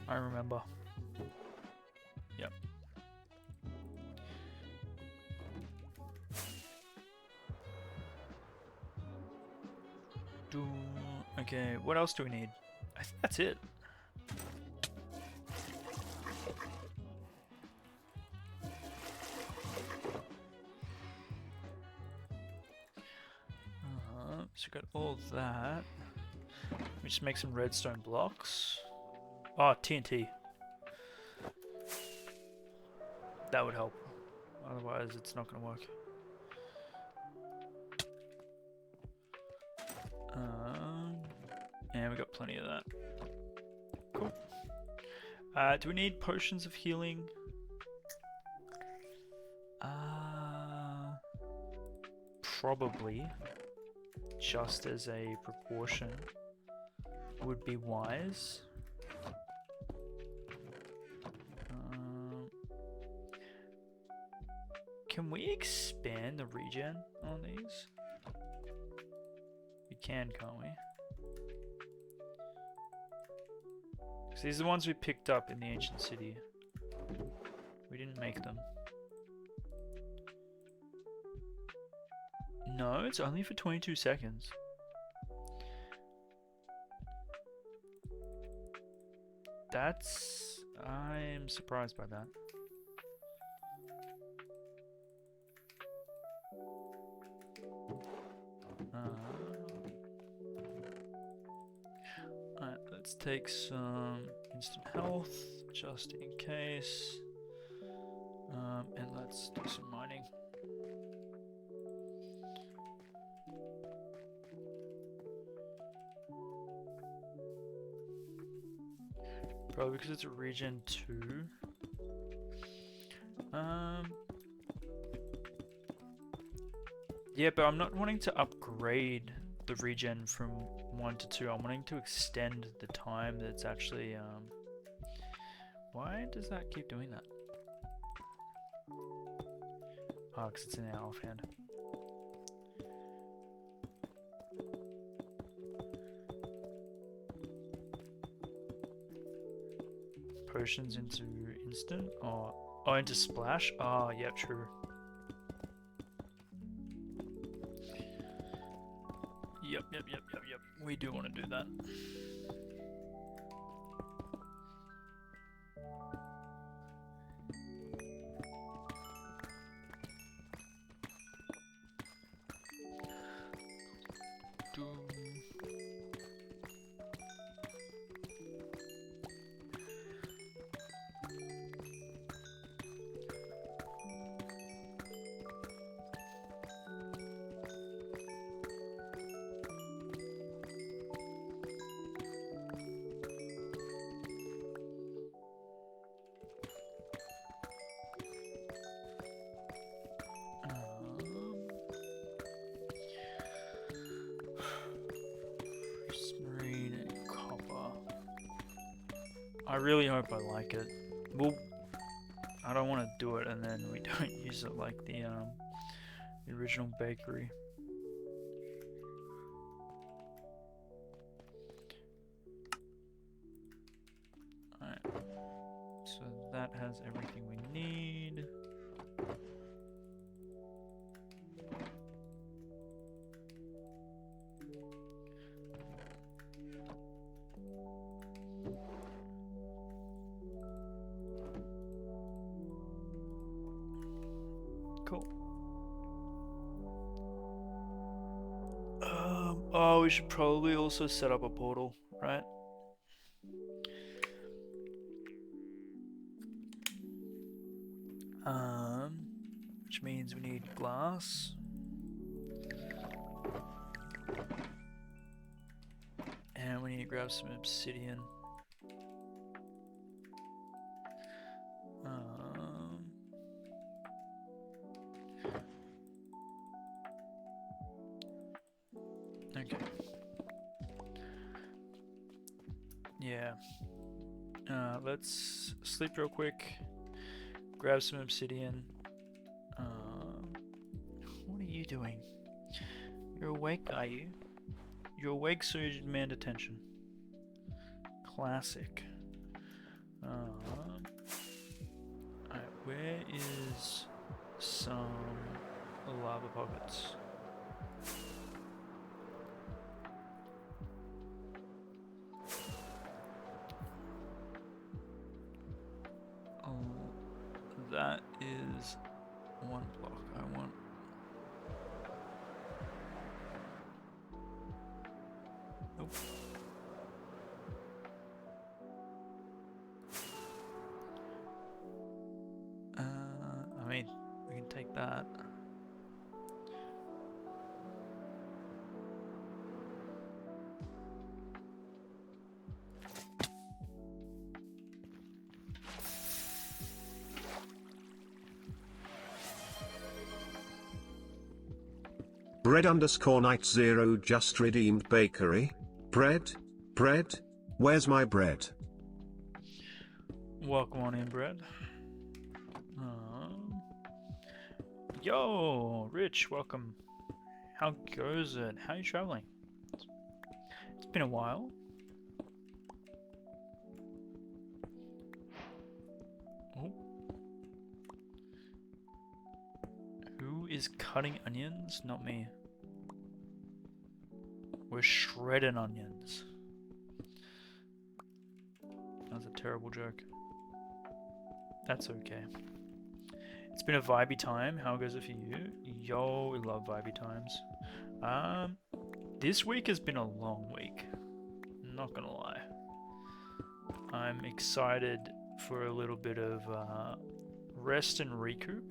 I remember. Yep. Okay, what else do we need? I think that's it. So we got all that. We just make some redstone blocks. Oh, TNT. That would help. Otherwise, it's not going to work. And we got plenty of that. Cool. Do we need potions of healing? Probably. Just as a precaution would be wise. Can we expand the regen on these? We can, can't we? So these are the ones we picked up in the ancient city. We didn't make them. No, it's only for 22 seconds. I'm surprised by that. Alright, let's take some instant health, just in case. And let's do some mining. Probably because it's a regen 2. Yeah, but I'm not wanting to upgrade the regen from 1 to 2. I'm wanting to extend the time that it's actually, Why does that keep doing that? Oh, because it's in our offhand. Potions into instant? Oh, into splash? Oh, yeah, true. Yep. We do want to do that. I really hope I like it. Well, I don't want to do it and then we don't use it like the original bakery. Alright, so that has everything we need. Cool. Oh, we should probably also set up a portal, right? Which means we need glass. And we need to grab some obsidian. yeah. Let's sleep real quick. Grab some obsidian. What are you doing? You're awake, are you? You're awake, so you demand attention. Classic. Alright, where is some lava pockets? That is one block I want. Nope. I mean, we can take that. Bread_Night0 just redeemed bakery. Bread? Bread? Where's my bread? Welcome on in, Brad. Yo, Rich, welcome. How goes it? How are you traveling? It's been a while. Oh. Who is cutting onions? Not me. We're shredding onions. That was a terrible joke. That's okay. It's been a vibey time. How goes it for you? Yo, we love vibey times. This week has been a long week. Not gonna lie. I'm excited for a little bit of rest and recoup.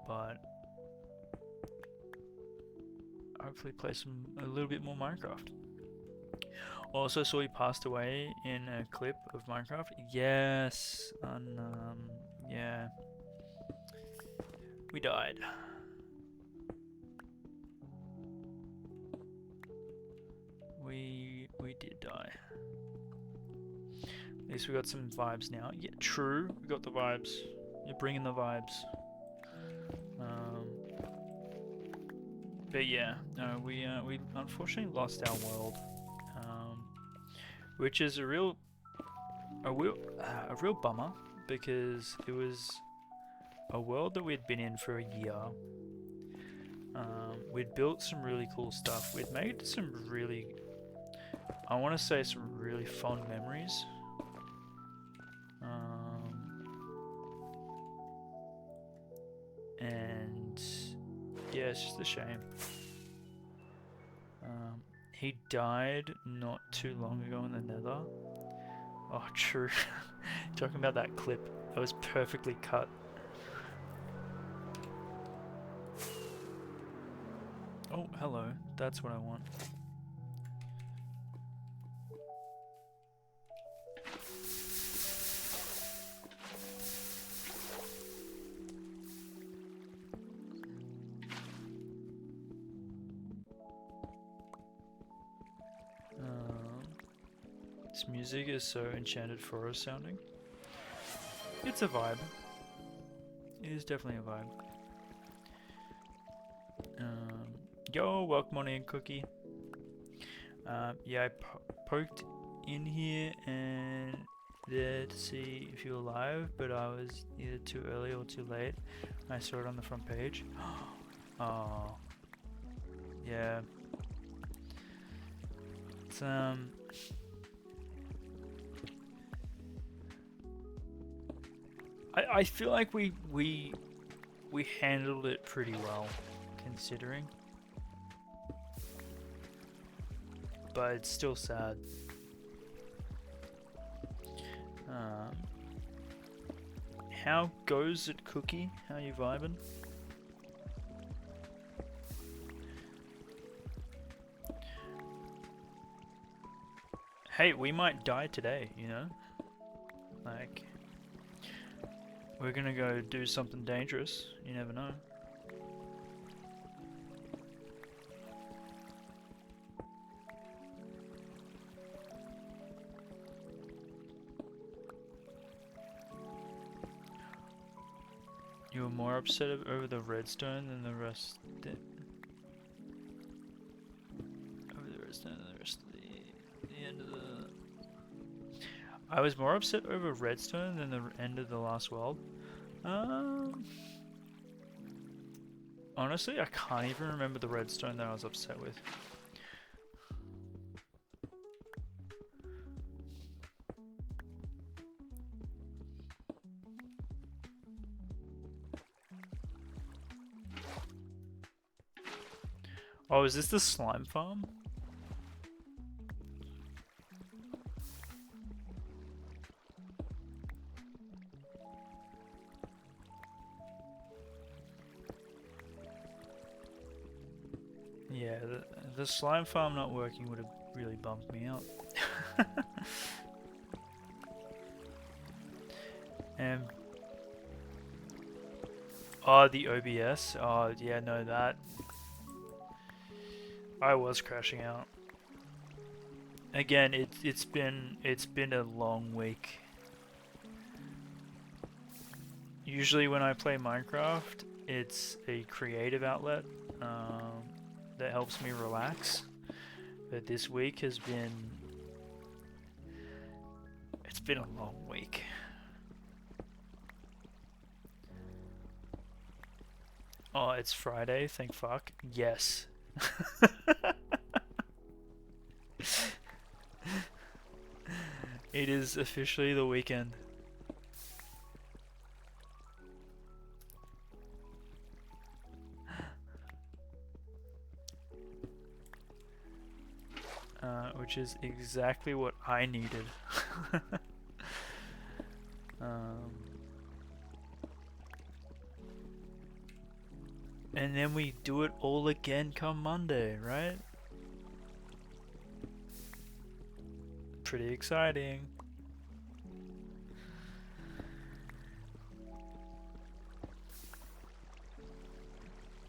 But hopefully play a little bit more Minecraft. Also saw he passed away in a clip of Minecraft. Yes, and yeah, we died. We did die. At least we got some vibes now. Yeah, true. We got the vibes. You're bringing the vibes. But yeah, no, we unfortunately lost our world, which is a real bummer, because it was a world that we'd been in for a year. We'd built some really cool stuff. We'd made some really, I want to say, some really fond memories. And yeah, it's just a shame. He died not too long ago in the Nether. Oh, true. Talking about that clip, that was perfectly cut. Oh, hello. That's what I want. This music is so Enchanted Forest sounding. It's a vibe. It is definitely a vibe. Yo, welcome on in, Cookie. Yeah, I poked in here and there to see if you were live, but I was either too early or too late. I saw it on the front page. Oh, yeah. It's I feel like we handled it pretty well, considering. But it's still sad. How goes it, Cookie? How you vibing? Hey, we might die today, you know? Like, we're gonna go do something dangerous. You never know. more upset over the redstone than the rest. Over the redstone than the rest of the end of the. I was more upset over redstone than the end of the last world. Honestly, I can't even remember the redstone that I was upset with. Oh, is this the slime farm? Yeah, the slime farm not working would have really bumped me out. And oh, the OBS. Oh, yeah, no, that I was crashing out. Again, it's been a long week. Usually when I play Minecraft, it's a creative outlet that helps me relax. But this week has been a long week. Oh, it's Friday, thank fuck. Yes. It is officially the weekend. Which is exactly what I needed. And then we do it all again come Monday, right? Pretty exciting.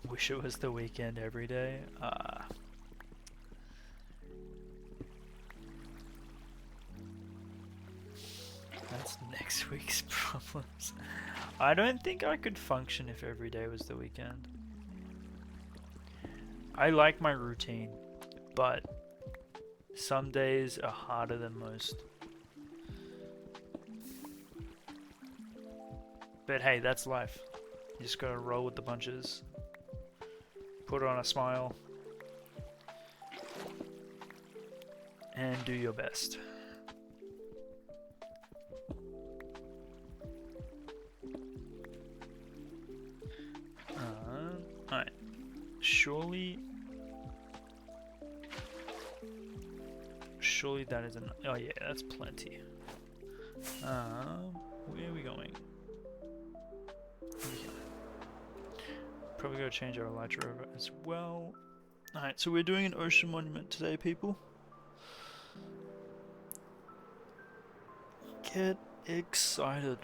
Wish it was the weekend every day. That's next week's problems. I don't think I could function if every day was the weekend. I like my routine, but some days are harder than most. But hey, that's life. You just gotta roll with the punches. Put on a smile. And do your best. Alright. Surely that is an. Oh yeah, that's plenty. Where are we going? Probably gotta change our elytra over as well. Alright, so we're doing an ocean monument today, people. Get excited.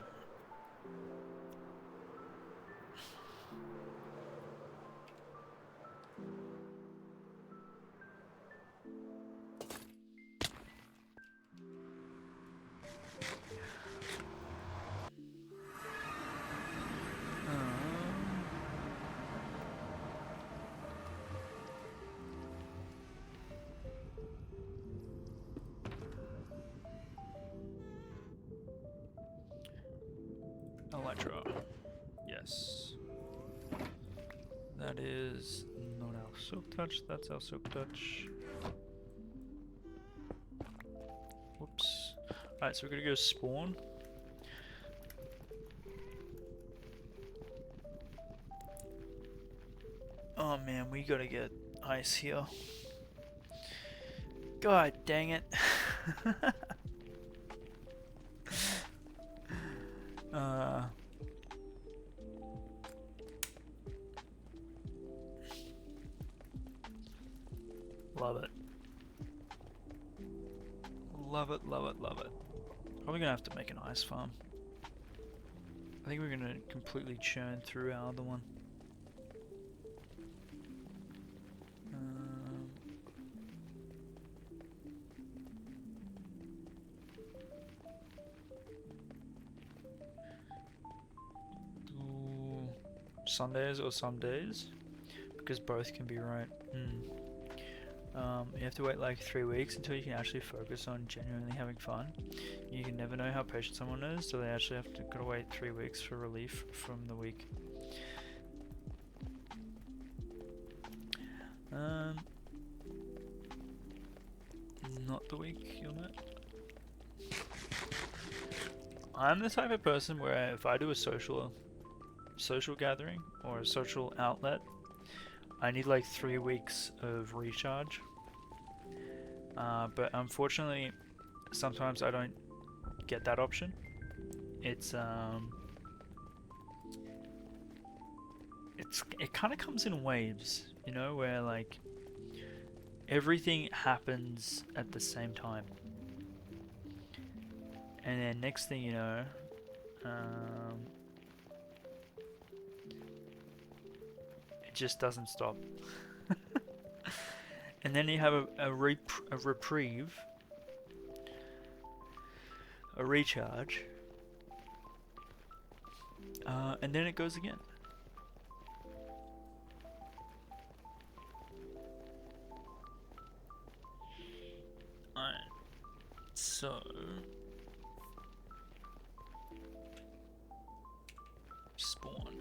Elytra. Yes. That is not our silk touch, that's our silk touch. Whoops. Alright, so we're gonna go spawn. Oh man, we gotta get ice here. God dang it. Love it. Love it, love it, love it. Probably gonna have to make an ice farm. I think we're gonna completely churn through our other one. Sundays or some days, because both can be right. You have to wait like 3 weeks until you can actually focus on genuinely having fun. You can never know how patient someone is, so they actually gotta wait 3 weeks for relief from the week. Not the week you're met. I'm the type of person where if I do a social gathering or a social outlet, I need like 3 weeks of recharge. But unfortunately, sometimes I don't get that option. It kind of comes in waves, you know, where like everything happens at the same time, and then next thing you know, it just doesn't stop. And then you have a reprieve, a recharge, and then it goes again. Alright, so spawn.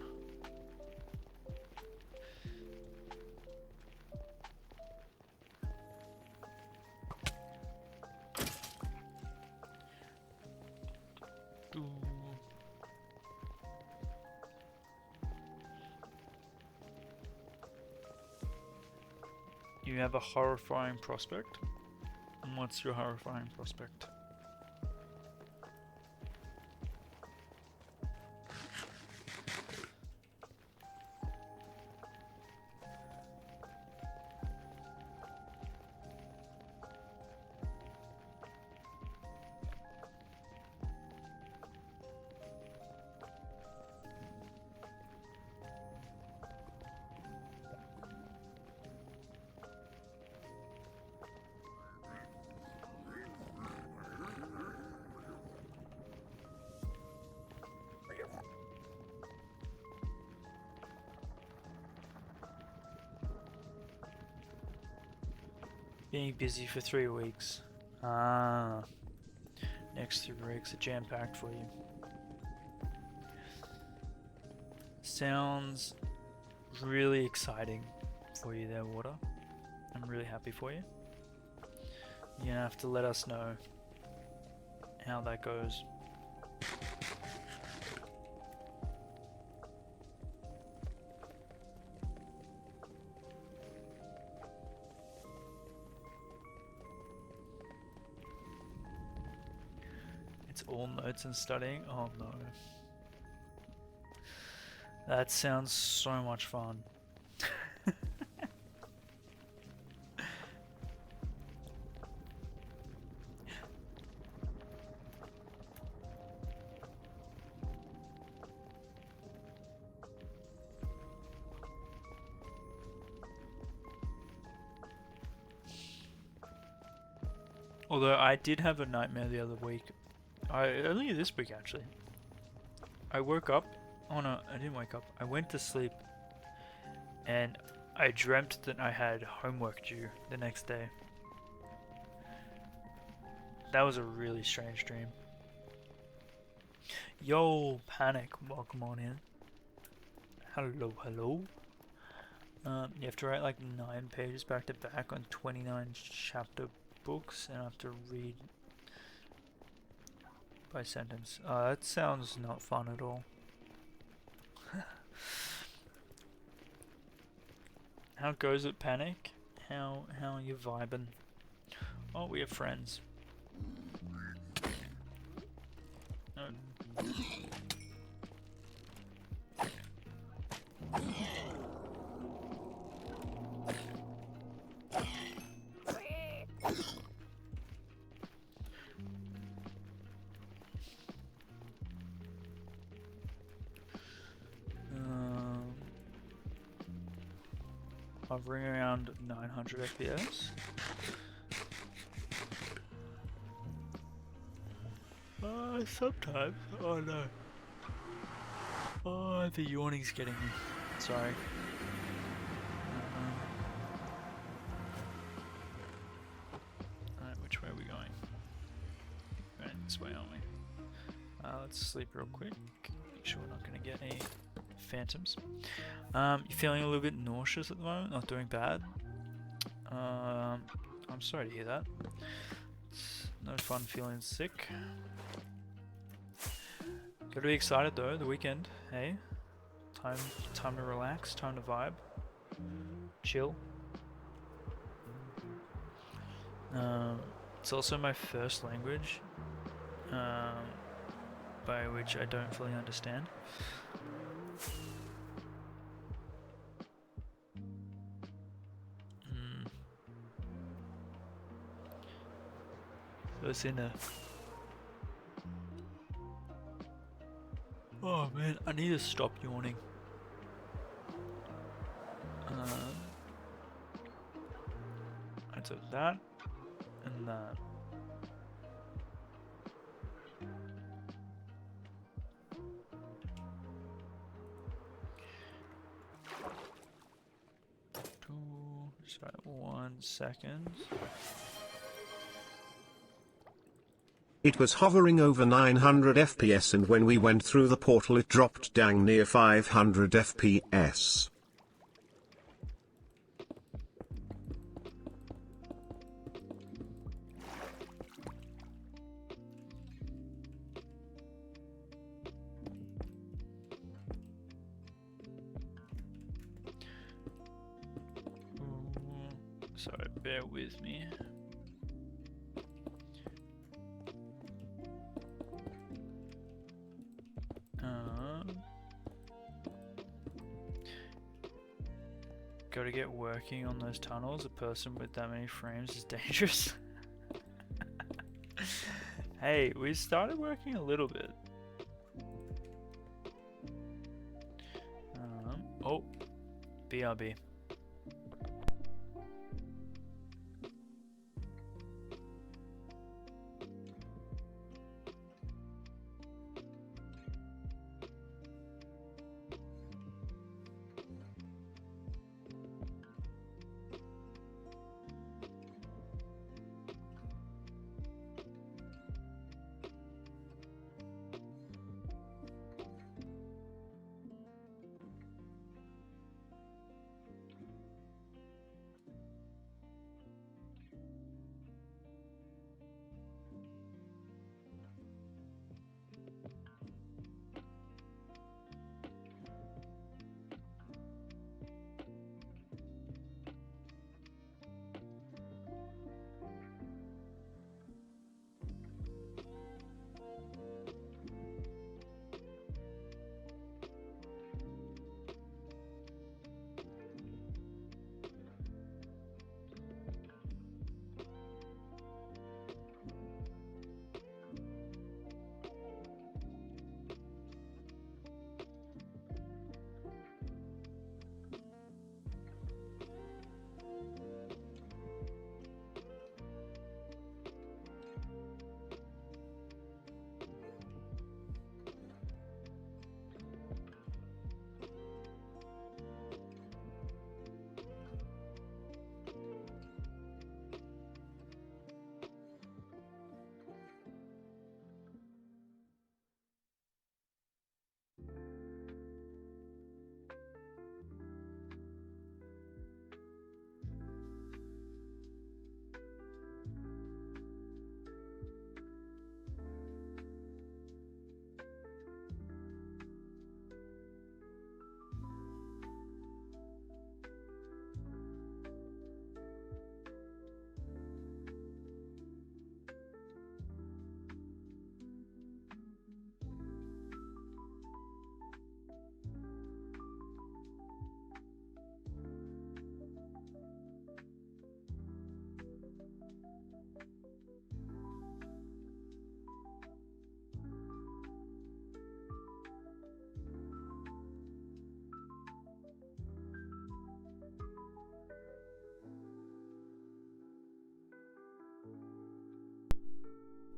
You have a horrifying prospect. And what's your horrifying prospect? Being busy for 3 weeks. Next 3 weeks are jam-packed for you. Sounds really exciting for you there, Water. I'm really happy for you. You're gonna have to let us know how that goes. All notes and studying? Oh no. That sounds so much fun. Although I did have a nightmare the other week. Earlier this week actually. I woke up. Oh no, I didn't wake up. I went to sleep and I dreamt that I had homework due the next day. That was a really strange dream. Yo, Panic, welcome on in. Hello, hello. You have to write like 9 pages back to back on 29 chapter books, and I have to read by sentence. That sounds not fun at all. How goes it, Panic? How are you vibing? Oh, we are friends. Hovering around 900 FPS. Sometimes. Oh no. Oh, the yawning's getting me. Sorry. Alright, which way are we going? Right, this way, aren't we? Let's sleep real quick. Make sure we're not going to get any phantoms. You're feeling a little bit nauseous at the moment, not doing bad. I'm sorry to hear that. It's no fun feeling sick. Gotta be excited though, the weekend, hey? Time to relax, time to vibe. Chill. It's also my first language, by which I don't fully understand. So it's in a... Oh man, I need to stop yawning. And so that, and that. Sorry, 1 second. It was hovering over 900 FPS, and when we went through the portal it dropped dang near 500 FPS. Sorry, bear with me. Gotta get working on those tunnels. A person with that many frames is dangerous. Hey, we started working a little bit. Oh, BRB.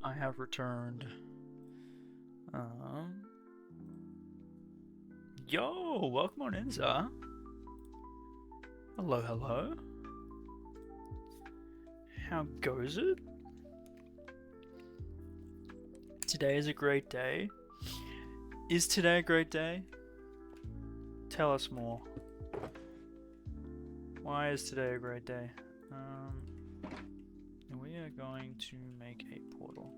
I have returned. Yo, welcome on in, Zah. Hello, hello. How goes it? Today is a great day. Is today a great day? Tell us more. Why is today a great day? We are going to make a portal.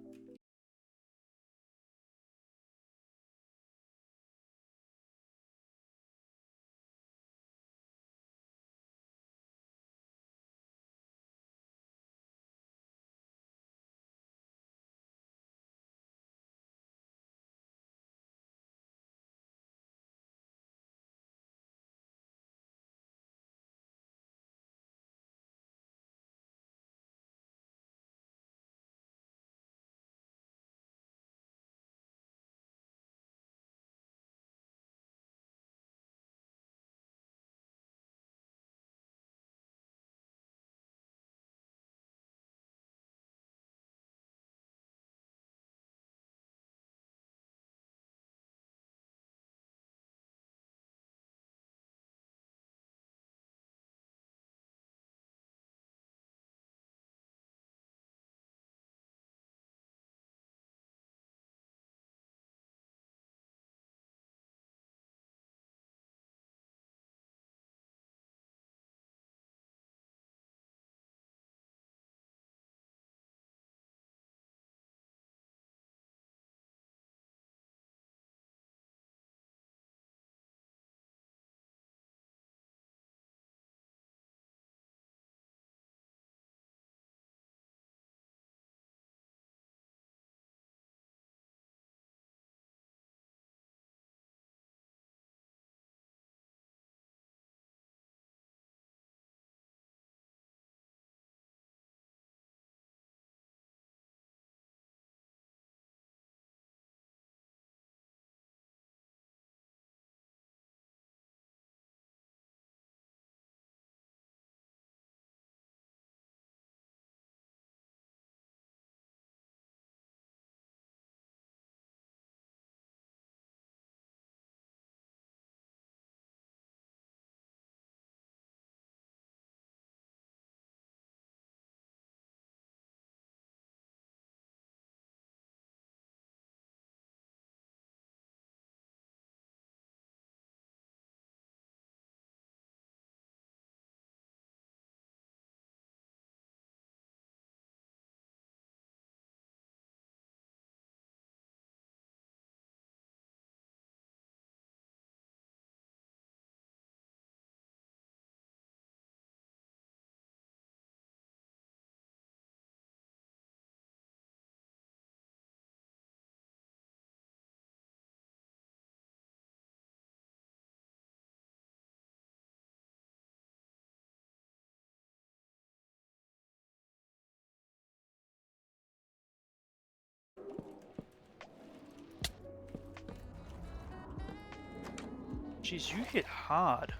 Jeez, you hit hard.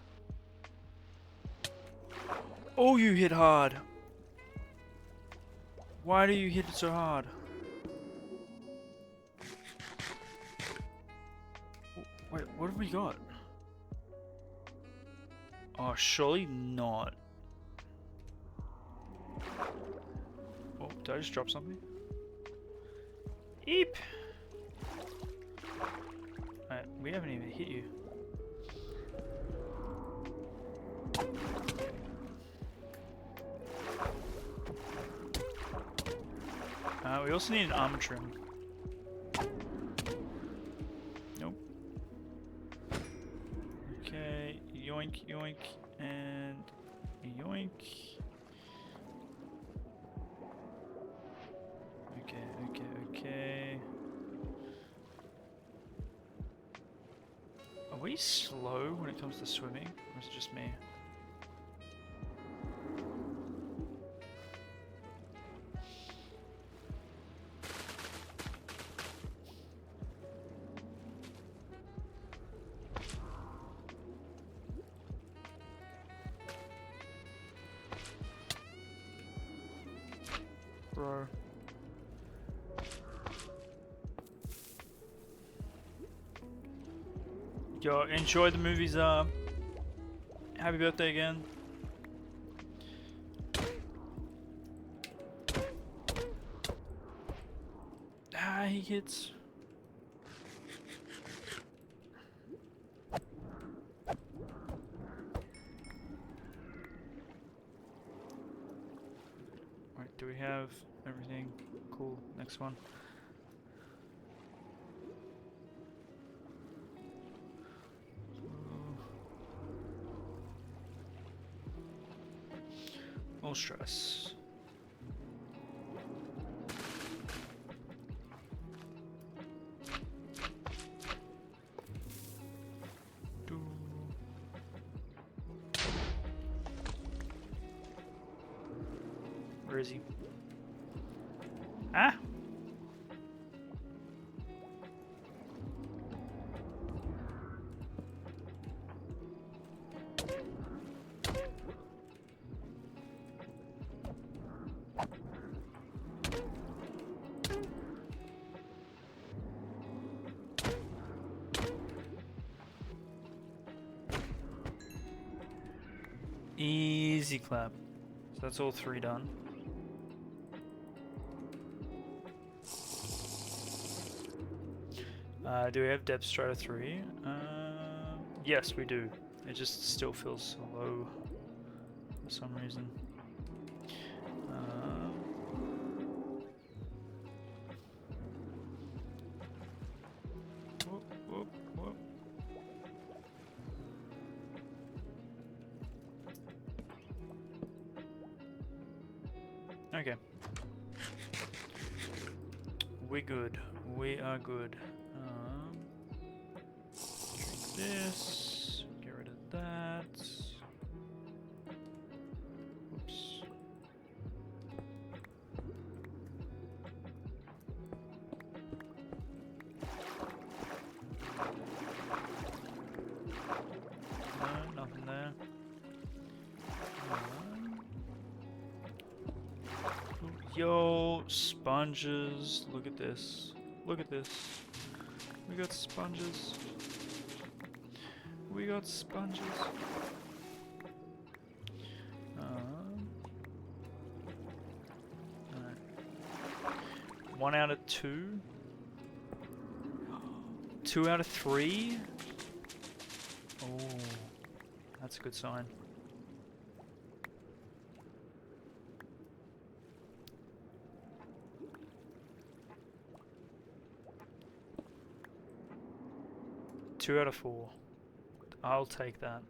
Oh, you hit hard. Why do you hit it so hard? Wait, what have we got? Oh, surely not. Oh, did I just drop something? Eep! Alright, we haven't even hit you. We also need an armor trim. Nope. Okay, yoink, yoink, and yoink. Okay. Are we slow when it comes to swimming, or is it just me? Bro. Yo, enjoy the movies. Happy birthday again. Ah, he hits. Alright, do we have everything? Cool. Next one. No stress. Where is he? Ah! Easy clap. So that's all 3 done. Do we have Depth Strider 3? Yes, we do. It just still feels low for some reason. Whoop, whoop, whoop. Okay. We good. We are good. Drink this. Get rid of that. Oops. No, nothing there. Yo, sponges. Look at this. Look at this. We got sponges. We got sponges. Alright. 1 out of 2. 2 out of 3. Oh, that's a good sign. Two out of 4. I'll take that.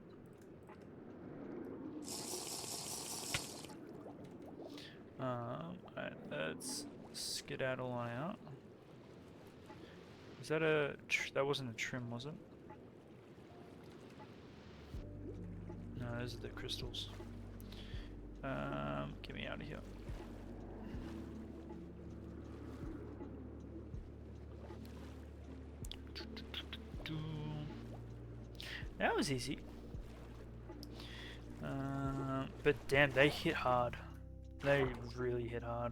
Alright, let's skedaddle on out. Is that a... that wasn't a trim, was it? No, those are the crystals. Get me out of here. That was easy. But damn, they hit hard. They really hit hard.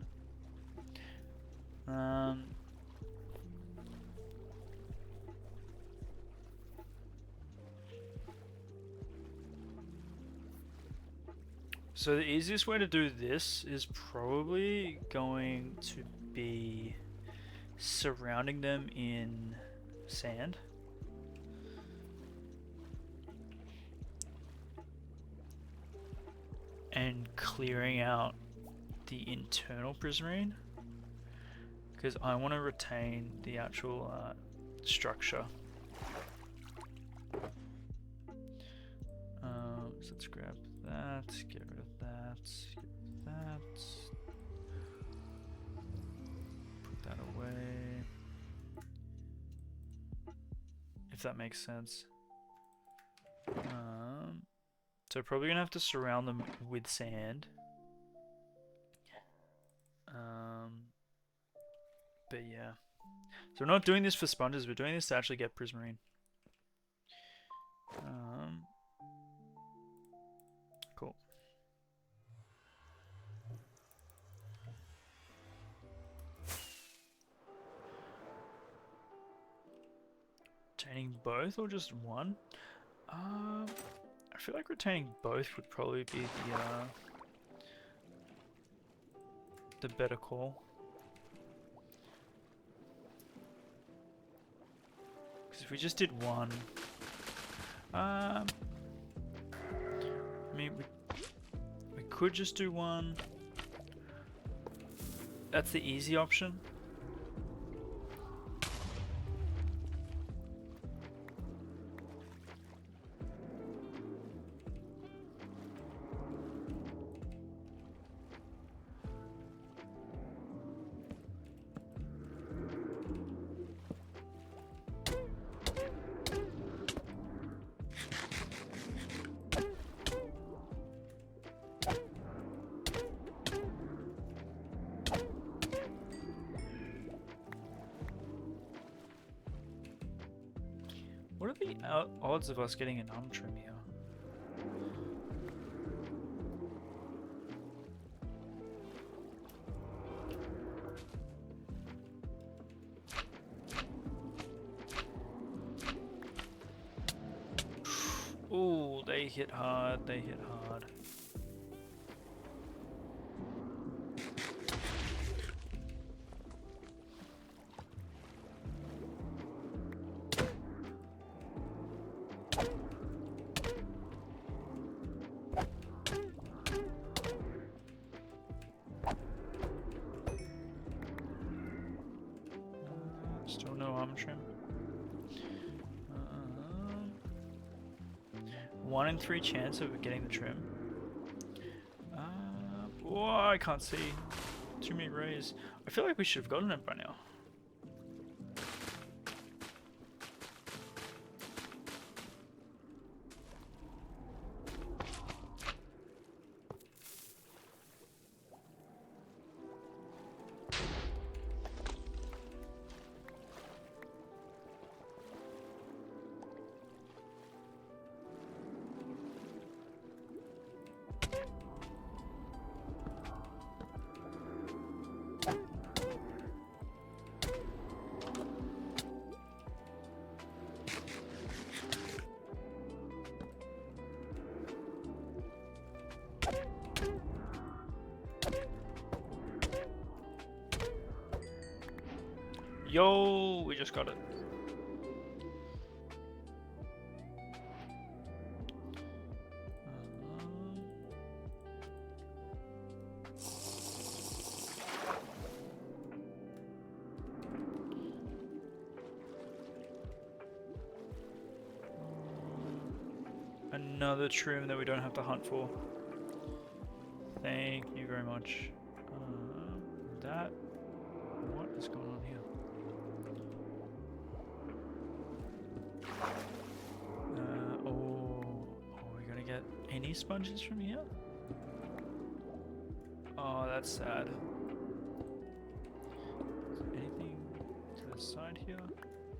So the easiest way to do this is probably going to be surrounding them in sand. And clearing out the internal prismarine, because I want to retain the actual structure. So let's grab that, get rid of that, get rid of that, put that away, if that makes sense. So probably gonna have to surround them with sand. But yeah. So we're not doing this for sponges, we're doing this to actually get prismarine. Cool. retaining both or just one? I feel like retaining both would probably be the better call. Because if we just did one, I mean we could just do one. That's the easy option. What are the odds of us getting an arm trim here? Ooh, they hit hard, they hit hard. Still no arm trim. 1 in 3 chance of getting the trim. Oh, I can't see. Too many rays. I feel like we should have gotten it by now. Yo, we just got it. Another trim that we don't have to hunt for. Thank you very much. What is going on here? Are we gonna get any sponges from here? Oh, that's sad. Is there anything to the side here?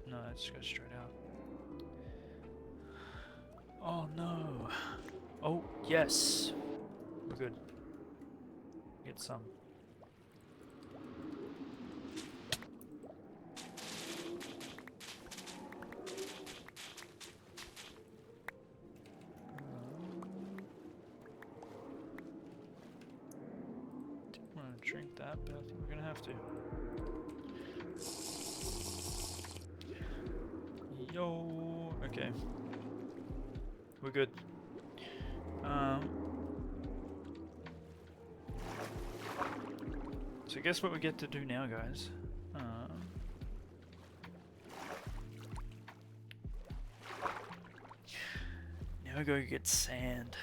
No, let's go straight out. Oh no. Oh, yes. We're good. Get some. Didn't want to drink that, but I think we're gonna have to. Yo. Okay. We're good. So guess what we get to do now, guys? Now we go get sand.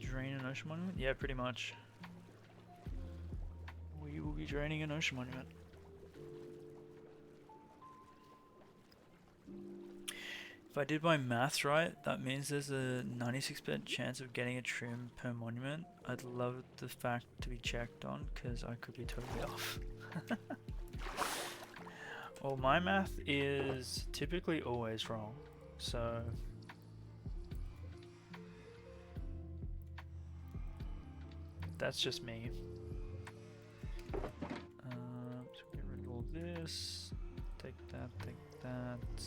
Drain an ocean monument? Yeah, pretty much. We will be draining an ocean monument. If I did my maths right, that means there's a 96% chance of getting a trim per monument. I'd love the fact to be checked on, because I could be totally off. Well, my math is typically always wrong, so... that's just me. So get rid of all this. Take that, take that.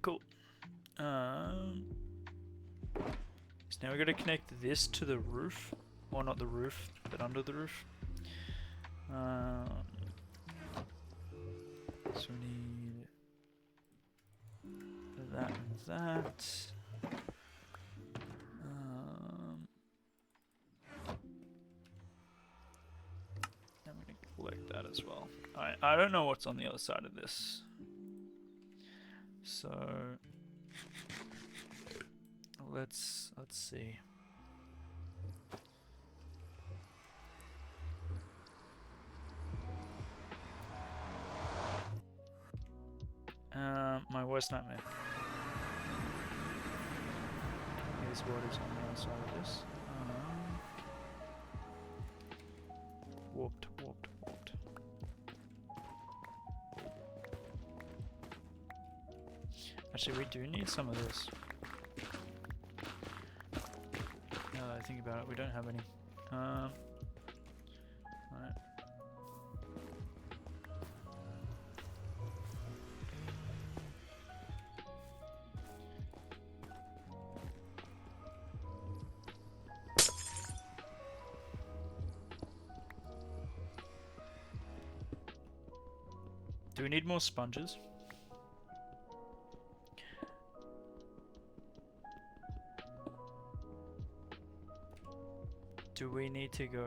Cool. So now we're gonna connect this to the roof, or not the roof, but under the roof. So we need that and that. I'm gonna collect that as well. I don't know what's on the other side of this. So let's see. My worst nightmare is what is on the other side of this. Warped. Actually, we do need some of this. Now that I think about it, we don't have any. Right. Do we need more sponges? Do we need to go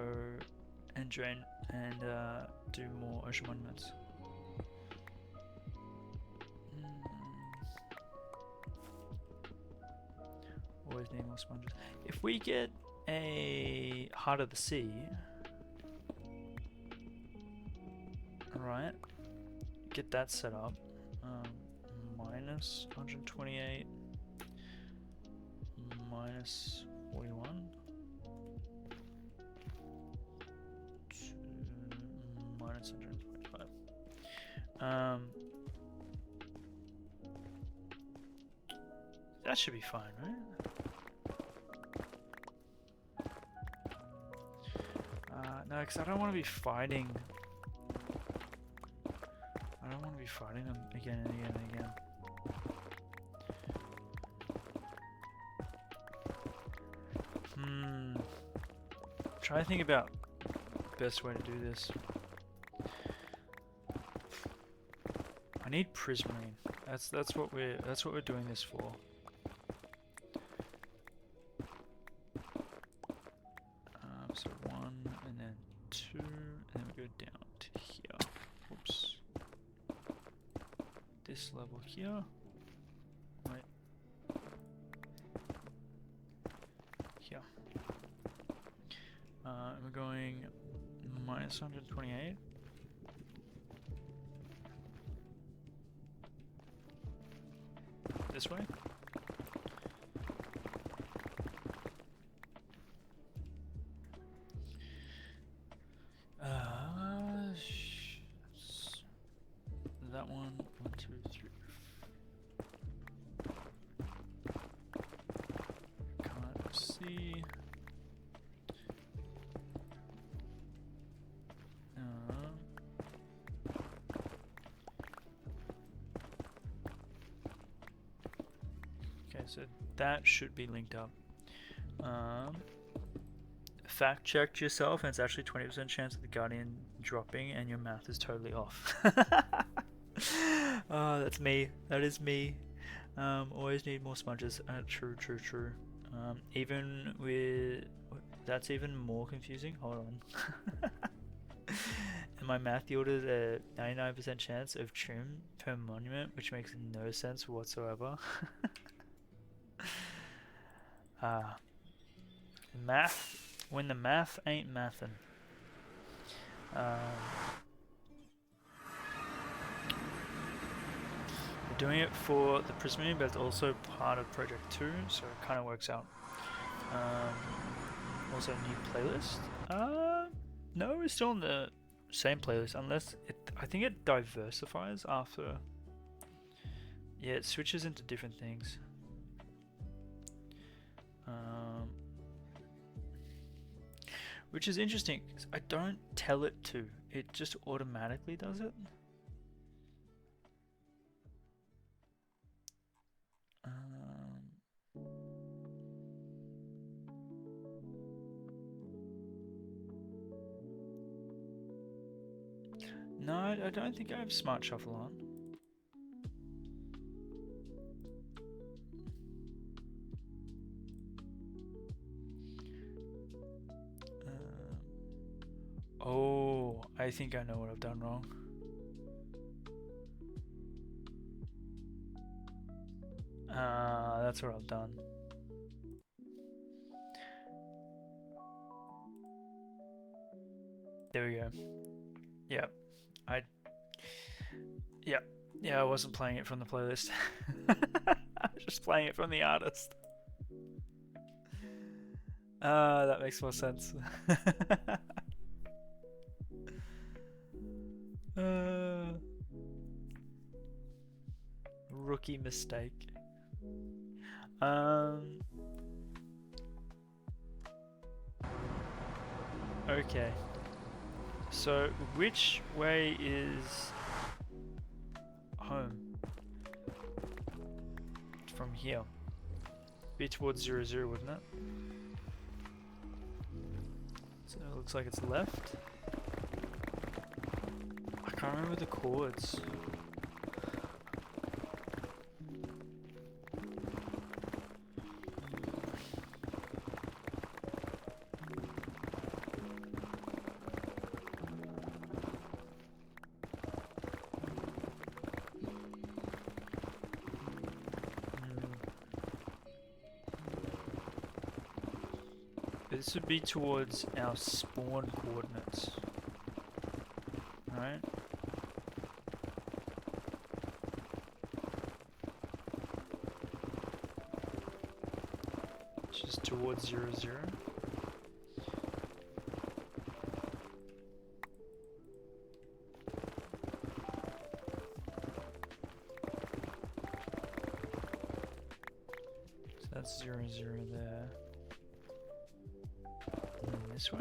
and drain and do more ocean monuments? Always need more sponges. If we get a Heart of the Sea, alright, get that set up. Minus 128, minus 41. Minus 125. That should be fine, right? No, because I don't want to be fighting. I don't want to be fighting them again and again and again. Try to think about the best way to do this. I need prismarine. That's what we're doing this for. So 1 and then 2 and then we go down to here. Oops. This level here. Right. Here. And we're going minus 128. This way. That one, 1, 2, 3. Can't see. Okay, so that should be linked up. Fact checked yourself, and it's actually 20% chance of the Guardian dropping, and your math is totally off. Oh, that's me. That is me. Always need more sponges. True. Even with... That's even more confusing. Hold on. And my math yielded a 99% chance of trim per monument, which makes no sense whatsoever. Math... When the math ain't mathin'. We're doing it for the Prismarine, but it's also part of Project 2, so it kind of works out. Also, new playlist. No, we're still in the same playlist, unless I think it diversifies after Yeah, it switches into different things. Which is interesting, 'cause I don't tell it to. It just automatically does it. No, I don't think I have Smart Shuffle on. Oh, I think I know what I've done wrong. That's what I've done. There we go. Yeah, yeah, I wasn't playing it from the playlist. I was just playing it from the artist. That makes more sense. Rookie mistake. Okay. So, which way is home? From here. Be towards 0, 0, wouldn't it? So it looks like it's left. I can't remember the chords. This would be towards our spawn coordinates. Alright? Just towards 0, 0. So that's 0, 0 there. This way?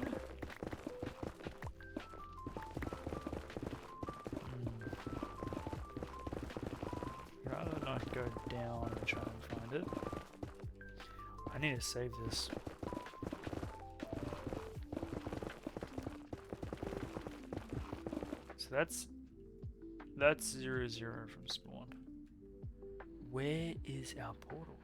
Rather not go down and try and find it. I need to save this. So that's 0, 0 from spawn. Where is our portal?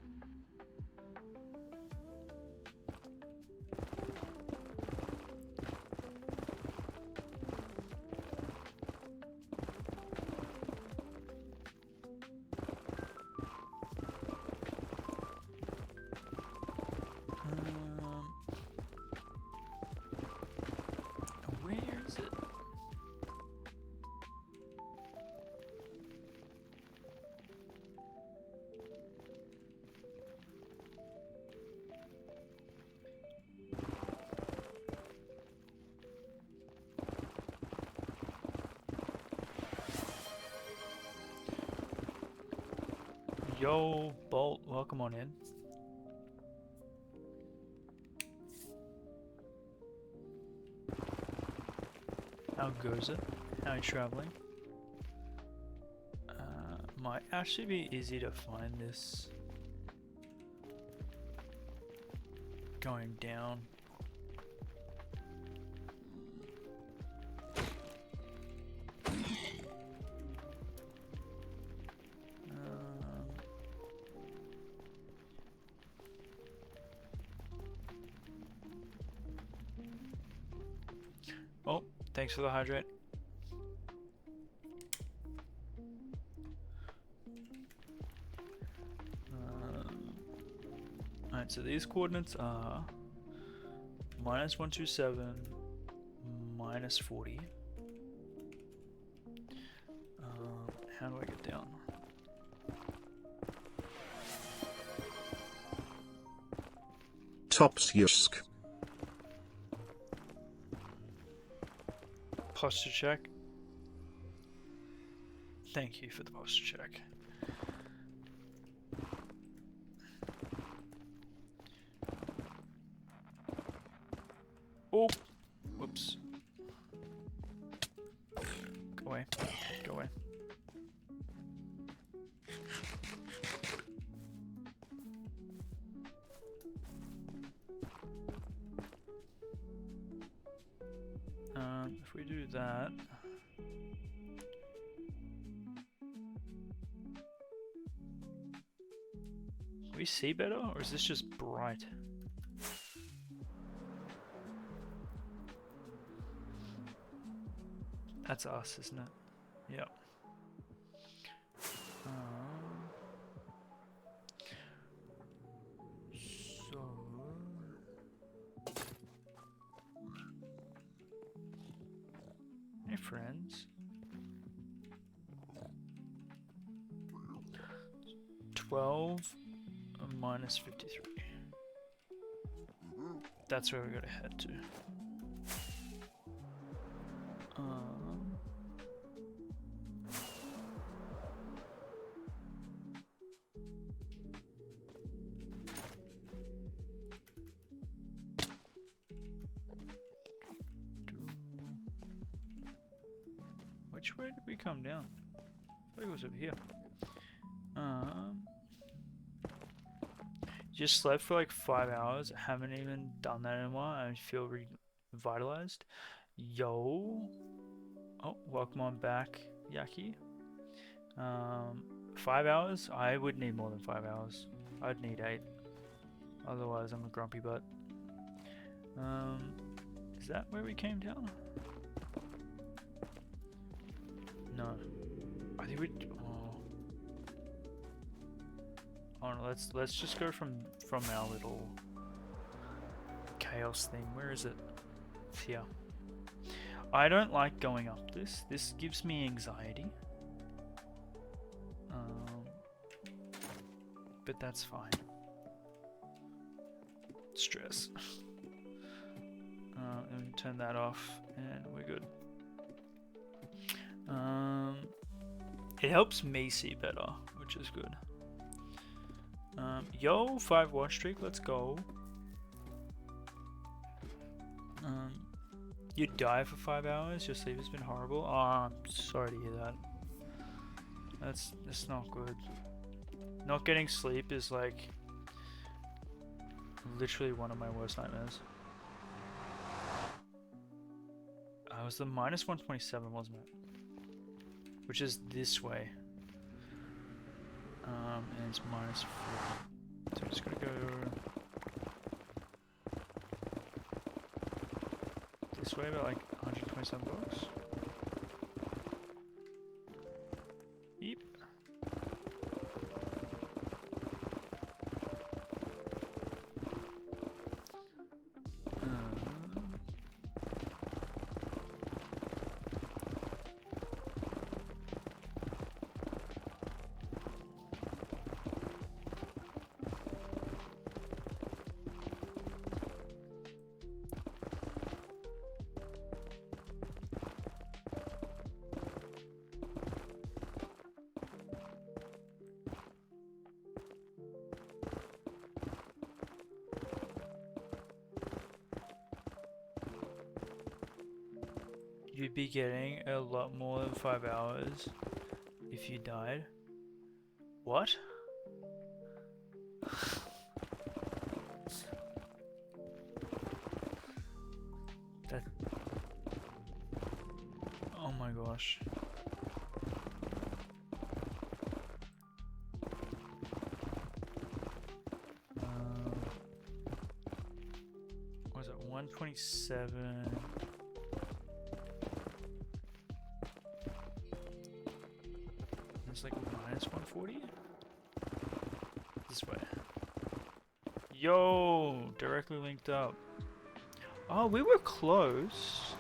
Where is it? Yo, Bolt, welcome on in. How goes it? How are you traveling? Might actually be easy to find this going down. Oh, thanks for the hydrate. Alright, so these coordinates are -127, -40. How do I get down? Topsyusk. Posture check. Thank you for the posture check. If we do that, can we see better, or is this just bright? That's us, isn't it? Yep. So hey friends. 12 minus 53. That's where we gotta head to. Which way did we come down? I think it was over here. Just slept for like 5 hours. Haven't even done that anymore. I feel revitalized. Yo. Oh, welcome on back, Yaki. 5 hours? I would need more than 5 hours. I'd need 8. Otherwise, I'm a grumpy butt. Is that where we came down? No. I think we. Oh no, let's just go from our little chaos thing. Where is it? It's here. I don't like going up this. This gives me anxiety. But that's fine. Stress. And turn that off, and we're good. It helps me see better, which is good. Yo, 5 watch streak, let's go. You die for 5 hours, your sleep has been horrible. Oh, I'm sorry to hear that. That's not good. Not getting sleep is like literally one of my worst nightmares. It was the minus 127, wasn't it? Which is this way. And it's minus 4. So I'm just gonna go this way about like 127 bucks. Yep. You'd be getting a lot more than 5 hours if you died. What? That... Oh my gosh. What was it? 127... It's like minus 140? This way. Yo! Directly linked up. Oh, we were close.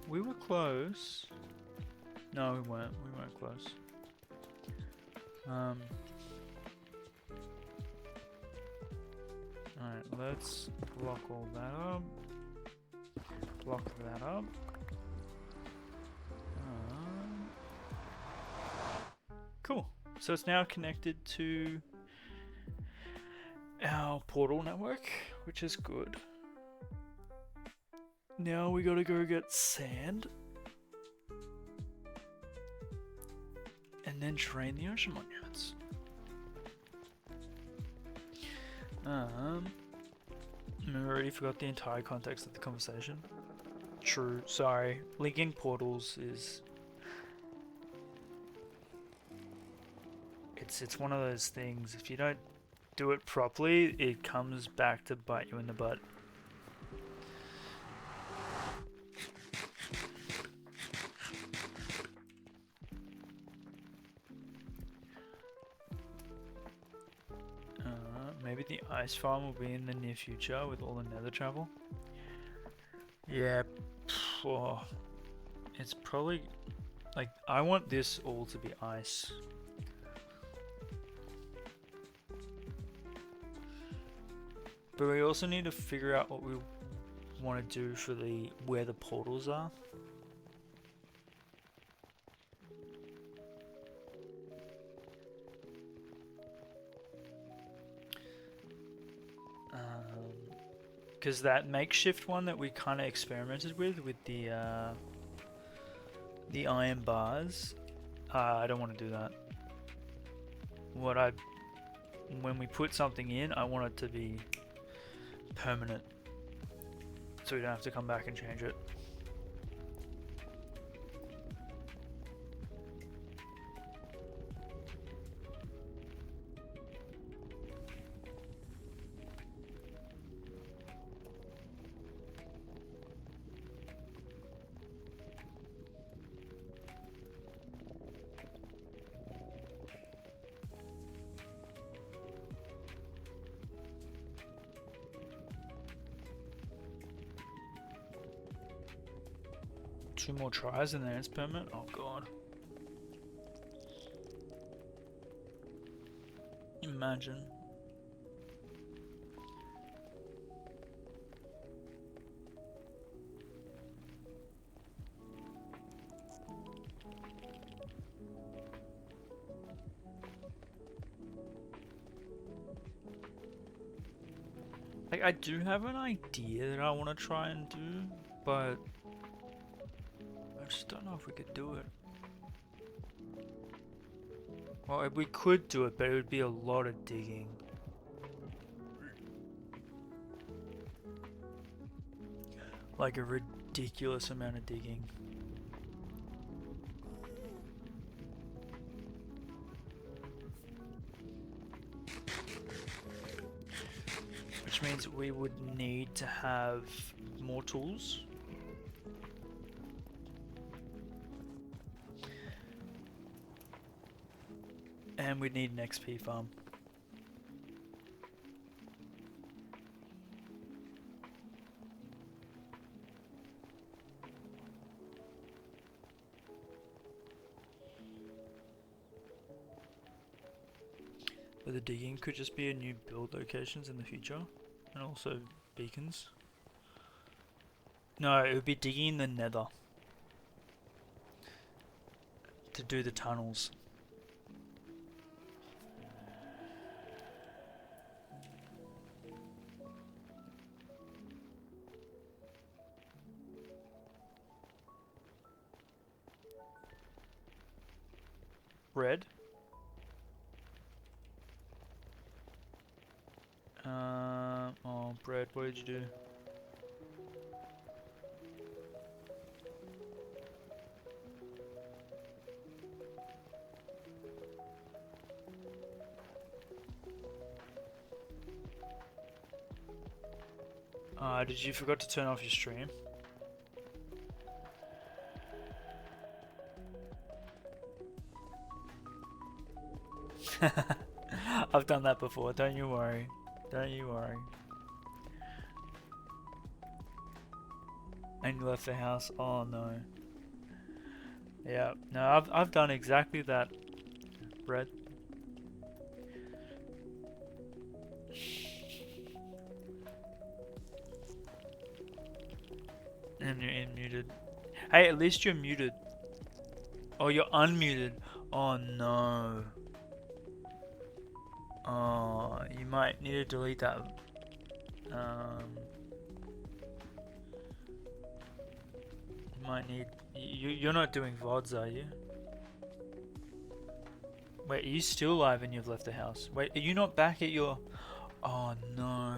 We were close. No, we weren't. We weren't close. Alright, let's block all that up. Block that up. Cool. So it's now connected to our portal network, which is good. Now we gotta go get sand. And and then train the Oceanmon units. I already forgot the entire context of the conversation. True, sorry. Linking portals is... It's one of those things, if you don't do it properly, it comes back to bite you in the butt. Maybe the ice farm will be in the near future with all the nether travel. Yeah, oh, it's probably like I want this all to be ice. But we also need to figure out what we want to do for where the portals are. Because that makeshift one that we kind of experimented with the iron bars, I don't want to do that. When we put something in, I want it to be permanent, so we don't have to come back and change it. Two more tries and then it's permanent? Oh god. Imagine. Like, I do have an idea that I want to try and do, but I just don't know if we could do it. Well, we could do it, but it would be a lot of digging. Like a ridiculous amount of digging. Which means we would need to have more tools. And we'd need an XP farm. But the digging could just be a new build locations in the future. And also beacons. No, it would be digging in the nether. To do the tunnels. Red. Oh, Brad, what did you do? Did you forgot to turn off your stream? I've done that before, don't you worry. Don't you worry. And you left the house? Oh no. Yeah, no, I've done exactly that, Brett. And you're muted. Hey, at least you're muted. Oh, you're unmuted. Oh no. Oh, you might need to delete that. You might need. You're not doing VODs, are you? Wait, are you still alive and you've left the house? Wait, are you not back at your... Oh no.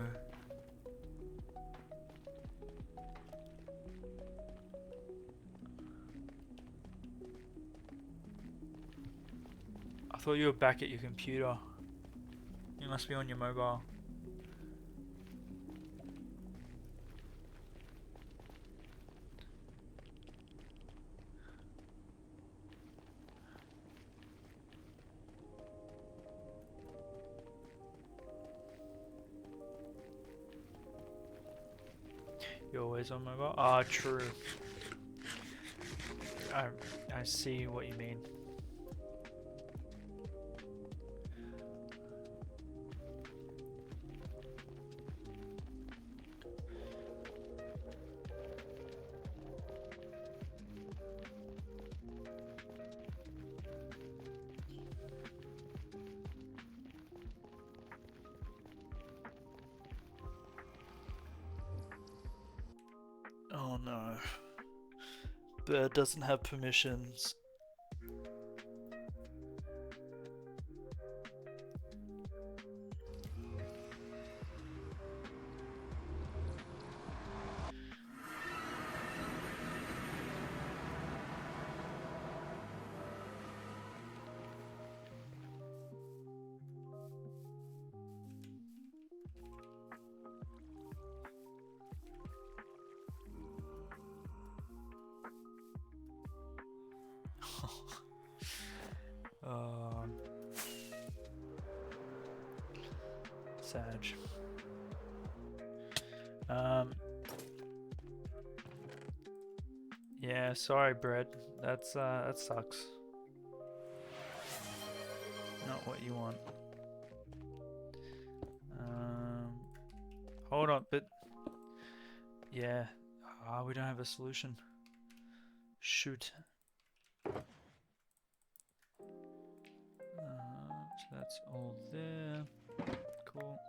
I thought you were back at your computer. You must be on your mobile. You're always on mobile? Ah, true. I see what you mean. Oh no. Bird doesn't have permissions. Sag. Yeah, sorry, Brett. That sucks. Not what you want. Hold on, but yeah, we don't have a solution. Shoot. So that's all there. Cool.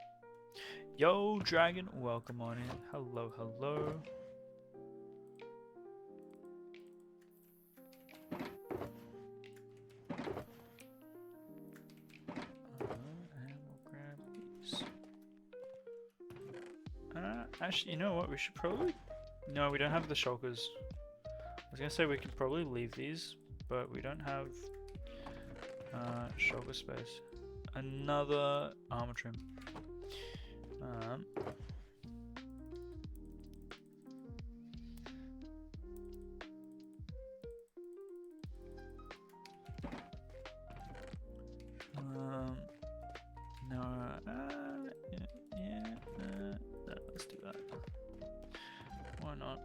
Yo, Dragon, welcome on in. Hello, hello. And we'll grab these. Actually, you know what? We should probably... No, we don't have the shulkers. I was gonna say we could probably leave these, but we don't have shulker space. Another armor trim. No, no, let's do that. Why not?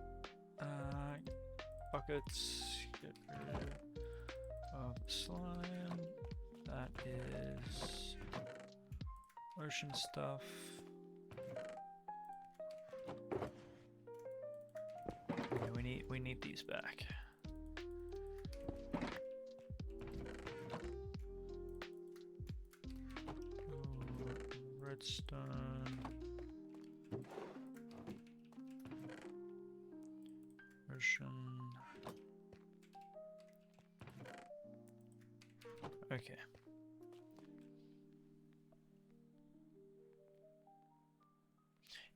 Buckets, get rid of slime. That is ocean stuff. Yeah, we need these back. Redstone. Ocean. Okay.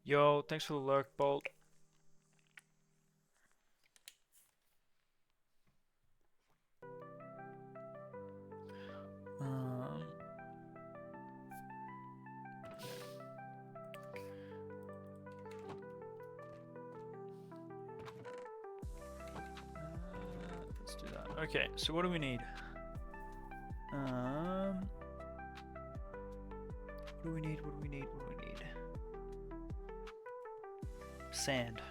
Yo, thanks for the lurk, Bolt. Let's do that. Okay, so what do we need? What do we need? What do we need? What do we need? Sand.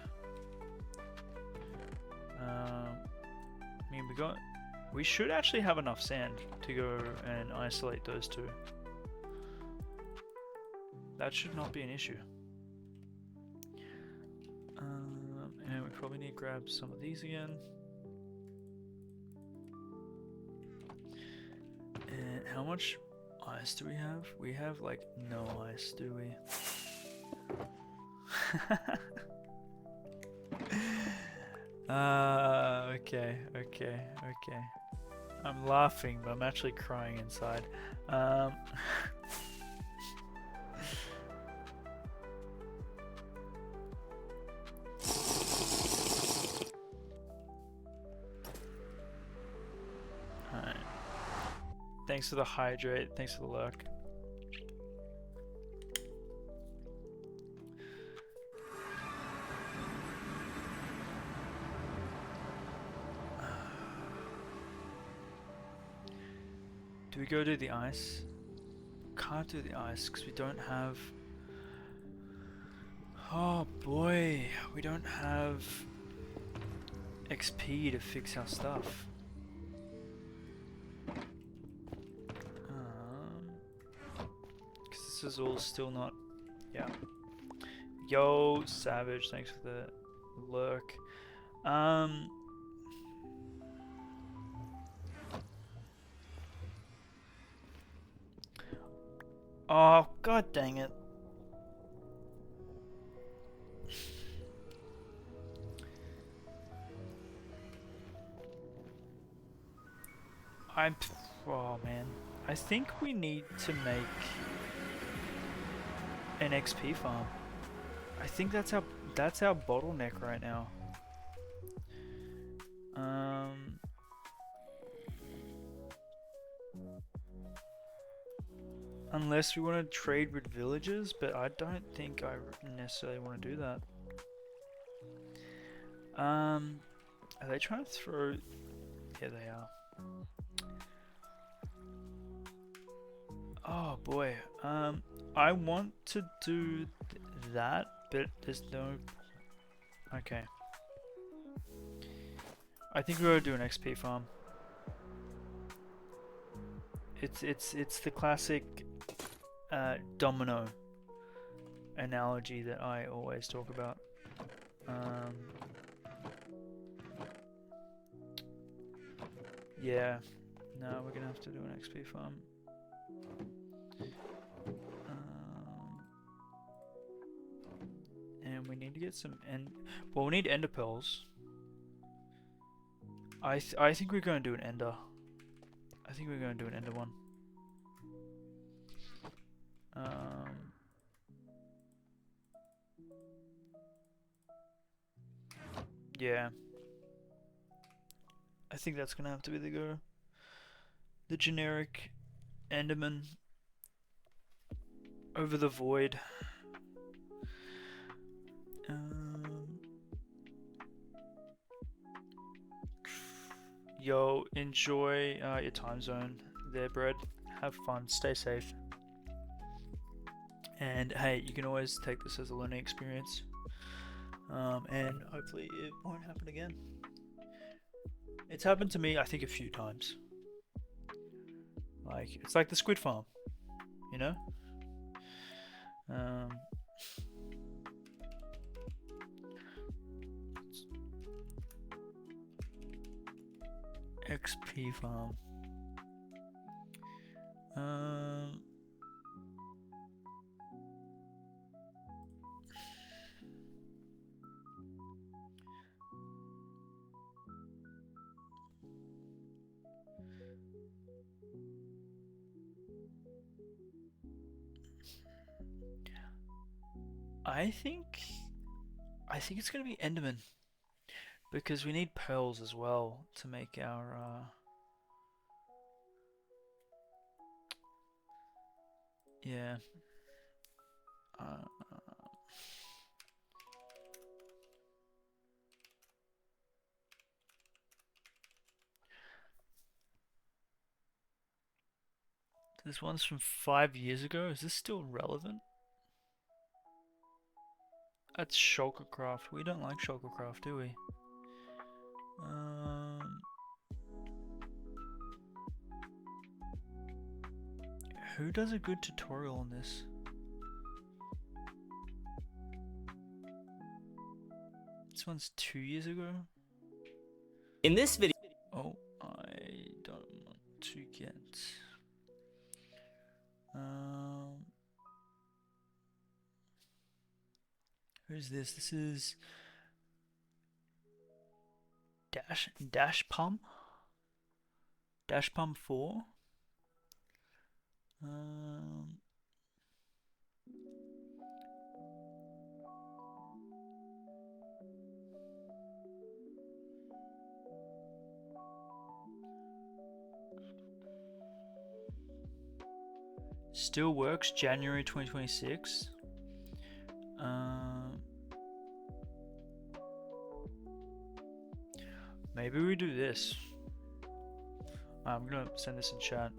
I mean, we should actually have enough sand to go and isolate those two. That should not be an issue. And we probably need to grab some of these again. And how much ice do we have? We have like no ice, do we? Okay. I'm laughing, but I'm actually crying inside. Um, Alright. Thanks for the hydrate. Thanks for the lurk. Do we go do the ice? Can't do the ice because we don't have... Oh boy, we don't have XP to fix our stuff. Because this is all still not... Yeah. Yo, Savage, thanks for the lurk. Oh, god dang it. Oh man. I think we need to make an XP farm. I think that's our bottleneck right now. Unless we want to trade with villagers, but I don't think I necessarily want to do that. Are they trying to throw... Yeah, they are. Oh boy. I want to do that, but there's no... Okay. I think we're gonna do an XP farm. It's the classic domino analogy that I always talk about. Yeah. No, we're gonna have to do an XP farm. And we need to get some well, we need ender pearls. I think we're going to do an ender. I think we're going to do an ender one. Yeah. I think that's going to have to be the go. The generic enderman over the void. Yo, enjoy your time zone there, Bread. Have fun, stay safe. And hey, you can always take this as a learning experience. And hopefully it won't happen again. It's happened to me, I think, a few times. Like, it's like the squid farm, you know? XP farm. I think it's gonna be Enderman, because we need pearls as well to make our yeah. This one's from 5 years ago. Is this still relevant? That's Shulkercraft. We don't like Shulkercraft, do we? Who does a good tutorial on this? This one's 2 years ago. In this video, oh, I don't want to get. Who's this? This is Dash Pum. Dash Pump 4. Still works, January 2026. Maybe we do this. I'm gonna send this in chat.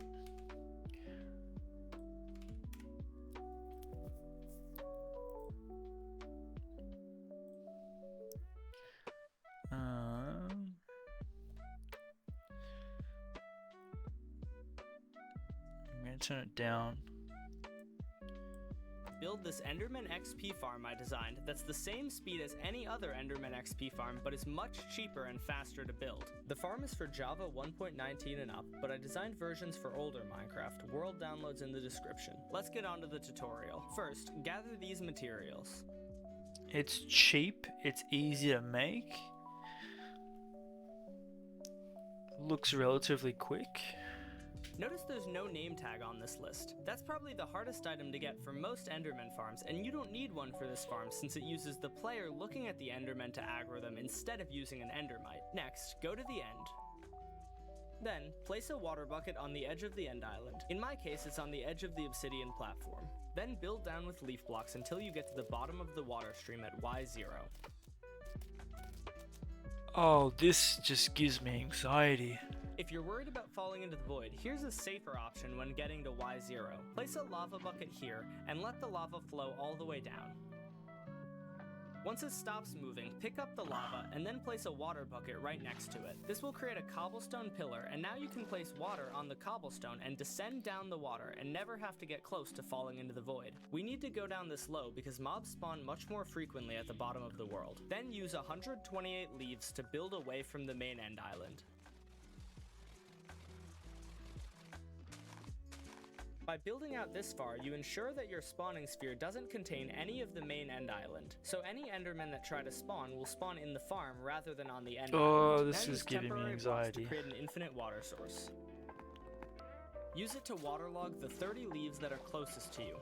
I'm gonna turn it down. Build this Enderman XP farm I designed that's the same speed as any other Enderman XP farm, but is much cheaper and faster to build. The farm is for Java 1.19 and up, but I designed versions for older Minecraft. World downloads in the description. Let's get on to the tutorial. First, gather these materials. It's cheap, it's easy to make, looks relatively quick. Notice there's no name tag on this list. That's probably the hardest item to get for most Enderman farms, and you don't need one for this farm since it uses the player looking at the Endermen to aggro them instead of using an Endermite. Next, go to the end. Then, place a water bucket on the edge of the end island. In my case, it's on the edge of the obsidian platform. Then build down with leaf blocks until you get to the bottom of the water stream at Y0. Oh, this just gives me anxiety. If you're worried about falling into the void, here's a safer option when getting to Y0. Place a lava bucket here and let the lava flow all the way down. Once it stops moving, pick up the lava and then place a water bucket right next to it. This will create a cobblestone pillar, and now you can place water on the cobblestone and descend down the water and never have to get close to falling into the void. We need to go down this low because mobs spawn much more frequently at the bottom of the world. Then use 128 leaves to build away from the main end island. By building out this far, you ensure that your spawning sphere doesn't contain any of the main end island. So any endermen that try to spawn will spawn in the farm rather than on the end island. Oh, this Now is use giving me temporary anxiety. blocks to create an infinite water source. Use it to waterlog the 30 leaves that are closest to you.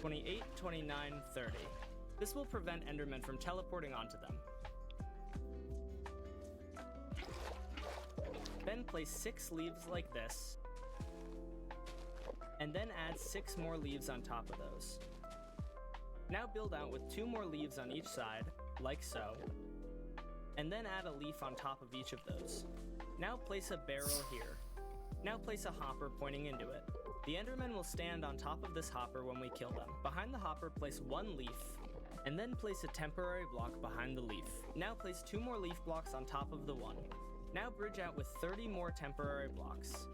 "28, 29, 30. This will prevent endermen from teleporting onto them. Then place 6 leaves like this, and then add 6 more leaves on top of those. Now build out with 2 more leaves on each side, like so, and then add a leaf on top of each of those. Now place a barrel here. Now place a hopper pointing into it. The endermen will stand on top of this hopper when we kill them. Behind the hopper, place 1 leaf, and then place a temporary block behind the leaf. Now place 2 more leaf blocks on top of the one. Now bridge out with 30 more temporary blocks.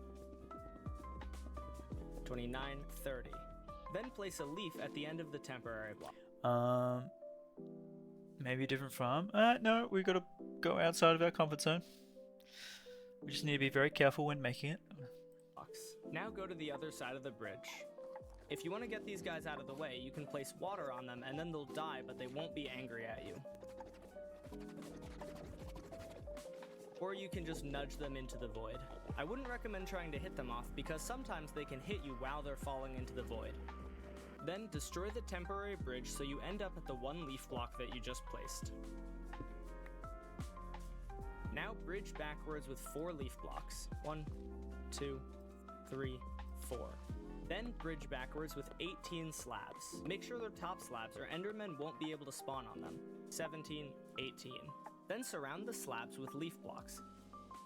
29, 30. Then place a leaf at the end of the temporary block. Maybe a different farm? No, we gotta go outside of our comfort zone. We just need to be very careful when making it. Now go to the other side of the bridge. If you want to get these guys out of the way, you can place water on them and then they'll die, but they won't be angry at you. Or you can just nudge them into the void. I wouldn't recommend trying to hit them off because sometimes they can hit you while they're falling into the void. Then destroy the temporary bridge so you end up at the 1 leaf block that you just placed. Now bridge backwards with 4 leaf blocks. 1, 2, 3, 4. Then bridge backwards with 18 slabs. Make sure they're top slabs or endermen won't be able to spawn on them. 17, 18. Then surround the slabs with leaf blocks.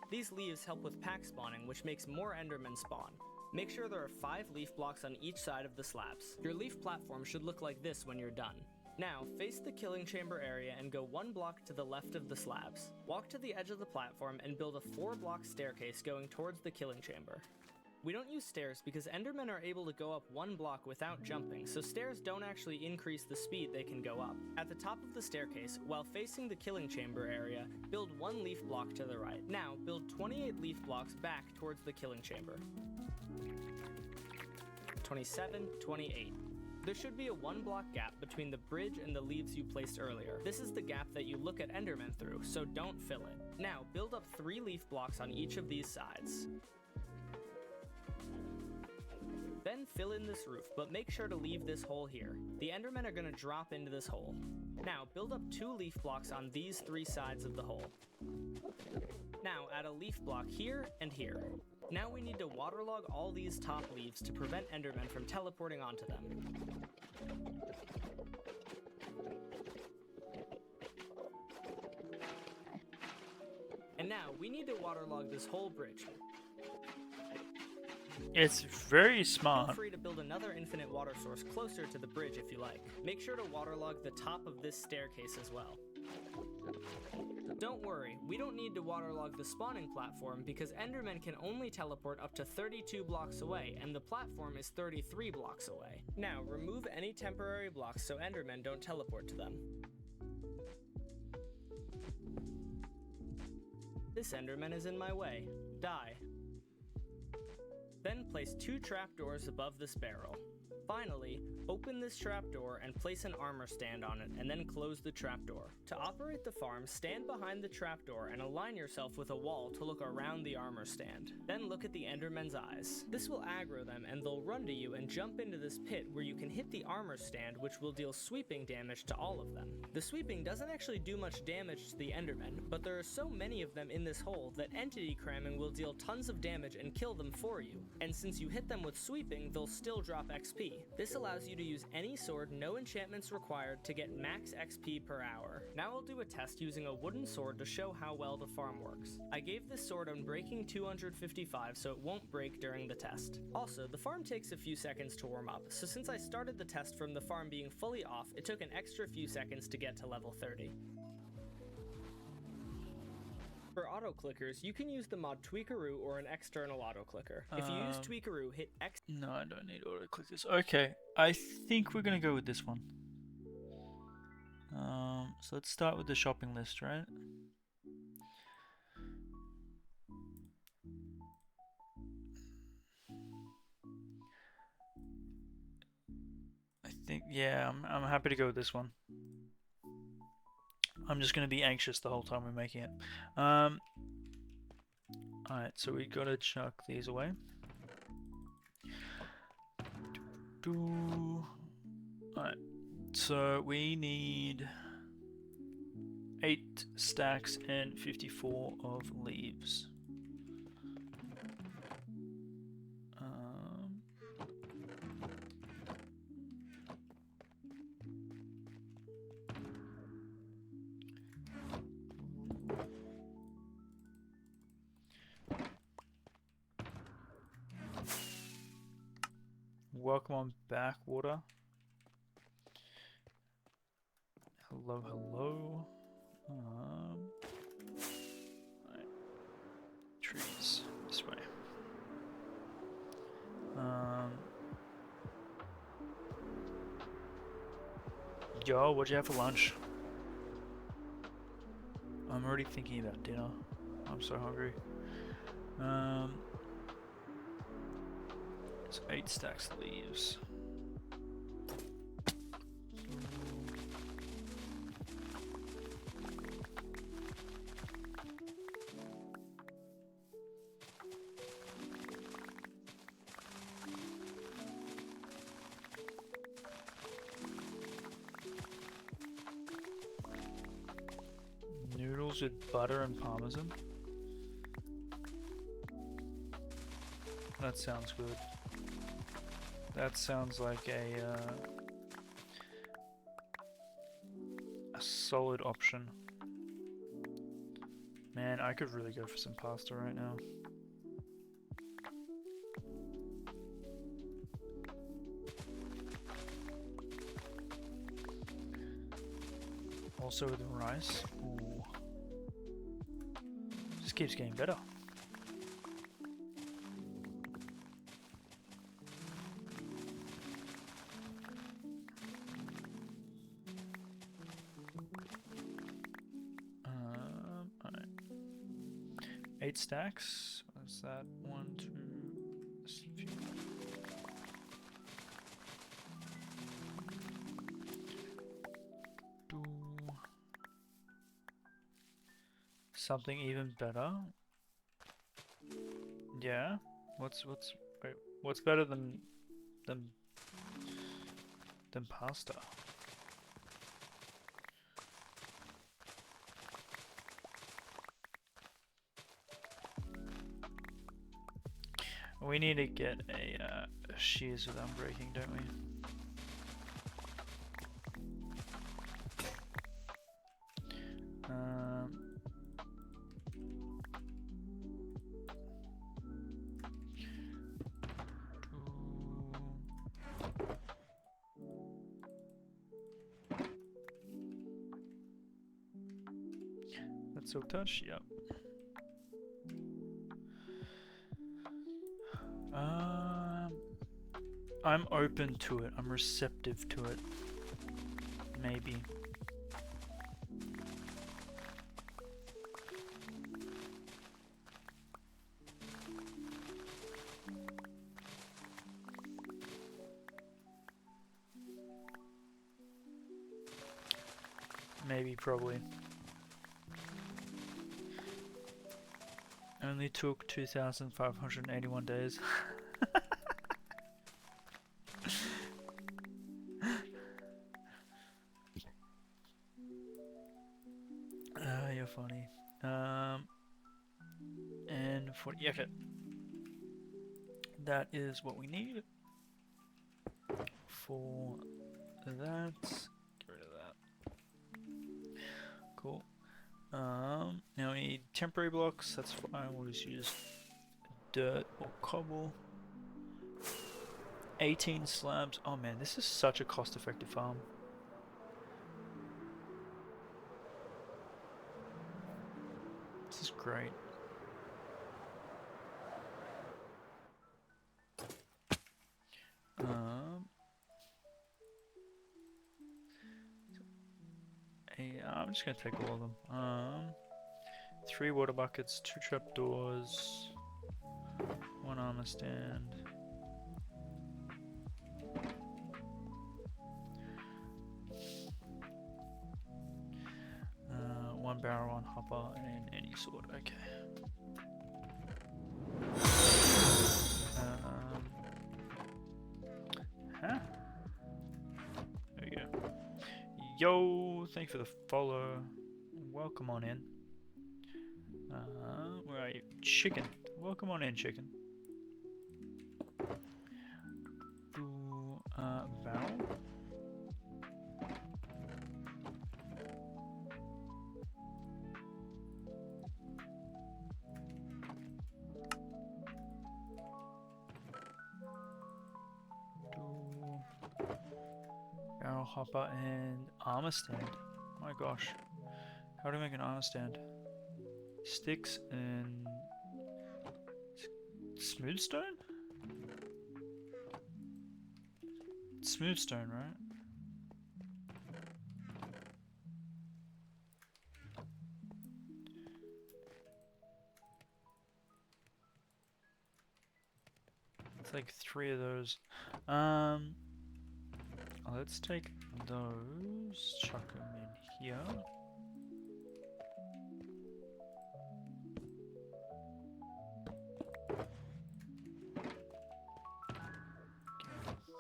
These leaves help with pack spawning, which makes more endermen spawn. Make sure there are 5 leaf blocks on each side of the slabs. Your leaf platform should look like this when you're done. Now, face the killing chamber area and go 1 block to the left of the slabs. Walk to the edge of the platform and build a 4-block staircase going towards the killing chamber. We don't use stairs because endermen are able to go up 1 block without jumping, so stairs don't actually increase the speed they can go up. At the top of the staircase, while facing the killing chamber area, build 1 leaf block to the right. Now, build 28 leaf blocks back towards the killing chamber. 27, 28. There should be a 1 block gap between the bridge and the leaves you placed earlier. This is the gap that you look at Endermen through, so don't fill it. Now, build up 3 leaf blocks on each of these sides. Then fill in this roof, but make sure to leave this hole here. The Endermen are going to drop into this hole. Now, build up 2 leaf blocks on these 3 sides of the hole. Now, add a leaf block here and here. Now we need to waterlog all these top leaves to prevent Endermen from teleporting onto them. And now, we need to waterlog this whole bridge. It's very Feel smart. free to build another infinite water source closer to the bridge if you like. Make sure to waterlog the top of this staircase as well. Don't worry, we don't need to waterlog the spawning platform because Endermen can only teleport up to 32 blocks away, and the platform is 33 blocks away. Now, remove any temporary blocks so Endermen don't teleport to them. This Enderman is in my way. Die. Then place 2 trapdoors above this barrel. Finally, open this trapdoor and place an armor stand on it, and then close the trapdoor. To operate the farm, stand behind the trapdoor and align yourself with a wall to look around the armor stand. Then look at the Endermen's eyes. This will aggro them and they'll run to you and jump into this pit where you can hit the armor stand, which will deal sweeping damage to all of them. The sweeping doesn't actually do much damage to the Endermen, but there are so many of them in this hole that entity cramming will deal tons of damage and kill them for you. And since you hit them with sweeping, they'll still drop XP. This allows you to use any sword, no enchantments required, to get max XP per hour. Now I'll do a test using a wooden sword to show how well the farm works. I gave this sword Unbreaking 255 so it won't break during the test. Also, the farm takes a few seconds to warm up, so since I started the test from the farm being fully off, it took an extra few seconds to get to level 30. For auto clickers, you can use the mod Tweakaroo or an external auto clicker. If you use Tweakaroo, hit X. No, I don't need auto clickers. Okay, I think we're gonna go with this one. So let's start with the shopping list, right? I think, yeah, I'm happy to go with this one. I'm just gonna be anxious the whole time we're making it. Alright, so we gotta chuck these away. Alright, so we need 8 stacks and 54 of leaves. Welcome on Backwater. Hello, hello. Right. Trees this way. Yo, what'd you have for lunch? I'm already thinking about dinner. I'm so hungry. It's 8 stacks of leaves. Noodles with butter and parmesan. That sounds good. That sounds like a solid option. Man, I could really go for some pasta right now. Also with rice. Ooh. Just keeps getting better. Alright. 8 stacks. What's that? 1, 2, something even better. Yeah. What's better than than pasta? We need to get a shears with unbreaking, don't we? That's silk touch, yep. I'm open to it. I'm receptive to it. Maybe. Maybe, probably. Only took 2,581 days. You're funny. And for yeah, okay. That is what we need for that. Get rid of that. Cool. Now we need temporary blocks. That's fine. We'll just use dirt or cobble. 18 slabs. Oh man, this is such a cost-effective farm. This is great. I'm just gonna take all of them. 3 water buckets, 2 trapdoors, 1 armor stand. 1 barrel, 1 hopper, and any sword. Okay. Huh? There you go. Yo, thank you for the follow. Welcome on in. Where are you? Chicken. Welcome on in, chicken. Val. Barrel hopper and armor stand. Oh my gosh. How do I make an armor stand? Sticks and smooth stone? Smooth stone, right? It's like 3 of those. Let's take those, chuck them in here.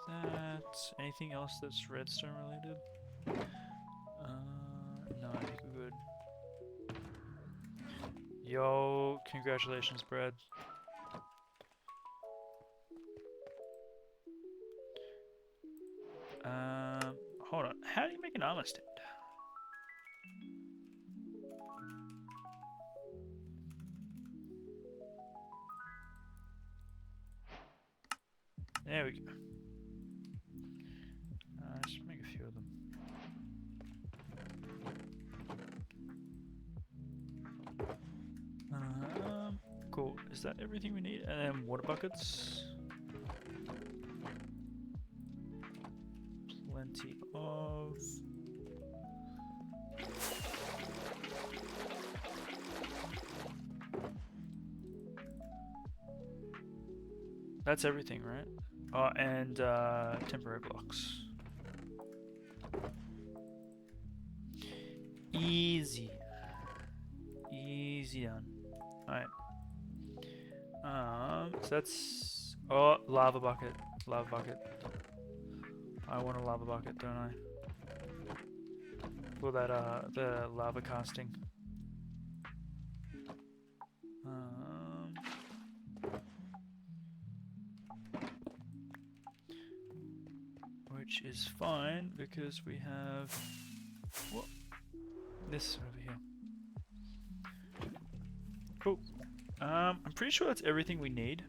That. Anything else that's redstone related? No, I think we're good. Yo, congratulations, Brad. Hold on. How do you make an armor stand? There we go. Just make a few of them. Cool. Is that everything we need? And then water buckets. Plenty of. That's everything, right? Oh, and temporary blocks. Easy. Easy. easy done. Alright. So that's... Oh, lava bucket. Lava bucket. I want a lava bucket, don't I? For that, the lava casting. Which is fine because we have what? This over here. Cool. I'm pretty sure that's everything we need.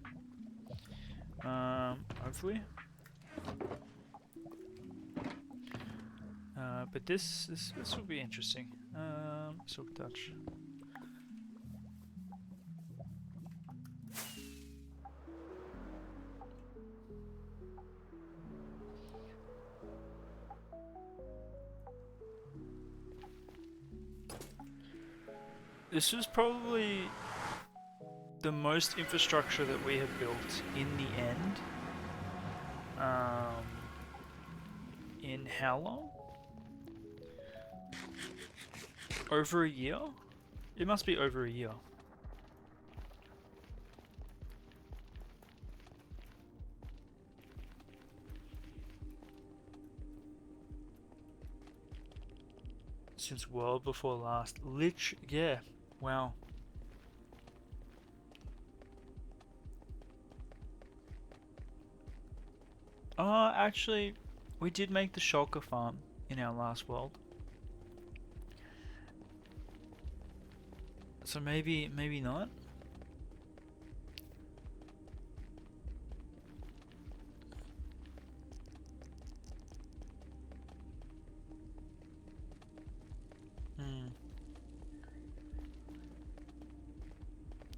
Hopefully. But this will be interesting. Silk touch. This was probably the most infrastructure that we have built in the end. In how long? Over a year? It must be over a year. Since World Before Last. Yeah. Wow. Actually, we did make the shulker farm in our last world. So maybe not.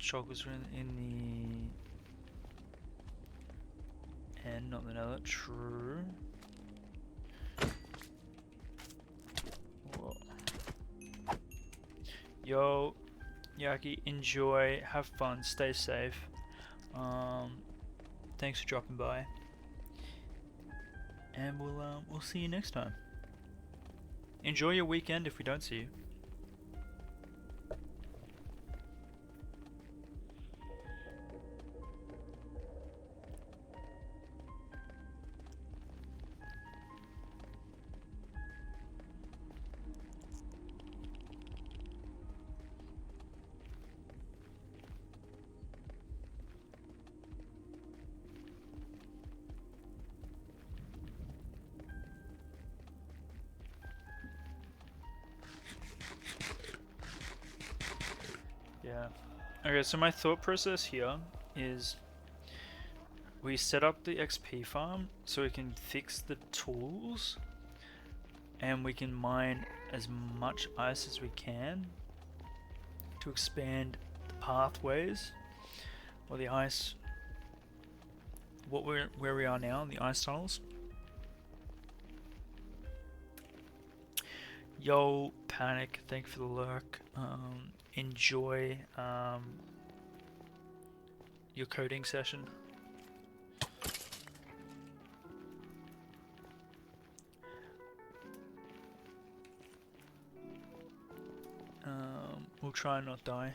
Shulkers are in the end, not the nether. True. Whoa. Yo, Yaki, enjoy, have fun, stay safe. Thanks for dropping by, and we'll see you next time. Enjoy your weekend if we don't see you. Yeah. Okay, so my thought process here is we set up the XP farm so we can fix the tools and we can mine as much ice as we can to expand the pathways or the ice, where we are now, the ice tunnels. Yo, Panic, thank you for the lurk. Enjoy your coding session. We'll try and not die.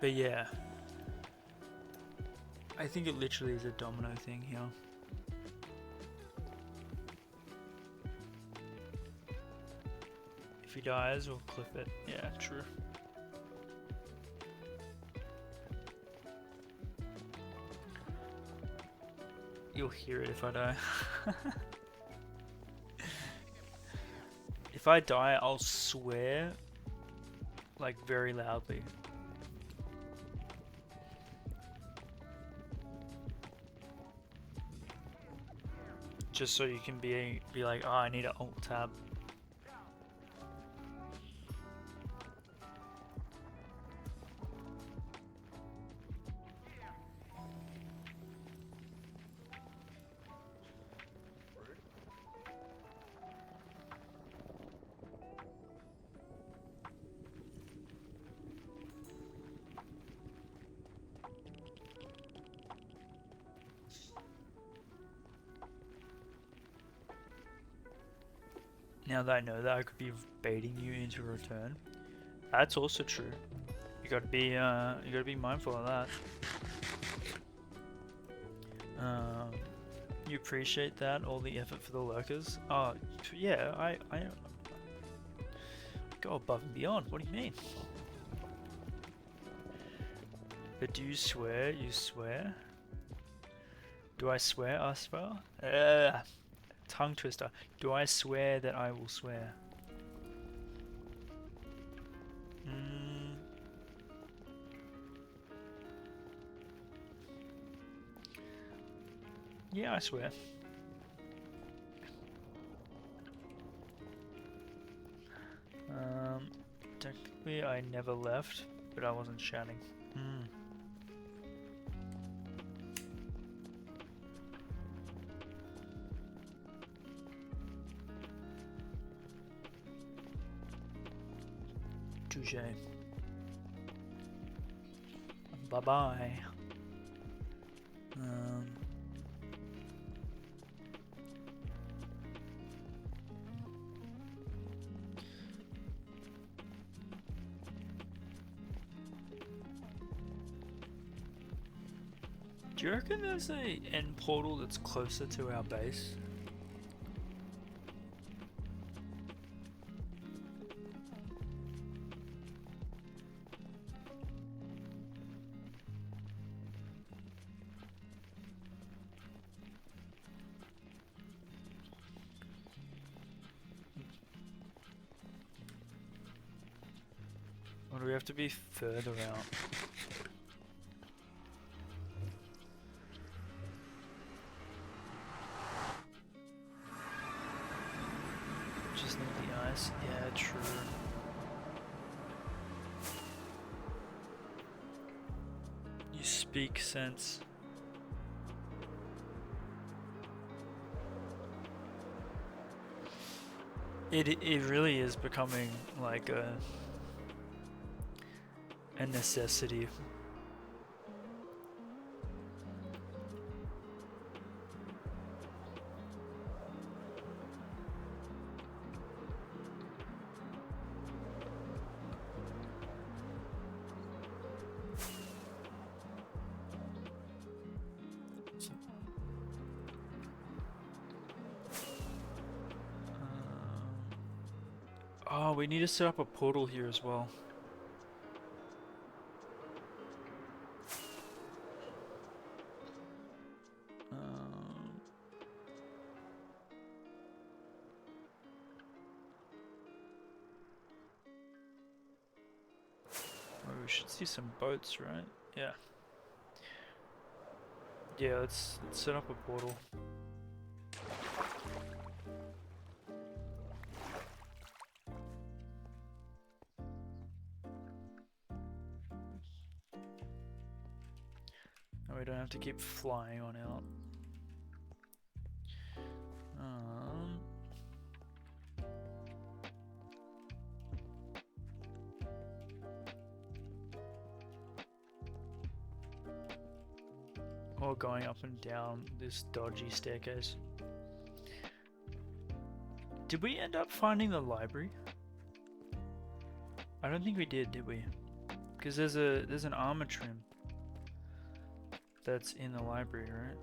But yeah, I think it literally is a domino thing here. If he dies, we'll clip it. Yeah, true. You'll hear it if I die. If I die, I'll swear, like, very loudly. Just so you can be like, oh, I need an alt tab. Now that I know that I could be baiting you into a return, that's also true. You gotta be mindful of that. You appreciate that, all the effort for the lurkers. Oh, yeah, I go above and beyond. What do you mean? But do you swear? You swear? Do I swear, Aspar? Tongue twister. Do I swear that I will swear? Yeah, I swear. Technically I never left, but I wasn't shouting. Touche. Bye bye. Do you reckon there's a end portal that's closer to our base? Or do we have to be further out? Just need the ice. Yeah, true. You speak sense. It really is becoming like a necessity. Oh, we need to set up a portal here as well. We should see some boats, right? Yeah. Yeah, let's set up a portal. And we don't have to keep flying on out. Or going up and down this dodgy staircase. Did we end up finding the library? I don't think we did we? Because there's an armor trim that's in the library, right?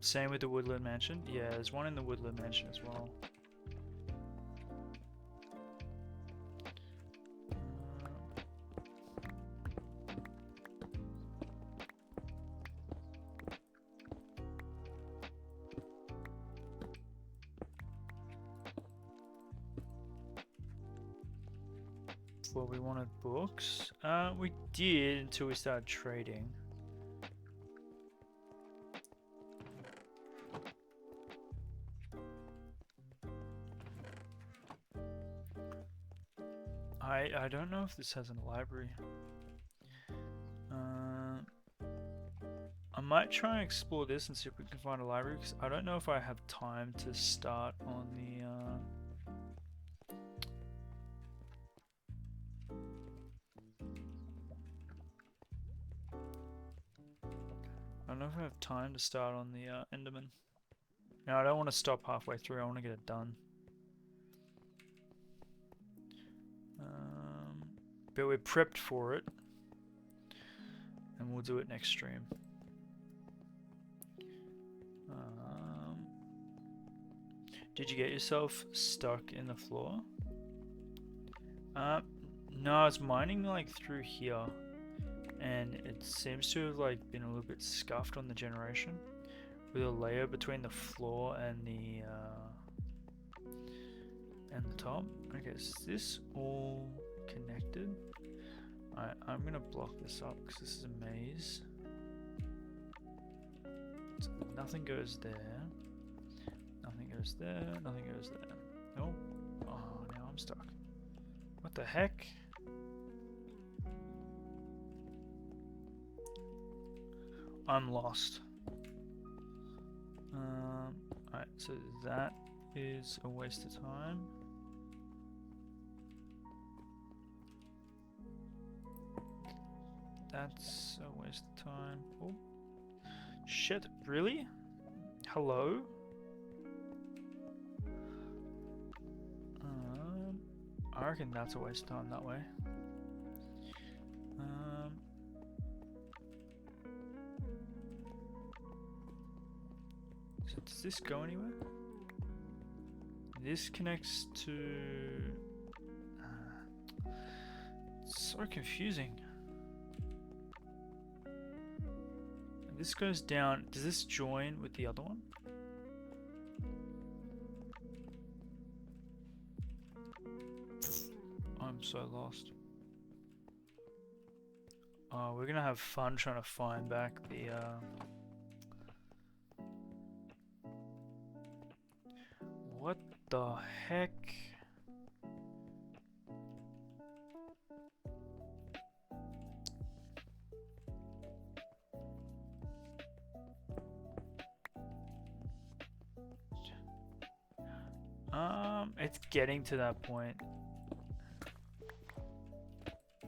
Same with the Woodland Mansion. Yeah, there's one in the Woodland Mansion as well. Well, we wanted books. We did until we started trading. I don't know if this has a library. I might try and explore this and see if we can find a library, because I don't know if I have time to start on the don't know if I have time to start on the Enderman. No, I don't want to stop halfway through. I want to get it done. But we're prepped for it. And we'll do it next stream. Did you get yourself stuck in the floor? No, I was mining like through here. And it seems to have like been a little bit scuffed on the generation. With a layer between the floor and the top. Okay, is this all connected? Alright, I'm gonna block this up because this is a maze. So nothing goes there. Nothing goes there. Nothing goes there. Oh, oh, now I'm stuck. What the heck? I'm lost. Alright, so that is a waste of time. That's a waste of time. Oh. Shit, really? Hello? I reckon that's a waste of time that way. So does this go anywhere? This connects to... it's so confusing. This goes down. Does this join with the other one? I'm so lost. Oh, we're gonna have fun trying to find back the what the heck? It's getting to that point.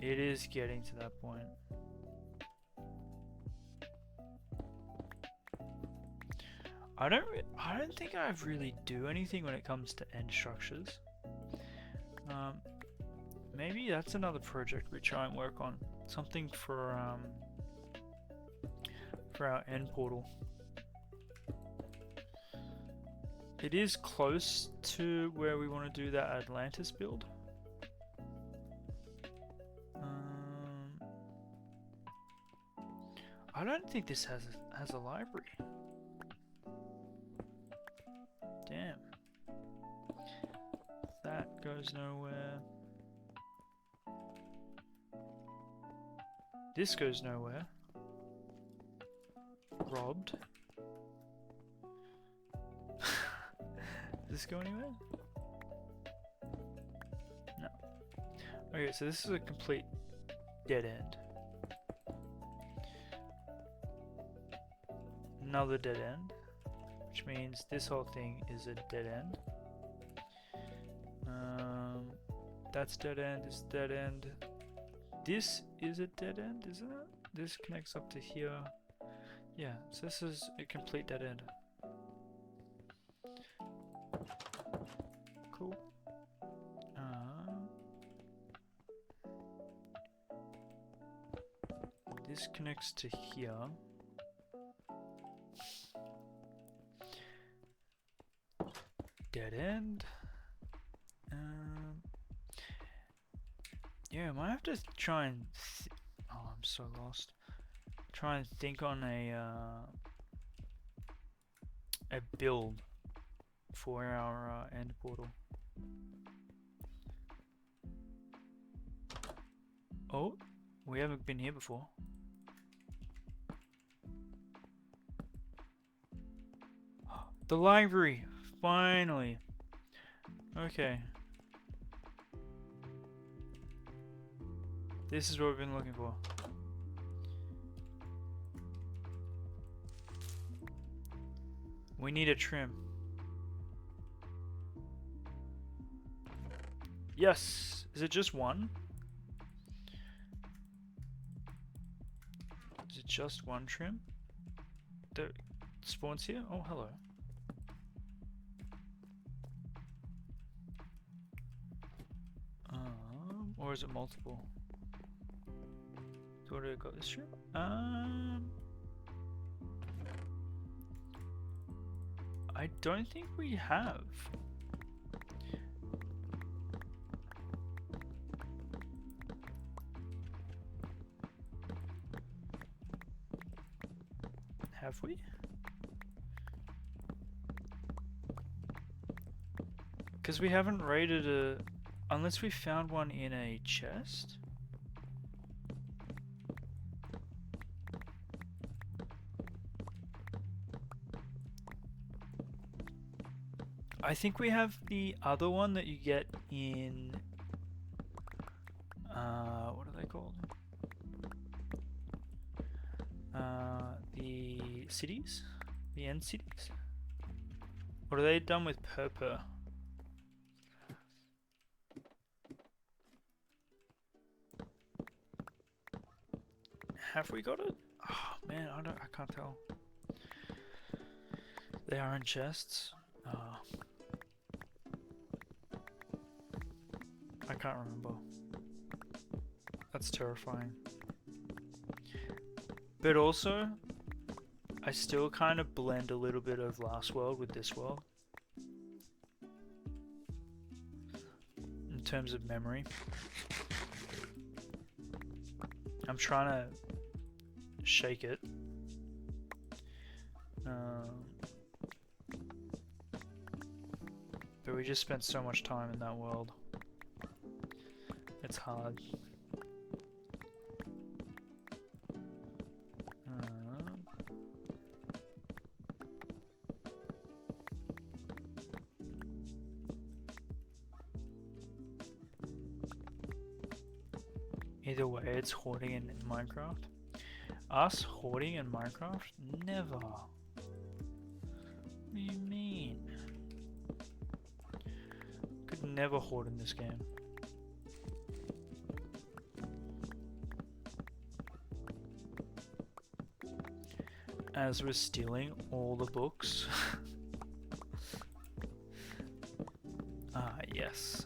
It is getting to that point. I don't think I really do anything when it comes to end structures. Maybe that's another project we try and work on. Something for our end portal. It is close to where we want to do that Atlantis build. I don't think this has a library. Damn. That goes nowhere. This goes nowhere. Robbed. Does this go anywhere? No. Okay, so this is a complete dead end. Another dead end, which means this whole thing is a dead end. That's dead end, this dead end. This is a dead end, isn't it? This connects up to here. Yeah, so this is a complete dead end. Cool. This connects to here. Dead end. Yeah, I might have to try and. Oh, I'm so lost. Try and think on a build for our end portal. Oh, we haven't been here before. The library, finally. Okay. This is what we've been looking for. We need a trim. Yes! Is it just one? Is it just one trim? there spawns here? Oh, hello. Or is it multiple? So what do I got this room? I don't think we have. Have we? Because we haven't raided a... Unless we found one in a chest? I think we have the other one that you get in... what are they called? The cities? The end cities? What are they done with purple? Have we got it? Oh man, I can't tell. They are in chests. I can't remember. That's terrifying. But also, I still kind of blend a little bit of last world with this world. In terms of memory. I'm trying to shake it. But we just spent so much time in that world. It's hard. Either way, it's hoarding in Minecraft. Us hoarding in Minecraft? Never. What do you mean? Could never hoard in this game. As we're stealing all the books. Ah, yes.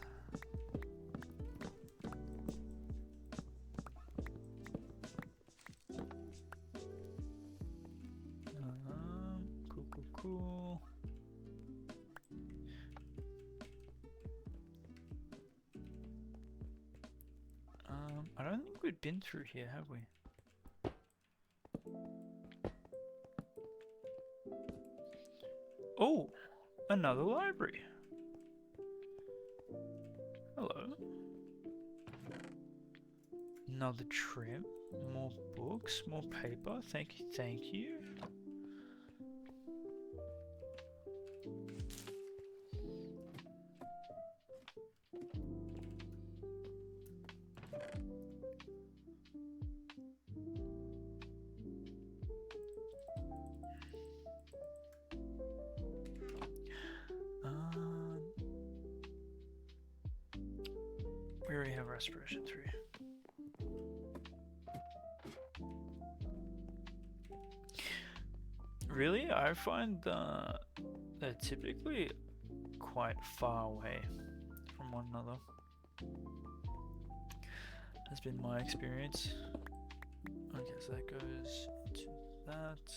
Cool. I don't think we've been through here, have we? Oh, another library. Hello. Another trim. More books, more paper. Thank you, thank you. We already have Respiration 3. Really? I find they're typically quite far away from one another. Has been my experience. Okay, so that goes to that.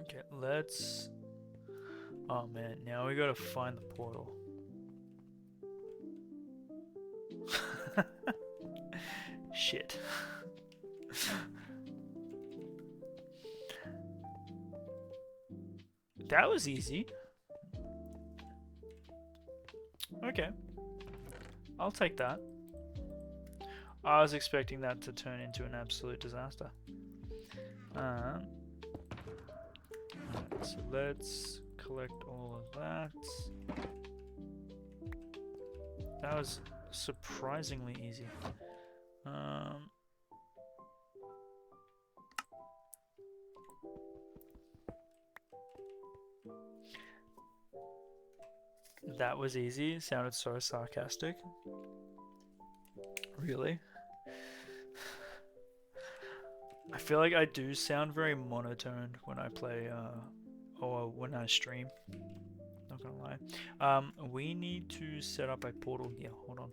Okay, let's... Oh man, now we gotta find the portal. Shit. That was easy. Okay. I'll take that. I was expecting that to turn into an absolute disaster. Alright, so let's collect all of that. That was surprisingly easy. That was easy. It sounded so sarcastic. Really? I feel like I do sound very monotone when I play, or when I stream. Not gonna lie. We need to set up a portal here. Hold on.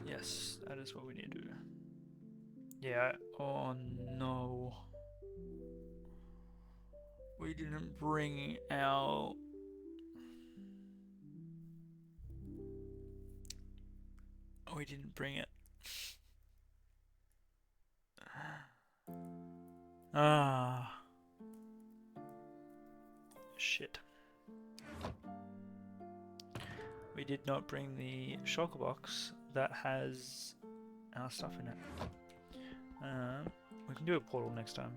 Yes, that is what we need to do. Yeah. Oh no. We didn't bring our. We didn't bring it. Ah. Shit. We did not bring the shulker box that has our stuff in it. We can do a portal next time.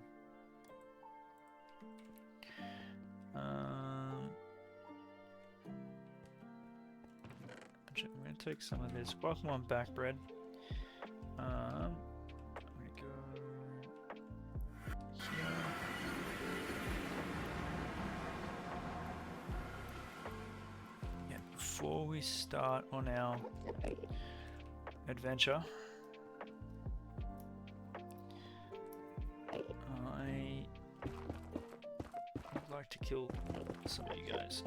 Actually, I'm going to take some of this. Welcome on back, bread. I'm going to go here. Yeah, before we start on our adventure, I would like to kill some of you guys.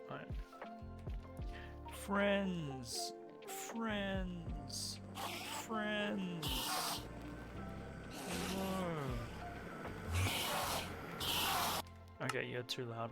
Alright. Friends! Friends! Friends! No! Okay, you're too loud.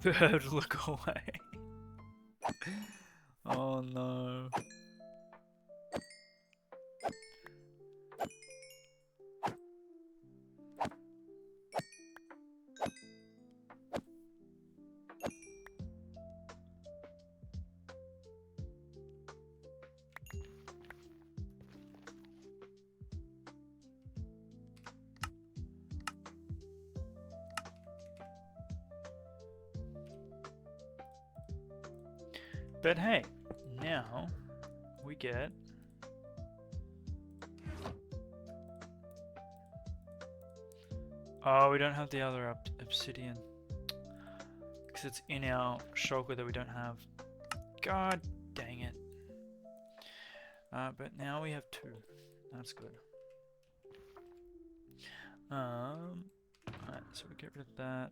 Bird, look away. Oh no. But hey, now we get oh, we don't have the other obsidian because it's in our shulker that we don't have. God dang it. But now we have two. That's good. Alright, so we get rid of that.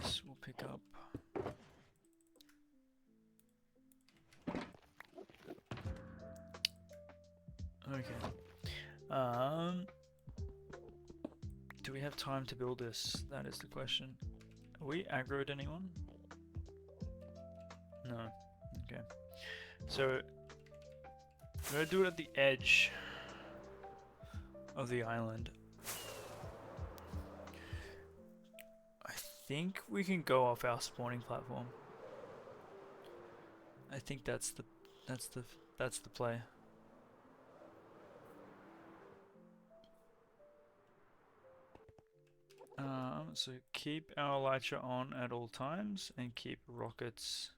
This will pick up. Okay. Do we have time to build this? That is the question. Are we aggroed anyone? No. Okay. So I'm gonna do it at the edge of the island. I think we can go off our spawning platform. I think that's the play. So keep our elytra on at all times and keep rockets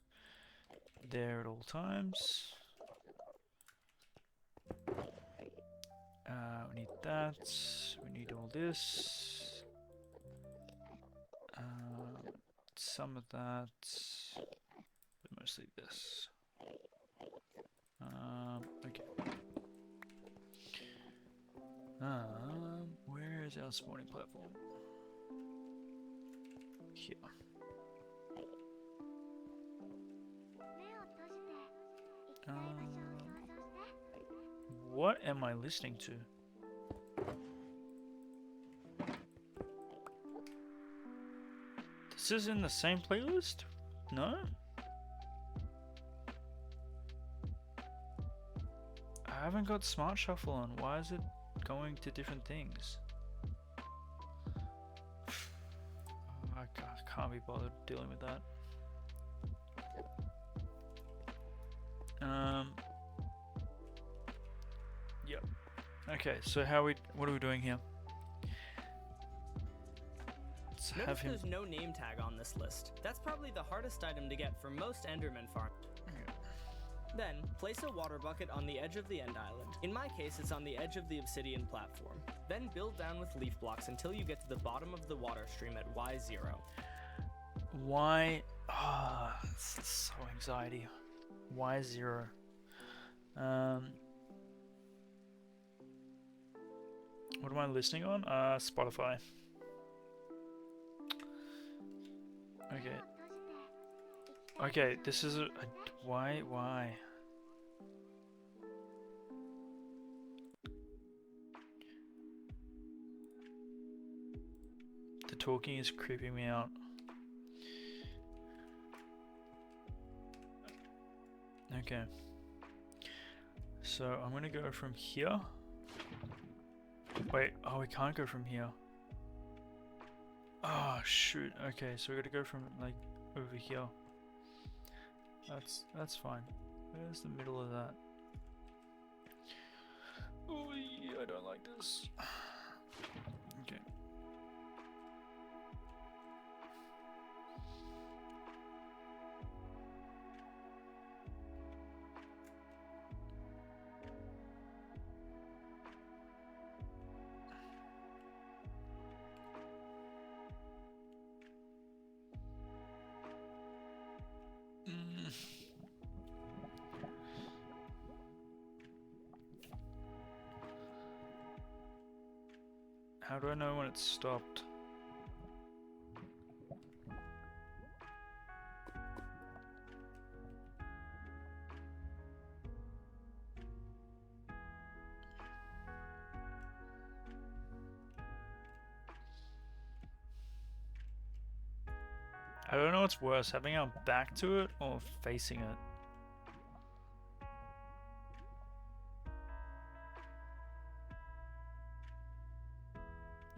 there at all times. We need that. We need all this. Some of that, but mostly this. Okay. Where is our spawning platform? Here. What am I listening to? This is in the same playlist? No? haven't got Smart Shuffle on. Why is it going to different things? I can't be bothered dealing with that. Yep. Okay, so what are we doing here? Let's have Notice him. there's no name tag on this list. That's probably the hardest item to get for most Enderman farms. Okay. Then, place a water bucket on the edge of the end island. In my case, it's on the edge of the obsidian platform. Then build down with leaf blocks until you get to the bottom of the water stream at Y0. Why? It's so anxiety. Why 0? What am I listening on? Spotify. Okay. Okay, this is why? The talking is creeping me out. Okay. So I'm gonna go from here. Wait, oh, we can't go from here. Oh shoot. Okay, so we gotta go from like over here. That's fine. Where's the middle of that? Oh yeah, I don't like this. Okay. How do I know when it's stopped? I don't know what's worse, having our back to it or facing it.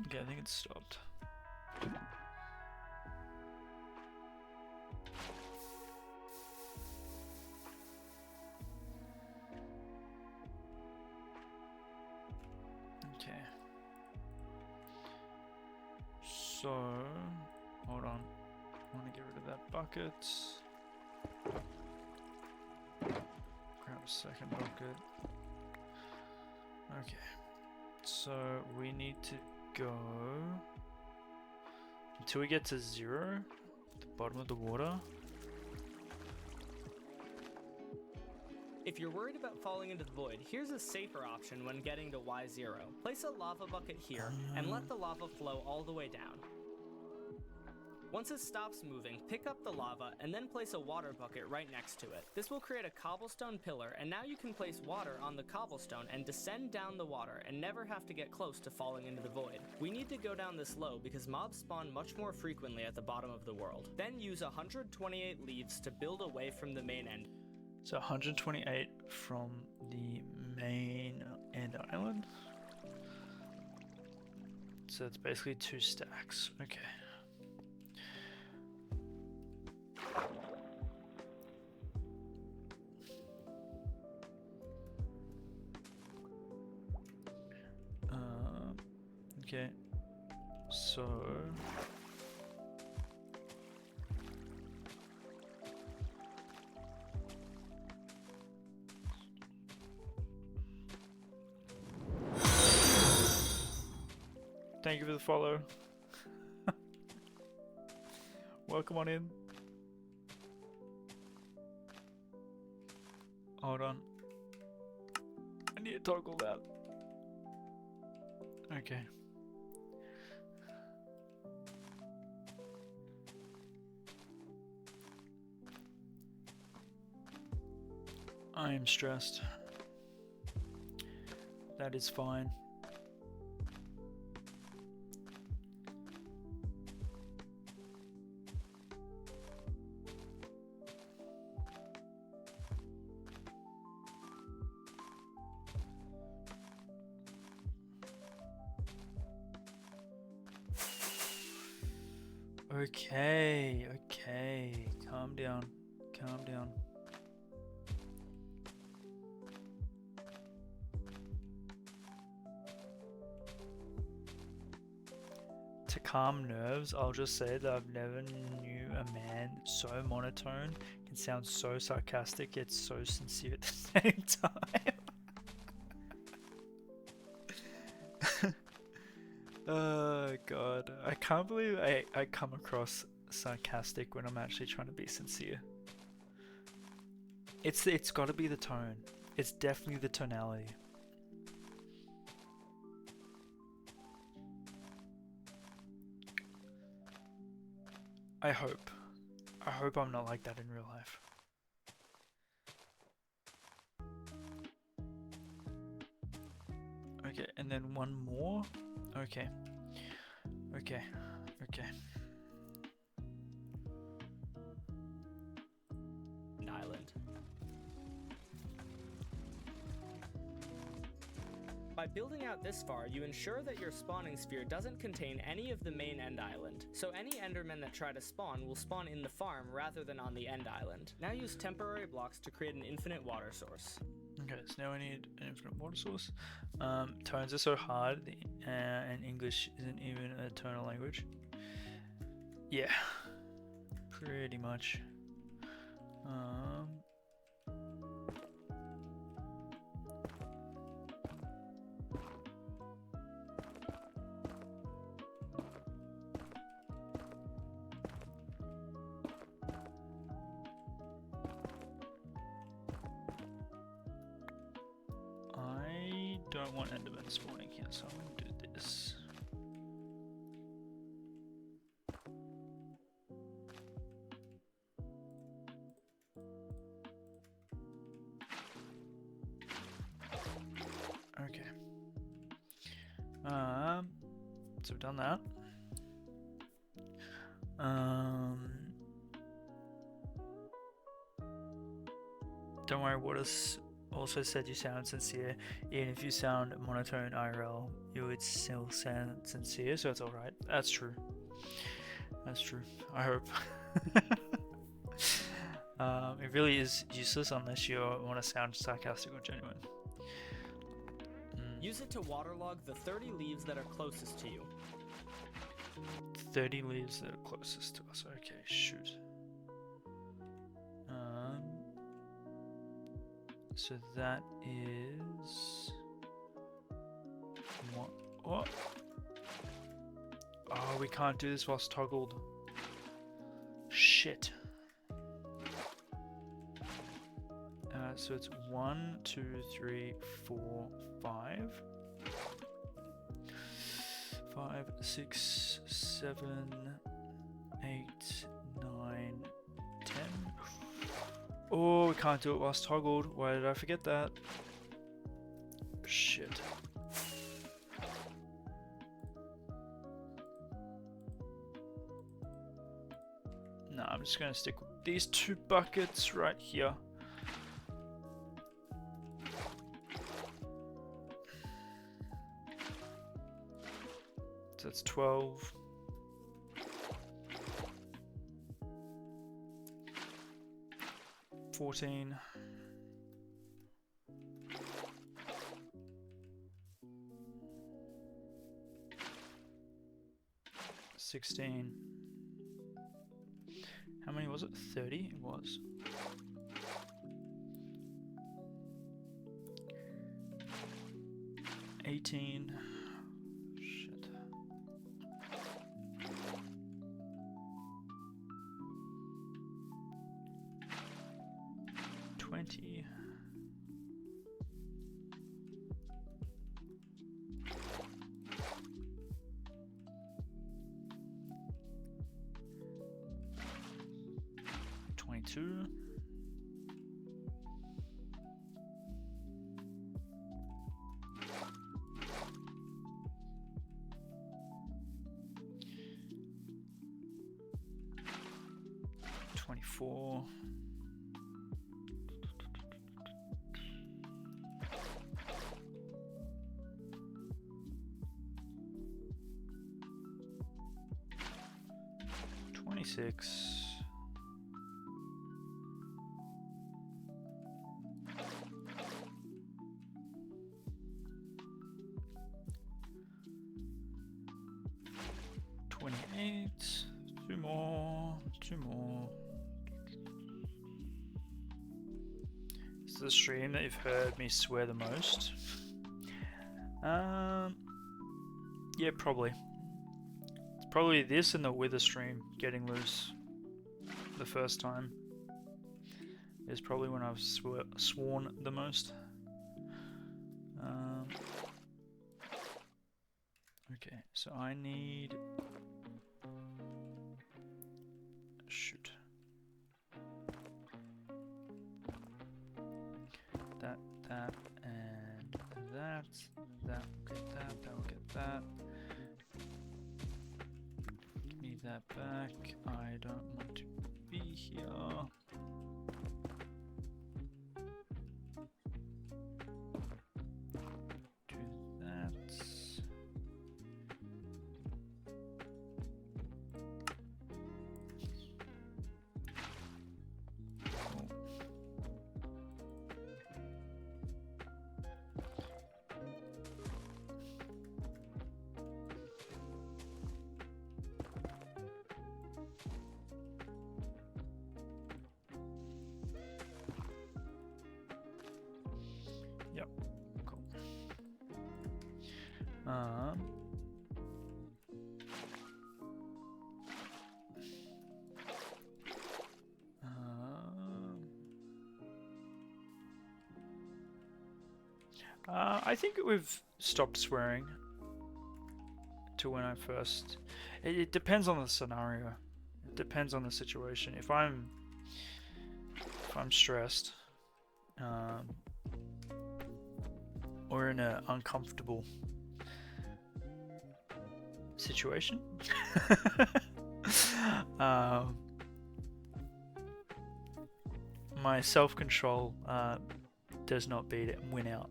Okay, I think it's stopped. Okay. So, hold on. I want to get rid of that bucket. Grab a second bucket. Okay. So, we need to go until we get to 0 at the bottom of the water. If you're worried about falling into the void, here's a safer option when getting to Y0. Place a lava bucket here and let the lava flow all the way down. Once it stops moving, pick up the lava and then place a water bucket right next to it. This will create a cobblestone pillar, and now you can place water on the cobblestone and descend down the water and never have to get close to falling into the void. We need to go down this low because mobs spawn much more frequently at the bottom of the world. Then use 128 leaves to build away from the main end. So 128 from the main end island. So it's basically 2 stacks. Okay. Okay. So thank you for the follow. Welcome on in. Hold on. I need to toggle that. Okay. I am stressed. That is fine. Okay, okay. Calm down. Calm down. To calm nerves, I'll just say that I've never knew a man so monotone, can sound so sarcastic yet so sincere at the same time. Oh god, I can't believe I come across sarcastic when I'm actually trying to be sincere. It's got to be the tone. It's definitely the tonality. I hope. I hope I'm not like that in real life. Okay, and then one more. Okay. Okay. Okay. An island. By building out this far, you ensure that your spawning sphere doesn't contain any of the main end island, so any endermen that try to spawn will spawn in the farm rather than on the end island. Now use temporary blocks to create an infinite water source. Okay, so now we need an infinite water source. Tones are so hard, and English isn't even an eternal language. Yeah, pretty much. I don't want endermen spawning here, so I'm gonna do this. Okay. So we've done that. Don't worry, Waters also said you sound sincere. Even if you sound monotone IRL, you would still sound sincere, so it's alright. That's true. That's true. I hope. It really is useless unless you want to sound sarcastic or genuine. Use it to waterlog the 30 leaves that are closest to you. 30 leaves that are closest to us. Okay, shoot. So that is what? What? Oh, we can't do this whilst toggled. Shit. So it's 1, 2, 3, 4, 5. 5, 6, 7, 8, 9, 10. Oh, we can't do it whilst toggled. Why did I forget that? Shit. No, I'm just gonna stick with these two buckets right here. So that's 12. 14. 16. How many was it? 30? It was. $18. Shit. 20. 22. 24. 25. 26. Two more. This is the stream that you've heard me swear the most. Yeah, probably. It's probably this and the Wither stream getting loose the first time is probably when I've sworn the most. Okay, so I need... Shoot. That, and that. That will get that, that will get that. Give me that back. I don't want to be here. Do that. Yep, cool. I think we've stopped swearing to when I first... It depends on the scenario. It depends on the situation. If I'm stressed, or in an uncomfortable situation, my self-control does not beat it and win out.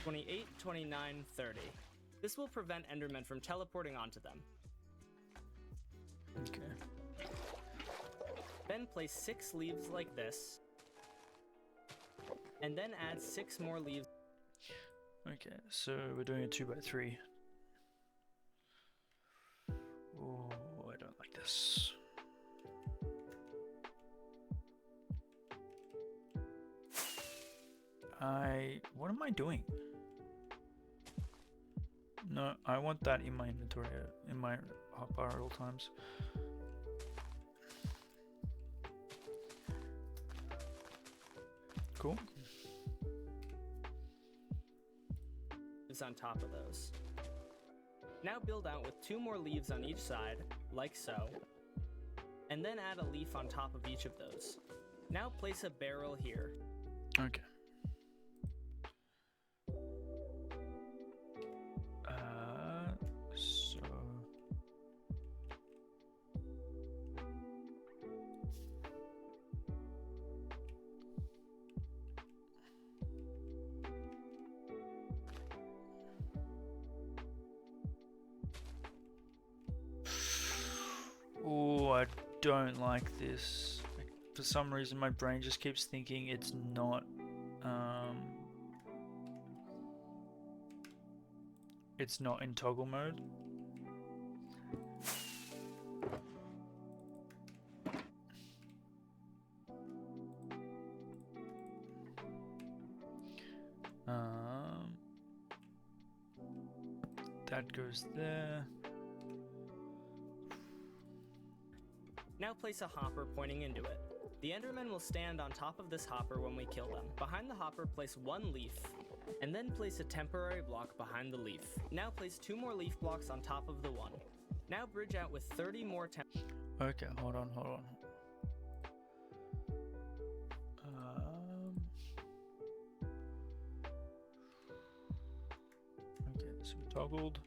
28, 29, 30. This will prevent Endermen from teleporting onto them. Okay. Then place 6 leaves like this. And then add 6 more leaves. Okay, so we're doing a 2x3. Oh, I don't like this. What am I doing? No, I want that in my inventory, in my hotbar at all times. Cool. Is on top of those. Now build out with 2 more leaves on each side, like so. And then add a leaf on top of each of those. Now place a barrel here. Okay. Oh, I don't like this. For some reason, my brain just keeps thinking it's not. It's not in toggle mode. That goes there. Now place a hopper pointing into it. The Endermen will stand on top of this hopper when we kill them. Behind the hopper, place 1 leaf, and then place a temporary block behind the leaf. Now place 2 more leaf blocks on top of the one. Now bridge out with 30 more Okay, hold on. Okay, so we toggled.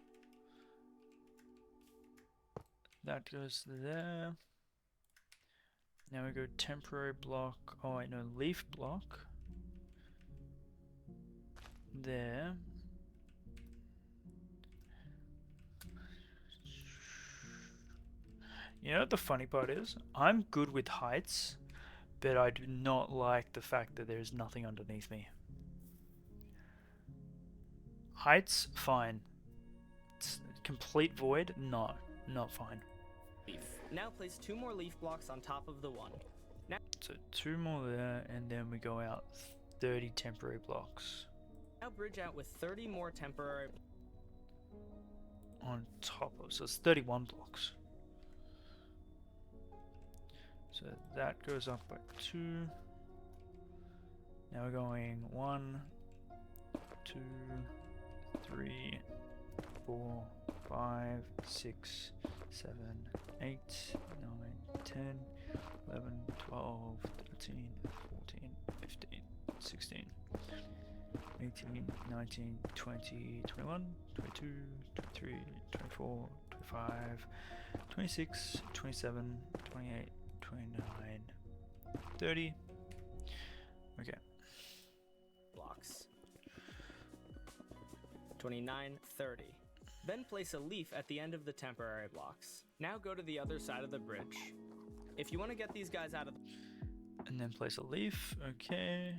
That goes there. Now we go temporary block. Oh wait, no, leaf block. There. You know what the funny part is? I'm good with heights, but I do not like the fact that there's nothing underneath me. Heights, fine. It's complete void, no, not fine. Leaf. Now place 2 more leaf blocks on top of the one. Now So 2 more there, and then we go out 30 temporary blocks bridge out with 30 more temporary on top of, so it's 31 blocks. So that goes up by 2. Now we're going 1, 2, 3, 4, 5, 6, 7, 8, 9, 10, 11, 12, 13, 14, 15, 16, 18, 19, 20, 21, 22, 23, 24, 25, 26, 27, 28, 29, 30. Okay. blocks. 29, 30. Then place a leaf at the end of the temporary blocks. Now go to the other side of the bridge. If you want to get these guys out of the And then place a leaf, okay,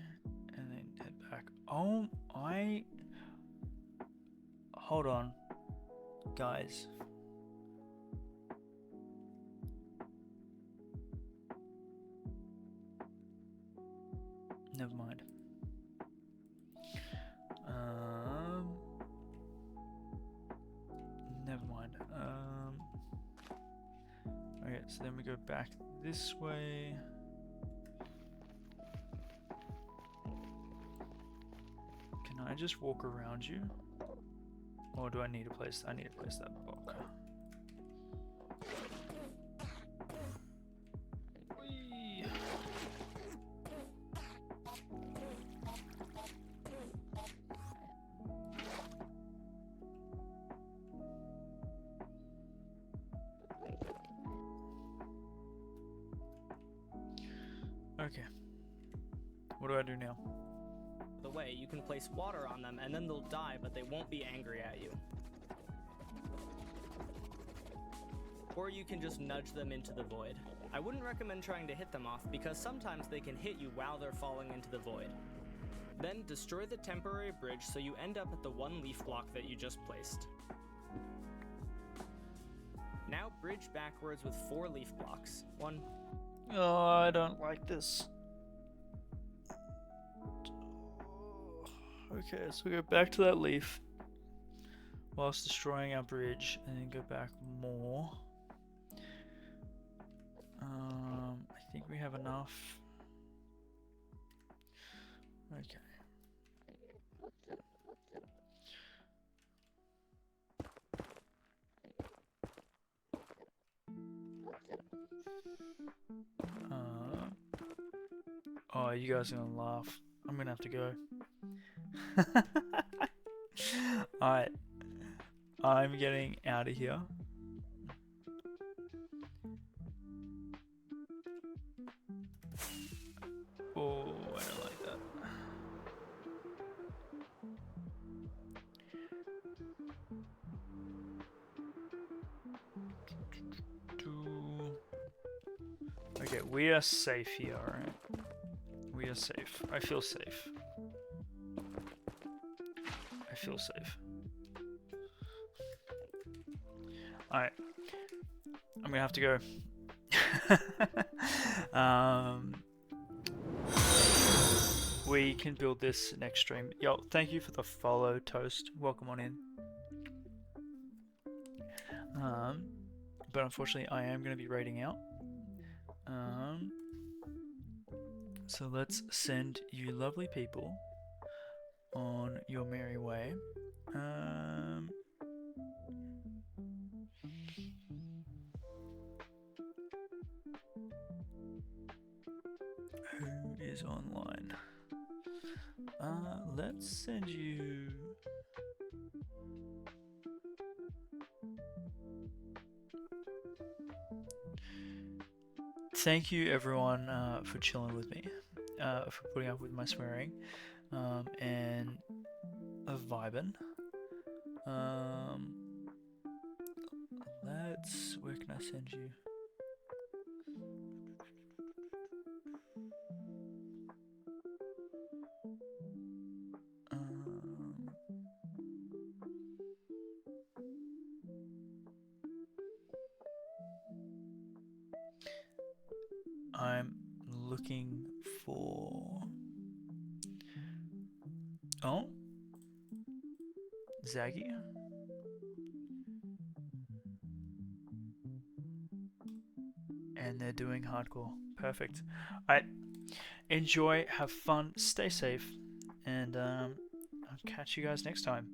and then head back. Oh, hold on, guys. Never mind. Never mind. Okay, so then we go back this way. Can I just walk around you? Or do I need to place, I need to place that block. Whee! Okay. What do I do now? way, you can place water on them and then they'll die, but they won't be angry at you. Or you can just nudge them into the void. I wouldn't recommend trying to hit them off because sometimes they can hit you while they're falling into the void. Then destroy the temporary bridge so you end up at the one leaf block that you just placed. Now bridge backwards with 4 leaf blocks. 1. Oh, I don't like this. Okay, so we go back to that leaf whilst destroying our bridge and then go back more. I think we have enough. Okay. Oh, you guys are gonna laugh. I'm gonna have to go. Alright. I'm getting out of here. Oh, I don't like that. Okay, we are safe here, alright? We are safe. I feel safe. I feel safe. Alright. I'm gonna have to go. We can build this next stream. Yo, thank you for the follow, Toast. Welcome on in. But unfortunately, I am going to be raiding out. So let's send you lovely people on your merry way. Who is online? Let's send you... Thank you everyone for chilling with me, for putting up with my swearing, and vibing. Where can I send you? I'm looking for. Oh, Zaggy. And they're doing hardcore. Perfect. Alright. Enjoy, have fun, stay safe, and I'll catch you guys next time.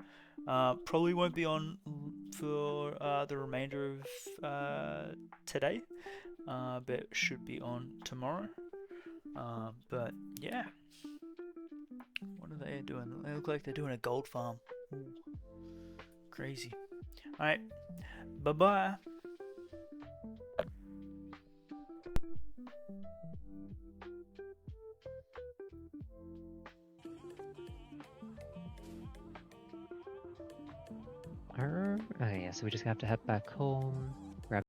Probably won't be on for the remainder of today, but should be on tomorrow. But yeah. What are they doing? They look like they're doing a gold farm. Ooh. Crazy. Alright. Bye-bye. Oh yeah, so we just have to head back home.